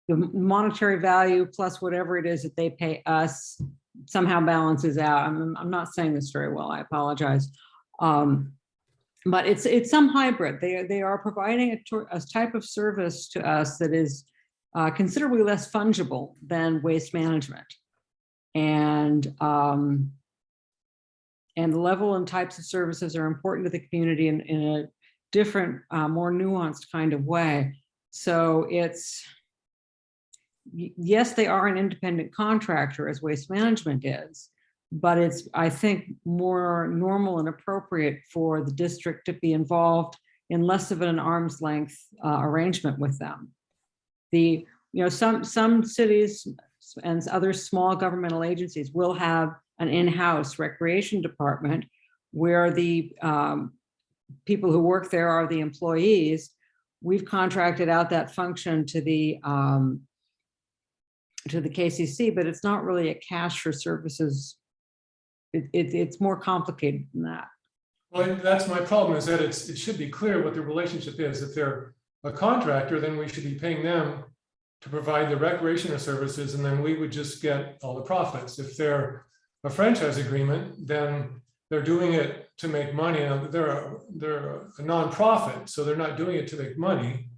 monetary value plus whatever it is that they pay us somehow balances out. I'm not saying this very well, I apologize. But it's some hybrid. They are providing a type of service to us that is considerably less fungible than waste management. And the level and types of services are important to the community in a different, more nuanced kind of way. So yes, they are an independent contractor, as waste management is, but it's, I think, more normal and appropriate for the district to be involved in less of an arm's length arrangement with them. Some cities and other small governmental agencies will have an in-house recreation department where the people who work there are the employees. We've contracted out that function to the KCC, but it's not really a cash for services. It's more complicated than that. Well, that's my problem, is that it should be clear what the relationship is. If they're a contractor, then we should be paying them to provide the recreational services, and then we would just get all the profits. If they're a franchise agreement, then they're doing it to make money. And they're a nonprofit, so they're not doing it to make money.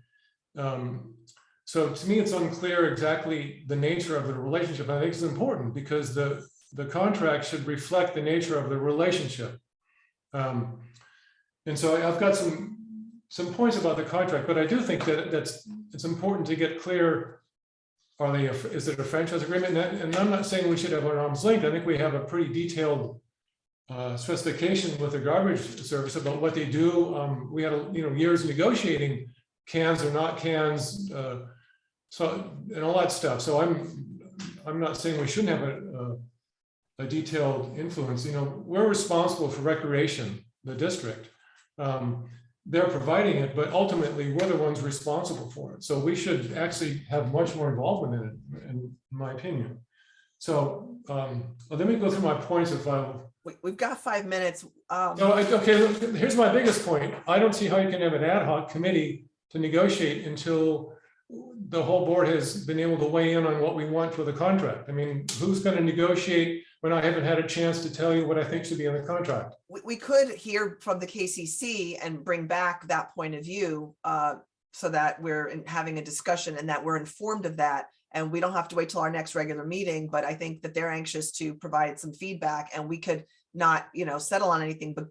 So to me, it's unclear exactly the nature of the relationship. I think it's important because the contract should reflect the nature of the relationship. And so I've got some points about the contract, but I do think that it's important to get clear. Is it a franchise agreement? And I'm not saying we should have an arm's length. I think we have a pretty detailed specification with the garbage service about what they do. We had years negotiating cans or not cans, and all that stuff. So I'm not saying we shouldn't have a detailed influence. We're responsible for recreation, the district. They're providing it, but ultimately we're the ones responsible for it. So we should actually have much more involvement in it, in my opinion. So let me go through my points if We've got 5 minutes. Okay, look, here's my biggest point. I don't see how you can have an ad hoc committee to negotiate until the whole board has been able to weigh in on what we want for the contract. I mean, who's going to negotiate when I haven't had a chance to tell you what I think should be in the contract? We could hear from the KCC and bring back that point of view so that we're having a discussion and that we're informed of that. And we don't have to wait till our next regular meeting, but I think that they're anxious to provide some feedback, and we could not, settle on anything, but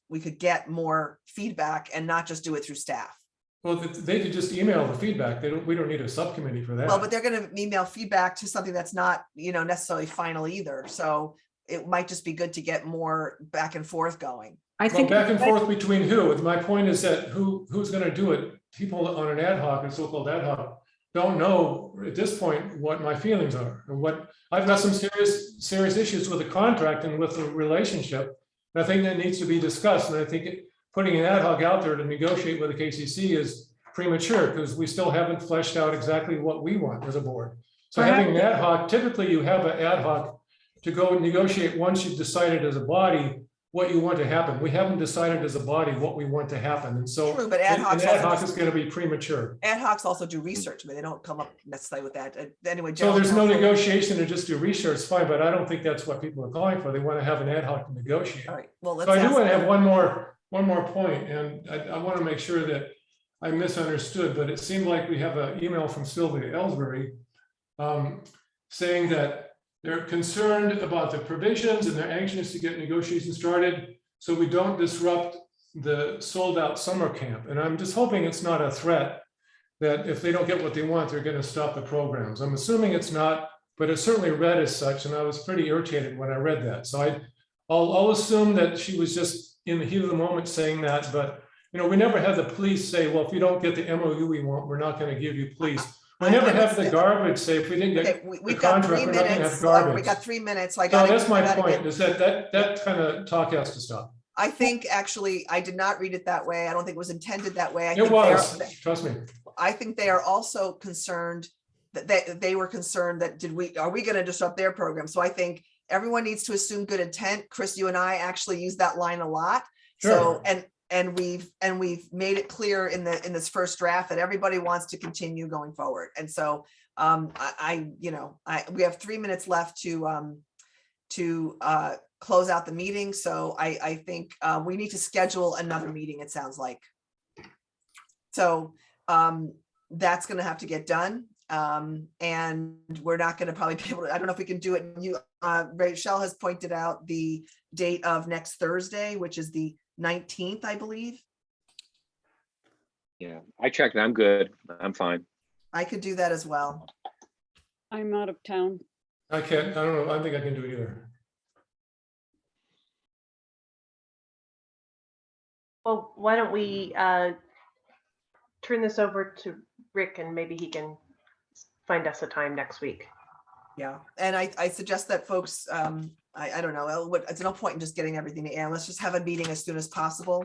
we could get more feedback and not just do it through staff. Well, they could just email the feedback. We don't need a subcommittee for that. Well, but they're going to email feedback to something that's not, necessarily final either. So it might just be good to get more back and forth going. I think back and forth between who? My point is that who's going to do it? People on an ad hoc and so-called ad hoc don't know at this point what my feelings are, and what I've got some serious issues with the contract and with the relationship. And I think that needs to be discussed. And I think putting an ad hoc out there to negotiate with the KCC is premature because we still haven't fleshed out exactly what we want as a board. So having an ad hoc, typically you have an ad hoc to go and negotiate once you've decided as a body what you want to happen. We haven't decided as a body what we want to happen. And so True, but ad an hoc ad hoc also is going to be premature. ad hocs also do research, but they don't come up necessarily with that. Anyway, So General there's no Counsel- negotiation to just do research, fine, but I don't think that's what people are calling for. They want to have an ad hoc to negotiate. All right, well, So let's I do ask. want to have one more point, and I want to make sure that I misunderstood, but it seemed like we have an email from Sylvia Ellsbury saying that they're concerned about the provisions and they're anxious to get negotiations started so we don't disrupt the sold out summer camp. And I'm just hoping it's not a threat that if they don't get what they want, they're going to stop the programs. I'm assuming it's not, but it's certainly read as such. And I was pretty irritated when I read that. So I'll assume that she was just in the heat of the moment saying that, but you know, we never have the police say, well, if we don't get the MOU we want, we're not going to give you police. We never have the garbage say, if we didn't get the We've got 3 contract, we're not going to minutes. have garbage. We got 3 minutes. So I So got that's my point, is that kind of talk has to stop. I think actually, I did not read it that way. I don't think it was intended that way. It was, trust me. I think they are also concerned that they were concerned that are we going to disrupt their program? So I think everyone needs to assume good intent. Chris, you and I actually use that line a lot. Sure. So, and we've made it clear in this first draft that everybody wants to continue going forward. And so we have 3 minutes left to close out the meeting. So I think we need to schedule another meeting, it sounds like. So that's going to have to get done. And we're not going to probably be able to, I don't know if we can do it. Rachel has pointed out the date of next Thursday, which is the 19th, I believe. Yeah, I checked. I'm good. I'm fine. I could do that as well. I'm out of town. I don't know. I don't think I can do it either. Well, why don't we turn this over to Rick and maybe he can find us a time next week. Yeah, and I suggest that folks, I don't know, it's no point in just getting everything to air. Let's just have a meeting as soon as possible.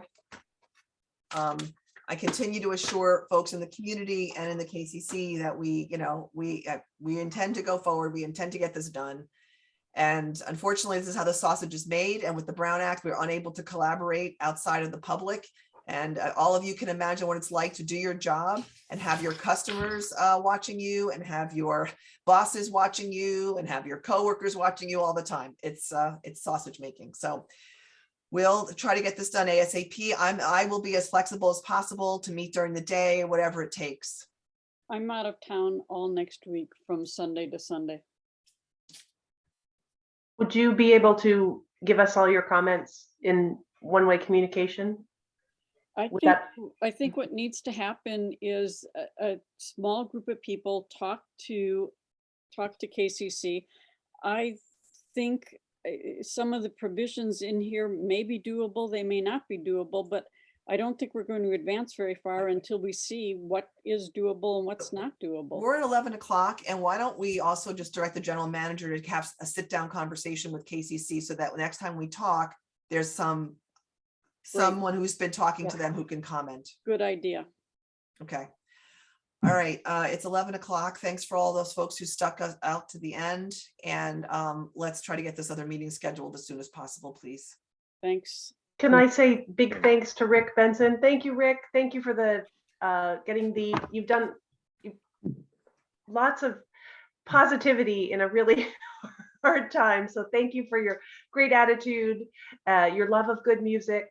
I continue to assure folks in the community and in the KCC that we intend to go forward. We intend to get this done. And unfortunately, this is how the sausage is made. And with the Brown Act, we're unable to collaborate outside of the public. And all of you can imagine what it's like to do your job and have your customers watching you and have your bosses watching you and have your coworkers watching you all the time. It's sausage making. So we'll try to get this done ASAP. I will be as flexible as possible to meet during the day, whatever it takes. I'm out of town all next week from Sunday to Sunday. Would you be able to give us all your comments in one-way communication? I think what needs to happen is a small group of people talk to KCC. I think some of the provisions in here may be doable, they may not be doable, but I don't think we're going to advance very far until we see what is doable and what's not doable. We're at 11 o'clock, and why don't we also just direct the general manager to have a sit-down conversation with KCC so that next time we talk, there's someone who's been talking to them who can comment. Good idea. Okay. All right. It's 11 o'clock. Thanks for all those folks who stuck us out to the end. And let's try to get this other meeting scheduled as soon as possible, please. Thanks. Can I say big thanks to Rick Benson? Thank you, Rick. Thank you for the you've done lots of positivity in a really hard time. So thank you for your great attitude, your love of good music.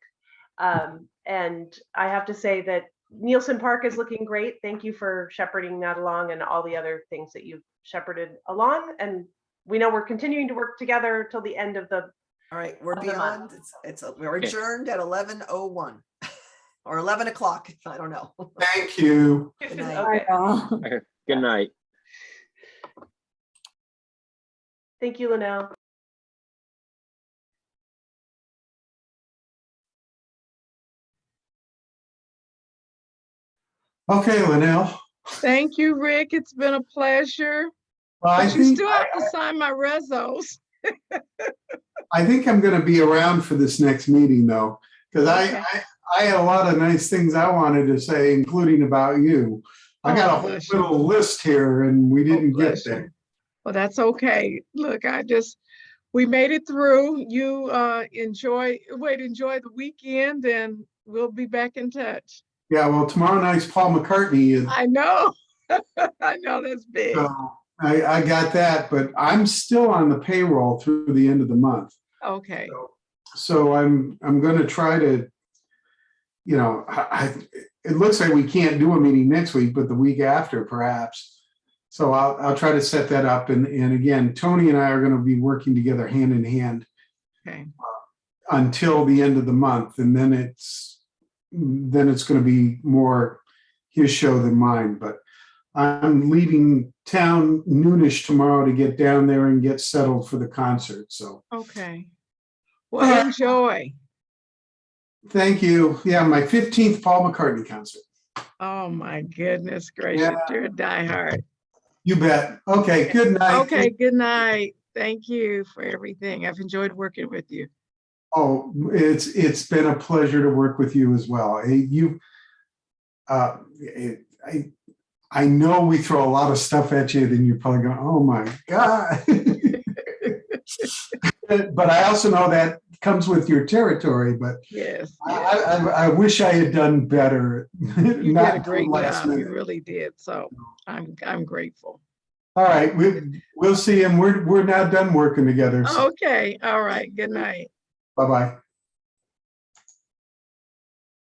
And I have to say that Nielsen Park is looking great. Thank you for shepherding that along and all the other things that you've shepherded along. And we know we're continuing to work together till the end of the. All right, we're beyond. We're adjourned at 11:01 or 11 o'clock. I don't know. Thank you. Good night. Okay. Good night. Thank you, Linnell. Okay, Linnell. Thank you, Rick. It's been a pleasure. Well, But you still have to sign my rezos. I think I'm going to be around for this next meeting though, because Okay. I had a lot of nice things I wanted to say, including about you. I got a whole bless you. little list here and we didn't get bless you. there. Well, that's okay. Look, we made it through. You enjoy the weekend, and we'll be back in touch. Yeah, well, tomorrow night's Paul McCartney, and I know. I know that's big. so I got that, but I'm still on the payroll through the end of the month. Okay. So I'm going to try to, you know, it looks like we can't do a meeting next week, but the week after perhaps. So I'll try to set that up. And again, Tony and I are going to be working together hand in hand until the end of the month. And then it's going to be more his show than mine. But I'm leaving town noonish tomorrow to get down there and get settled for the concert. So. Okay. Well, enjoy. Thank you. Yeah, my 15th Paul McCartney concert. Oh my goodness gracious. You're a diehard. You bet. Okay, good night. Okay, good night. Thank you for everything. I've enjoyed working with you. Oh, it's been a pleasure to work with you as well. I know we throw a lot of stuff at you, then you're probably going, oh my God. But I also know that comes with your territory, but yes, I wish I had done better. You did a great job. You really did. So I'm grateful. All right, we'll see, and we're now done working together. So. Okay. All right. Good night. Bye-bye.